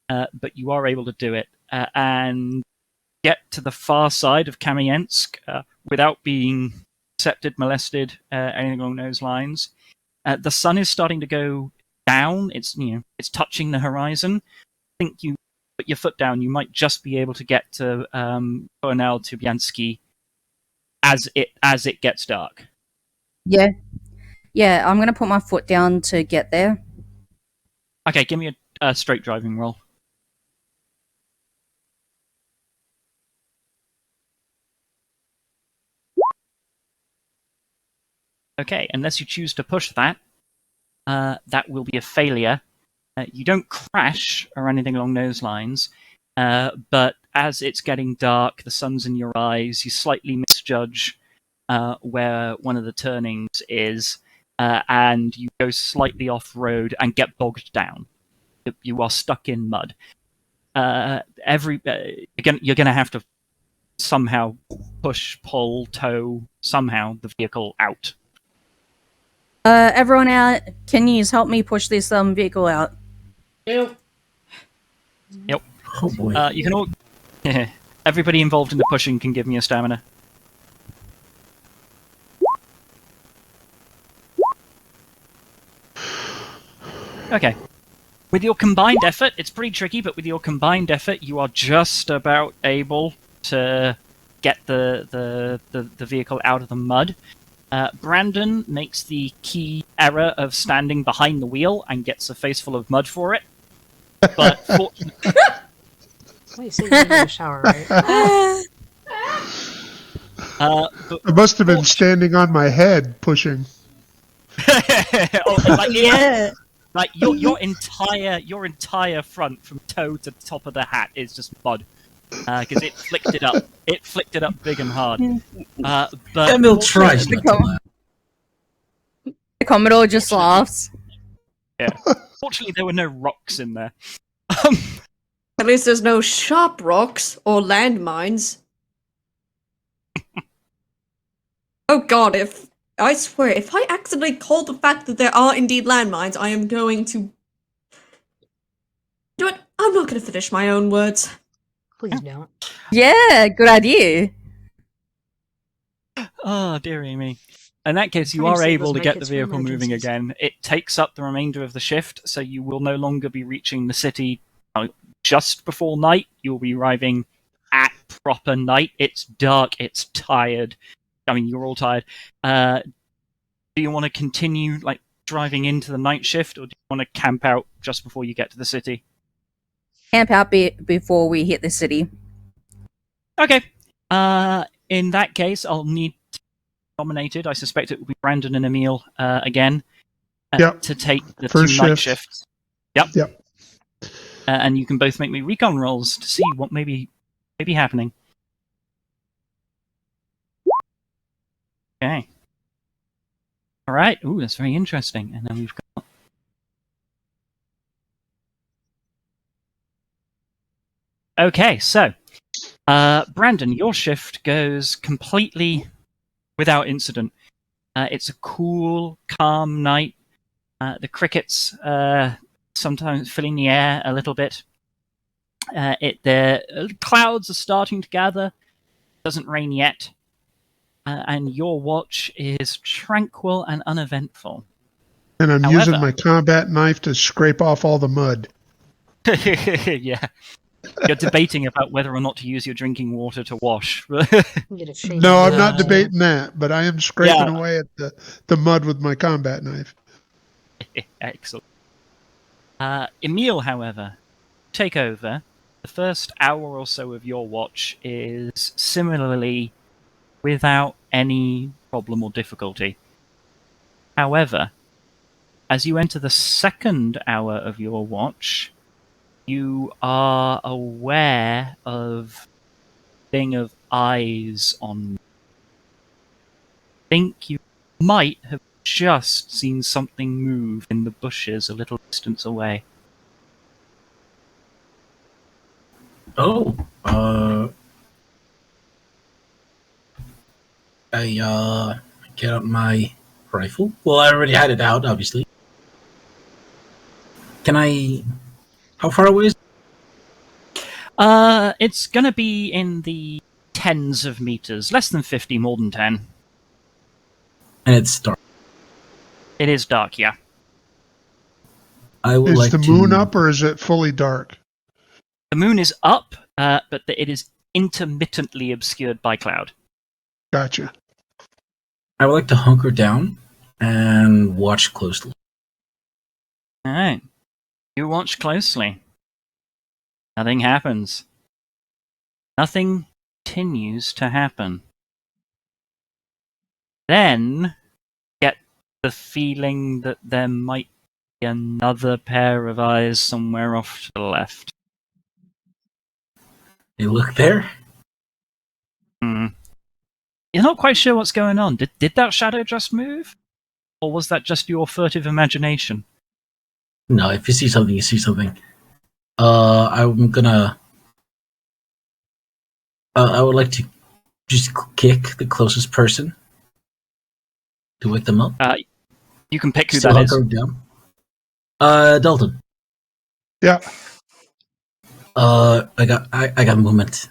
Speaker 1: But you are able to do it and get to the far side of Kamiensk without being accepted, molested, anything along those lines. The sun is starting to go down. It's touching the horizon. I think you put your foot down. You might just be able to get to Kornel to Bianski as it gets dark.
Speaker 4: Yeah. Yeah, I'm gonna put my foot down to get there.
Speaker 1: Okay, give me a straight driving roll. Okay, unless you choose to push that, that will be a failure. You don't crash or anything along those lines, but as it's getting dark, the sun's in your eyes, you slightly misjudge where one of the turnings is, and you go slightly off-road and get bogged down. You are stuck in mud. You're going to have to somehow push, pull, tow, somehow the vehicle out.
Speaker 4: Everyone out, can you help me push this vehicle out?
Speaker 5: Yep.
Speaker 1: Yep.
Speaker 2: Oh boy.
Speaker 1: You can all. Everybody involved in the pushing can give me a stamina. Okay. With your combined effort, it's pretty tricky, but with your combined effort, you are just about able to get the vehicle out of the mud. Brandon makes the key error of standing behind the wheel and gets a face full of mud for it. But fortunately,
Speaker 6: Wait, so you need a shower, right?
Speaker 1: but
Speaker 3: I must have been standing on my head pushing.
Speaker 4: Yeah.
Speaker 1: Like your entire front from toe to top of the hat is just mud because it flicked it up. It flicked it up big and hard. But
Speaker 2: Emil tries not to laugh.
Speaker 4: The Commodore just laughs.
Speaker 1: yeah. Fortunately, there were no rocks in there.
Speaker 5: At least there's no sharp rocks or landmines. Oh god, I swear, if I accidentally call the fact that there are indeed landmines, I am going to... You know what? I'm not gonna finish my own words.
Speaker 6: Please don't.
Speaker 4: Yeah, good idea.
Speaker 1: Oh, dearie me. In that case, you
Speaker 6: Trying to
Speaker 1: are
Speaker 6: save
Speaker 1: able
Speaker 6: those
Speaker 1: to get the
Speaker 6: medkits for
Speaker 1: vehicle moving
Speaker 6: emergencies.
Speaker 1: again. It takes up the remainder of the shift, so you will no longer be reaching the city just before night. You'll be arriving at proper night. It's dark, it's tired. I mean, you're all tired. Do you want to continue driving into the night shift, or do you want to camp out just before you get to the city?
Speaker 4: Camp out before we hit the city.
Speaker 1: Okay. In that case, I'll need nominated. I suspect it will be Brandon and Emil again
Speaker 3: Yep.
Speaker 1: to take the
Speaker 3: First
Speaker 1: 2 night
Speaker 3: shift.
Speaker 1: shifts. Yep.
Speaker 3: Yep.
Speaker 1: And you can both make me recon rolls to see what may be happening. Okay. All right. Ooh, that's very interesting. And then we've got. Okay, so Brandon, your shift goes completely without incident. It's a cool, calm night. The crickets sometimes filling the air a little bit. The clouds are starting to gather. It doesn't rain yet. And your watch is tranquil and uneventful.
Speaker 3: And I'm
Speaker 1: However-
Speaker 3: using my combat knife to scrape off all the mud.
Speaker 1: Yeah. You're debating about whether or not to use your drinking water to wash.
Speaker 6: You get a shade
Speaker 3: No,
Speaker 6: of
Speaker 3: I'm not
Speaker 6: blue.
Speaker 3: debating that, but I am scraping
Speaker 1: Yeah.
Speaker 3: away at the mud with my combat knife.
Speaker 1: Excellent. Emil, however, take over. The first hour or so of your watch is similarly without any problem or difficulty. However, as you enter the second hour of your watch, you are aware of a thing of eyes on you. Think you might have just seen something move in the bushes a little distance away.
Speaker 2: Oh, I get out my rifle. Well, I already had it out, obviously. Can I? How far away is?
Speaker 1: It's gonna be in the tens of meters, less than 50, more than 10.
Speaker 2: And it's dark.
Speaker 1: It is dark, yeah.
Speaker 2: I would
Speaker 3: Is
Speaker 2: like
Speaker 3: the
Speaker 2: to.
Speaker 3: moon up or is it fully dark?
Speaker 1: The moon is up, but it is intermittently obscured by cloud.
Speaker 3: Gotcha.
Speaker 2: I would like to hunker down and watch closely.
Speaker 1: Alright. You watch closely. Nothing happens. Nothing continues to happen. Then, get the feeling that there might be another pair of eyes somewhere off to the left.
Speaker 2: They look there.
Speaker 1: You're not quite sure what's going on. Did that shadow just move? Or was that just your furtive imagination?
Speaker 2: No, if you see something, you see something. I'm gonna. I would like to just kick the closest person to wake them up.
Speaker 1: You can pick who
Speaker 2: Still
Speaker 1: that is.
Speaker 2: hunkering down. Dalton.
Speaker 3: Yeah.
Speaker 2: I got movement.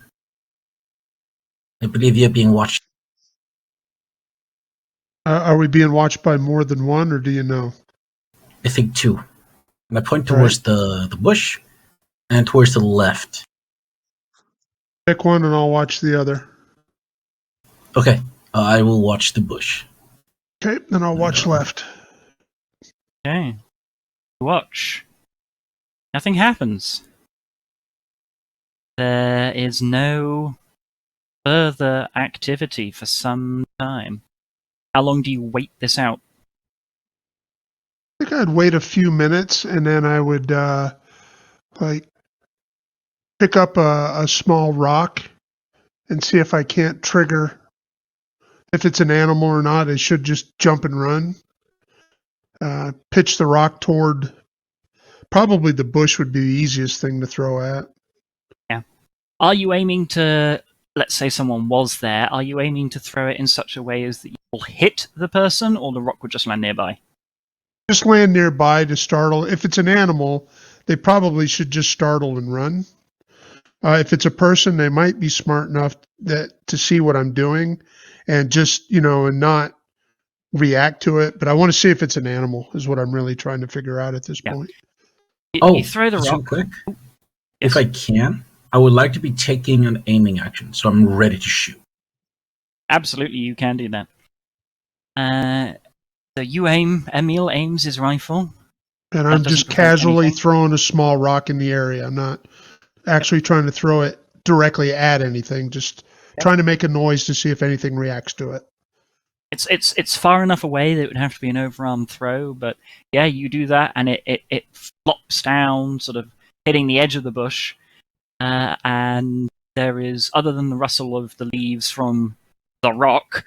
Speaker 2: I believe you're being watched.
Speaker 3: Are we being watched by more than one, or do you know?
Speaker 2: I think 2. And I point towards the bush and towards the left.
Speaker 3: Pick one and I'll watch the other.
Speaker 2: Okay, I will watch the bush.
Speaker 3: Okay, then I'll watch left.
Speaker 1: Okay. Watch. Nothing happens. There is no further activity for some time. How long do you wait this out?
Speaker 3: I think I'd wait a few minutes and then I would pick up a small rock and see if I can't trigger. If it's an animal or not, it should just jump and run. Pitch the rock toward. Probably the bush would be the easiest thing to throw at.
Speaker 1: Are you aiming to, let's say someone was there, are you aiming to throw it in such a way as that you will hit the person, or the rock would just land nearby?
Speaker 3: Just land nearby to startle. If it's an animal, they probably should just startle and run. If it's a person, they might be smart enough to see what I'm doing and just, and not react to it. But I want to see if it's an animal is what I'm really trying to figure out at this
Speaker 1: Yeah.
Speaker 3: point.
Speaker 1: You throw the
Speaker 2: just real
Speaker 1: rock.
Speaker 2: quick.
Speaker 1: Yes.
Speaker 2: If I can, I would like to be taking an aiming action, so I'm ready to shoot.
Speaker 1: Absolutely, you can do that. So you aim. Emil aims his rifle.
Speaker 3: And
Speaker 1: That
Speaker 3: I'm
Speaker 1: doesn't
Speaker 3: just
Speaker 1: prevent
Speaker 3: casually
Speaker 1: anything.
Speaker 3: throwing a small rock in the area. I'm not actually trying to throw it directly at anything, just trying to make a noise to see if anything reacts to it.
Speaker 1: It's far enough away that it would have to be an overarm throw, but yeah, you do that, and it flops down, sort of hitting the edge of the bush, and there is, other than the rustle of the leaves from the rock,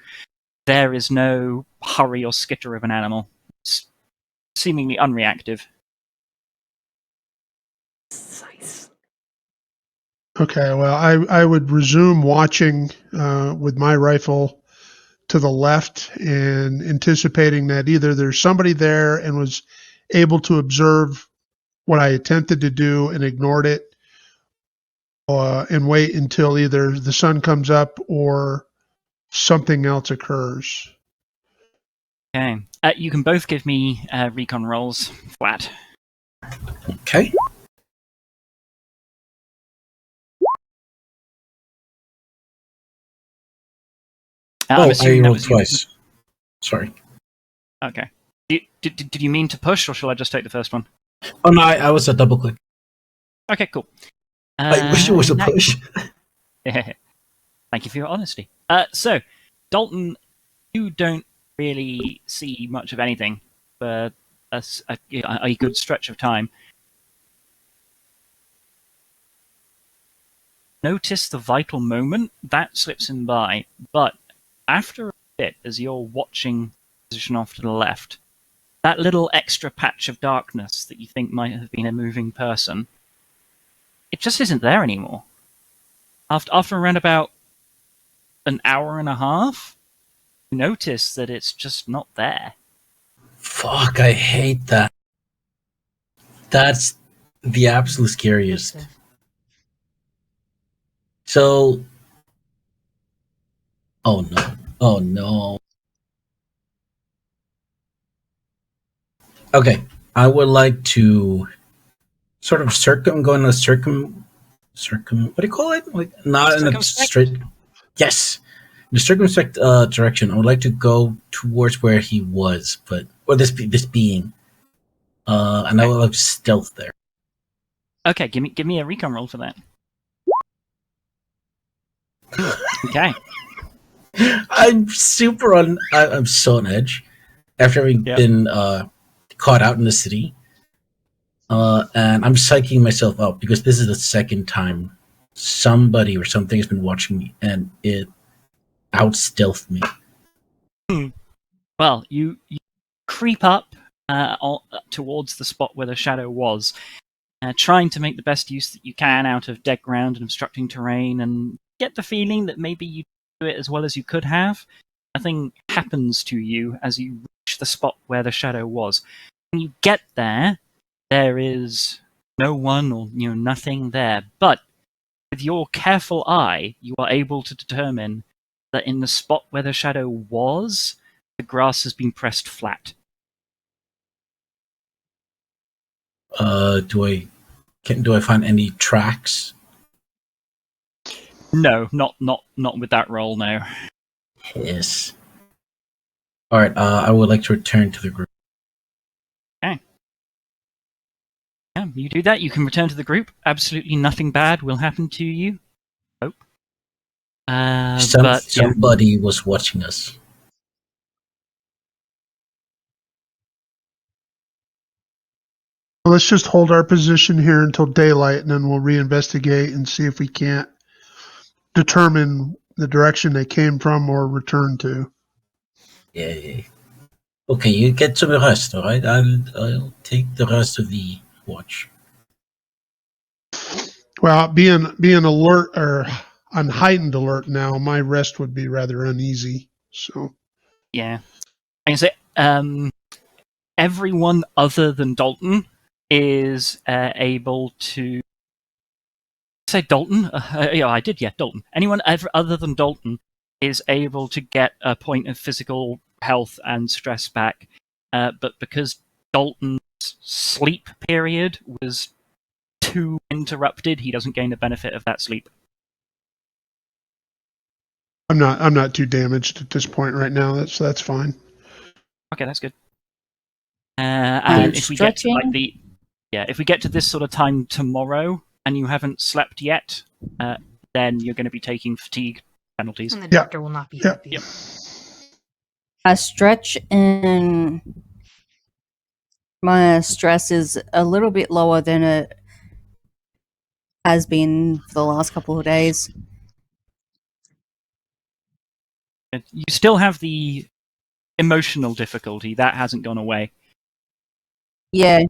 Speaker 1: there is no hurry or skitter of an animal. It's seemingly unreactive.
Speaker 6: Nice.
Speaker 3: Okay, well, I would resume watching with my rifle to the left and anticipating that either there's somebody there and was able to observe what I attempted to do and ignored it, and wait until either the sun comes up or something else occurs.
Speaker 1: Okay, you can both give me recon rolls flat.
Speaker 2: Okay.
Speaker 1: I'm
Speaker 2: I
Speaker 1: assuming that
Speaker 2: rolled
Speaker 1: was you.
Speaker 2: twice. Sorry.
Speaker 1: Okay. Did you mean to push, or shall I just take the first one?
Speaker 2: Oh no, I was a double click.
Speaker 1: Okay, cool.
Speaker 2: I wish it was a push.
Speaker 1: Thank you for your honesty. So, Dalton, you don't really see much of anything for a good stretch of time. Notice the vital moment that slips in by, but after a bit, as you're watching the position off to the left, that little extra patch of darkness that you think might have been a moving person, it just isn't there anymore. After around about an hour and a half, you notice that it's just not there.
Speaker 2: Fuck, I hate that. That's the absolute scariest.
Speaker 6: Okay.
Speaker 2: So, oh no. Oh no. Okay, I would like to sort of go in a circum, what do you call it? Like, not in a
Speaker 1: Circumspect?
Speaker 2: straight. Yes, in a circumspect direction. I would like to go towards where he was, or this being, and I would like stealth there.
Speaker 1: Okay, give me a recon roll for that. Okay.
Speaker 2: I'm I'm so on edge after having been caught out in the city. And I'm psyching myself up because this is the second time somebody or something has been watching me and it out stealthed me.
Speaker 1: Well, you creep up towards the spot where the shadow was, trying to make the best use that you can out of dead ground and obstructing terrain, and get the feeling that maybe you do it as well as you could have. Nothing happens to you as you reach the spot where the shadow was. When you get there, there is no one or nothing there. But with your careful eye, you are able to determine that in the spot where the shadow was, the grass has been pressed flat.
Speaker 2: Do I find any tracks?
Speaker 1: No, not with that roll. No.
Speaker 2: Yes. All right. I would like to return to the group.
Speaker 1: Okay. Yeah, you do that. You can return to the group. Absolutely nothing bad will happen to you. Hope.
Speaker 2: Somebody was watching us.
Speaker 3: Let's just hold our position here until daylight, and then we'll reinvestigate and see if we can't determine the direction they came from or return to.
Speaker 2: Yeah. Okay, you get some rest, all right? I'll take the rest of the watch.
Speaker 3: Well, being alert or on heightened alert now, my rest would be rather uneasy. So
Speaker 1: Yeah. I can say everyone other than Dalton is able to say Dalton. Yeah, I did. Yeah, Dalton. Anyone other than Dalton is able to get a point of physical health and stress back, but because Dalton's sleep period was too interrupted, he doesn't gain the benefit of that sleep.
Speaker 3: I'm not too damaged at this point right now. That's fine.
Speaker 1: Okay, that's good. And if we get to
Speaker 4: stretching?
Speaker 1: if we get to this sort of time tomorrow and you haven't slept yet, then you're going to be taking fatigue penalties.
Speaker 6: And the
Speaker 3: Yeah.
Speaker 6: doctor will not be
Speaker 3: Yeah.
Speaker 6: happy.
Speaker 1: Yep.
Speaker 4: I stretch and my stress is a little bit lower than it has been for the last couple of days.
Speaker 1: You still have the emotional difficulty that hasn't gone away.
Speaker 4: Yeah.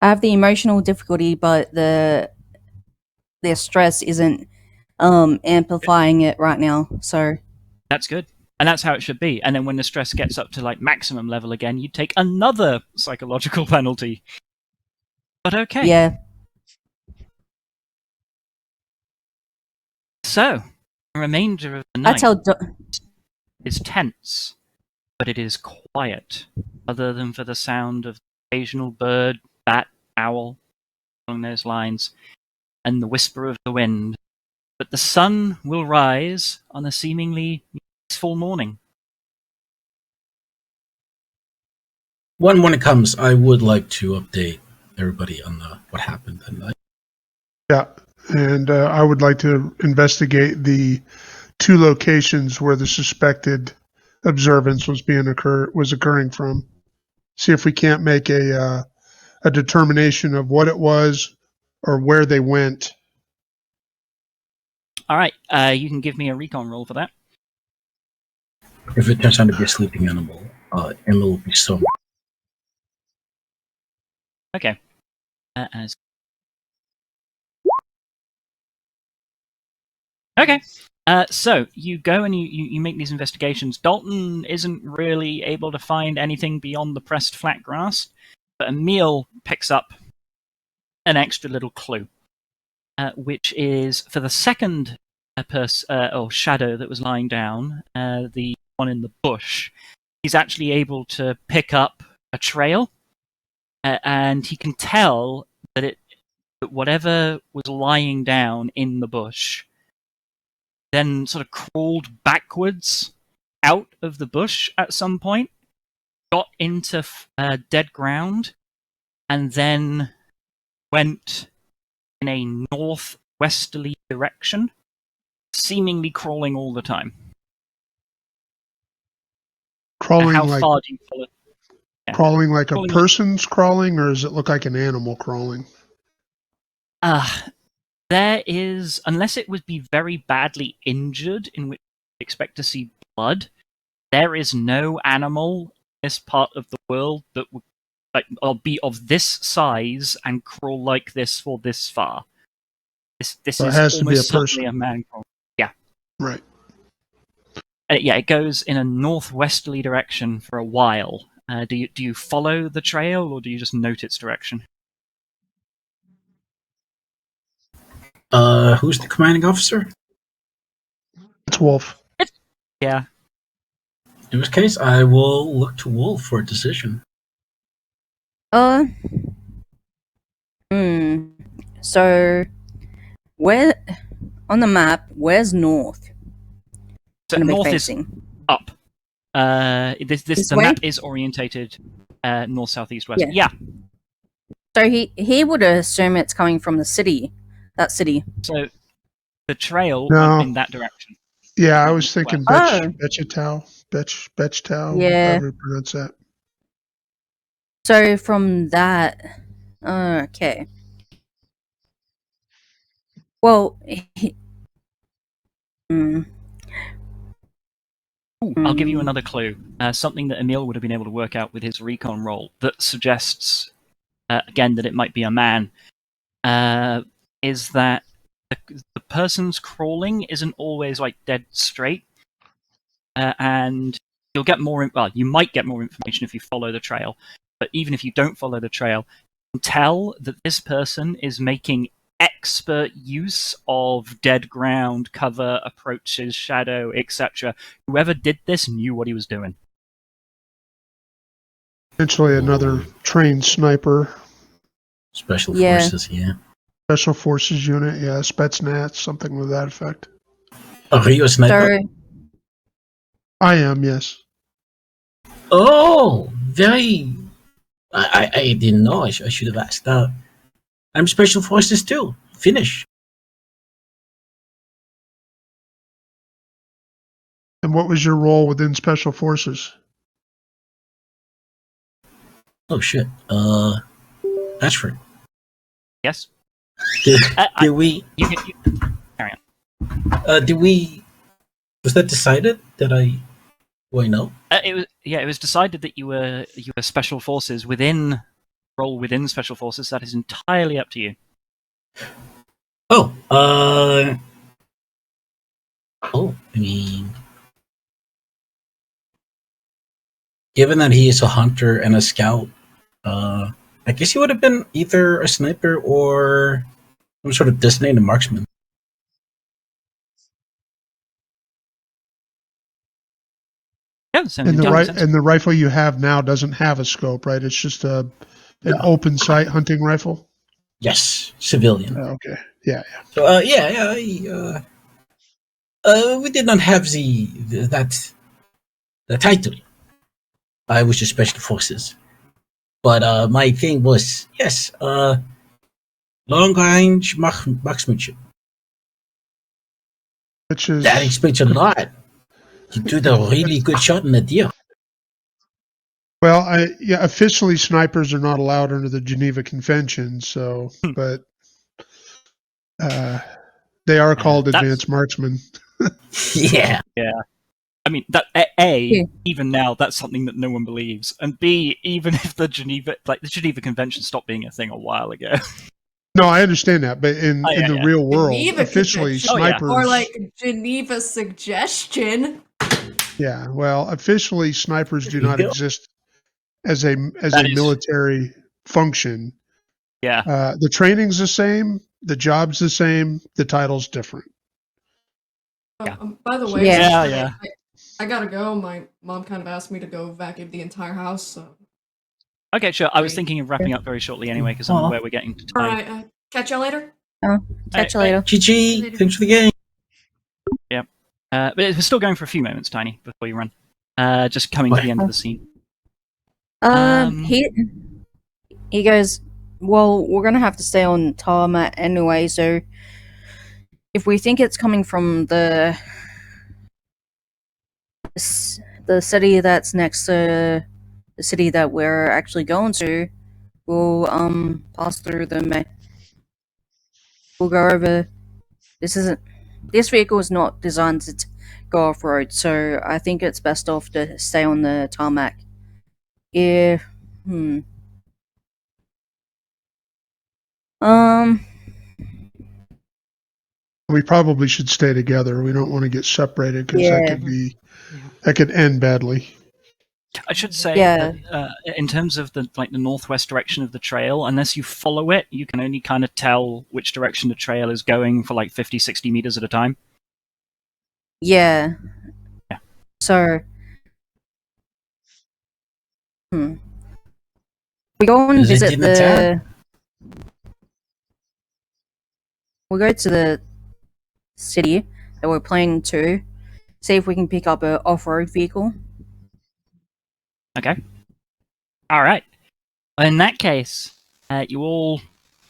Speaker 4: I have the emotional difficulty, but the stress isn't amplifying it right now. So
Speaker 1: That's good. And that's how it should be. And then when the stress gets up to like maximum level again, you take another psychological penalty. But okay.
Speaker 4: yeah.
Speaker 1: So, the remainder of the
Speaker 4: I
Speaker 1: night
Speaker 4: tell
Speaker 1: is tense, but it is quiet, other than for the sound of occasional bird, bat, owl, along those lines, and the whisper of the wind. But the sun will rise on a seemingly peaceful morning.
Speaker 2: When it comes, I would like to update everybody on what happened that night.
Speaker 3: Yeah, and I would like to investigate the 2 locations where the suspected observance was occurring from. See if we can't make a determination of what it was or where they went.
Speaker 1: All right, you can give me a recon roll for that.
Speaker 2: If it turns out to be a sleeping animal, Emma will be so.
Speaker 1: Okay. Okay. So you go and you make these investigations. Dalton isn't really able to find anything beyond the pressed flat grass, but Emil picks up an extra little clue, which is for the second shadow that was lying down, the one in the bush. He's actually able to pick up a trail, and he can tell that whatever was lying down in the bush then sort of crawled backwards out of the bush at some point, got into dead ground, and then went in a northwesterly direction, seemingly crawling all the time.
Speaker 3: Crawling
Speaker 1: How
Speaker 3: like
Speaker 1: far do you follow? Yeah.
Speaker 3: crawling like a
Speaker 1: Crawling like-
Speaker 3: person's crawling, or does it look like an animal crawling?
Speaker 1: There is, unless it would be very badly injured, in which you expect to see blood, there is no animal in this part of the world that would be of this size and crawl like this for this far. This
Speaker 3: So it
Speaker 1: is
Speaker 3: has to be
Speaker 1: almost
Speaker 3: a person.
Speaker 1: certainly a man crawl. Yeah.
Speaker 3: Right.
Speaker 1: Yeah, it goes in a northwesterly direction for a while. Do you follow the trail, or do you just note its direction?
Speaker 2: Who's the commanding officer?
Speaker 3: It's Wolf.
Speaker 1: Yeah.
Speaker 2: In this case, I will look to Wolf for a decision.
Speaker 4: So where on the map, where's north?
Speaker 1: So
Speaker 4: Gonna be
Speaker 1: north is
Speaker 4: facing?
Speaker 1: up. The
Speaker 4: way?
Speaker 1: map is orientated north, south, east, west. Yeah.
Speaker 4: So he would assume it's coming from the city. That city.
Speaker 1: So the trail
Speaker 3: No.
Speaker 1: went in that direction.
Speaker 3: Yeah, I was thinking
Speaker 4: Oh.
Speaker 3: Betchetow,
Speaker 4: Yeah.
Speaker 3: however you pronounce that.
Speaker 4: So from that, okay. Well,
Speaker 1: I'll give you another clue. Something that Emil would have been able to work out with his recon roll that suggests, again, that it might be a man. is that the person's crawling isn't always like dead straight, and you'll get more. Well, you might get more information if you follow the trail, but even if you don't follow the trail, you can tell that this person is making expert use of dead ground, cover, approaches, shadow, etc. Whoever did this knew what he was doing.
Speaker 3: Potentially another trained sniper.
Speaker 2: Special
Speaker 4: Yeah.
Speaker 2: forces, yeah.
Speaker 3: Special forces unit, yeah, Spetsnaz, something with that effect.
Speaker 2: Are you a sniper?
Speaker 4: So,
Speaker 3: I am, yes.
Speaker 2: Oh, very. I didn't know. I should have asked. I'm special forces too. Finish.
Speaker 3: And what was your role within special forces?
Speaker 2: Oh shit. Ashford.
Speaker 1: Yes.
Speaker 2: Did we?
Speaker 1: You carry on.
Speaker 2: Did we? Was that decided? Did I? Wait, no.
Speaker 1: It was decided that you were special forces within special forces. That is entirely up to you.
Speaker 2: Oh. Oh. I mean, given that he is a hunter and a scout, I guess he would have been either a sniper or some sort of designated marksman.
Speaker 1: Yeah, so
Speaker 3: And
Speaker 1: totally makes sense.
Speaker 3: the rifle you have now doesn't have a scope, right? It's just an open sight hunting rifle.
Speaker 2: Yes, civilian.
Speaker 3: Okay, yeah.
Speaker 2: So, we did not have that title. I was just special forces, but my thing was yes, long range marksmanship.
Speaker 3: Which is
Speaker 2: That explains a lot. You do the really good shot in the deer.
Speaker 3: well, officially snipers are not allowed under the Geneva Convention, so but they are called advanced marksmen.
Speaker 2: Yeah.
Speaker 1: Yeah. I mean, that even now, that's something that no one believes, and B, even if the Geneva Convention stopped being a thing a while ago.
Speaker 3: No, I understand that, but in the real world,
Speaker 5: Geneva
Speaker 3: officially
Speaker 5: Convention.
Speaker 3: snipers
Speaker 5: Or like Geneva Suggestion.
Speaker 3: Yeah, well, officially snipers do
Speaker 2: There you
Speaker 3: not
Speaker 2: go.
Speaker 3: exist as a
Speaker 1: That is-
Speaker 3: military function.
Speaker 1: Yeah.
Speaker 3: The training's the same, the job's the same, the title's different.
Speaker 1: Yeah.
Speaker 5: By the way,
Speaker 1: Yeah.
Speaker 5: I gotta go. My mom kind of asked me to go vacuum the entire house. So.
Speaker 1: Okay, sure. I was thinking of wrapping up very shortly anyway, because I'm
Speaker 2: Aw.
Speaker 1: aware we're getting to
Speaker 5: All
Speaker 1: time.
Speaker 5: right. Catch y'all later.
Speaker 4: catch you later.
Speaker 2: GG. Thanks for the game.
Speaker 1: But we're still going for a few moments, Tiny, before you run. Just coming to the end of the scene.
Speaker 4: He goes, well, we're gonna have to stay on tarmac anyway, so if we think it's coming from the city that's next to the city that we're actually going to, we'll pass through we'll go over. This vehicle is not designed to go off road, so I think it's best off to stay on the tarmac.
Speaker 3: We probably should stay together. We don't want to get separated because that could end badly.
Speaker 1: I should say
Speaker 4: Yeah.
Speaker 1: that in terms of the northwest direction of the trail, unless you follow it, you can only kind of tell which direction the trail is going for 50, 60 meters at a time.
Speaker 4: Yeah.
Speaker 1: Yeah.
Speaker 4: So, we go and
Speaker 2: Is it
Speaker 4: visit
Speaker 2: in the town?
Speaker 4: We'll go to the city that we're planning to, see if we can pick up an off-road vehicle.
Speaker 1: Okay. All right. In that case, you all,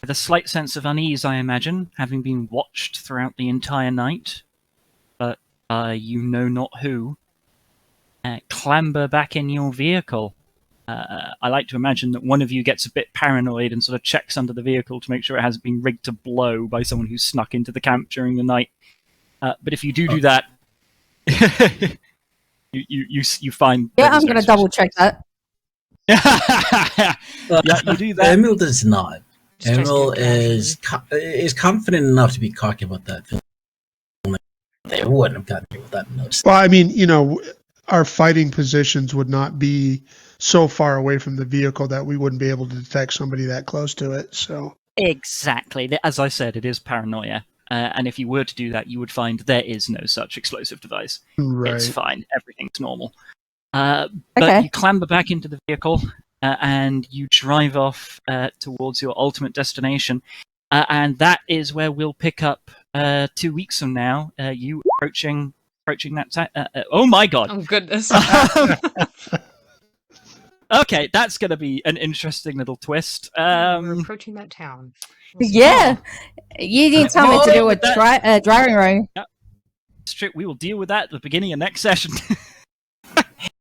Speaker 1: with a slight sense of unease, I imagine, having been watched throughout the entire night, but you know not who, clamber back in your vehicle. I like to imagine that one of you gets a bit paranoid and sort of checks under the vehicle to make sure it hasn't been rigged to blow by someone who snuck into the camp during the night. But if you do that, you find
Speaker 4: Yeah,
Speaker 1: that
Speaker 4: I'm gonna double check that.
Speaker 1: yeah, you do that.
Speaker 2: Emil does not.
Speaker 6: Just try to do
Speaker 2: Emerald
Speaker 6: it casually.
Speaker 2: is confident enough to be cocky about that. They wouldn't have gotten me with that notice.
Speaker 3: Well, I mean, you know, our fighting positions would not be so far away from the vehicle that we wouldn't be able to detect somebody that close to it. So
Speaker 1: Exactly. As I said, it is paranoia. And if you were to do that, you would find there is no such explosive device. It's
Speaker 3: right.
Speaker 1: fine. Everything's normal. But
Speaker 4: Okay.
Speaker 1: you clamber back into the vehicle and you drive off towards your ultimate destination. And that is where we'll pick up 2 weeks from now. You approaching that. Oh my god!
Speaker 6: Oh goodness.
Speaker 1: Okay, that's going to be an interesting little twist.
Speaker 6: We're approaching that town. We'll see.
Speaker 4: Yeah. You didn't tell me to do a driving range.
Speaker 1: We will deal with that at the beginning of next session.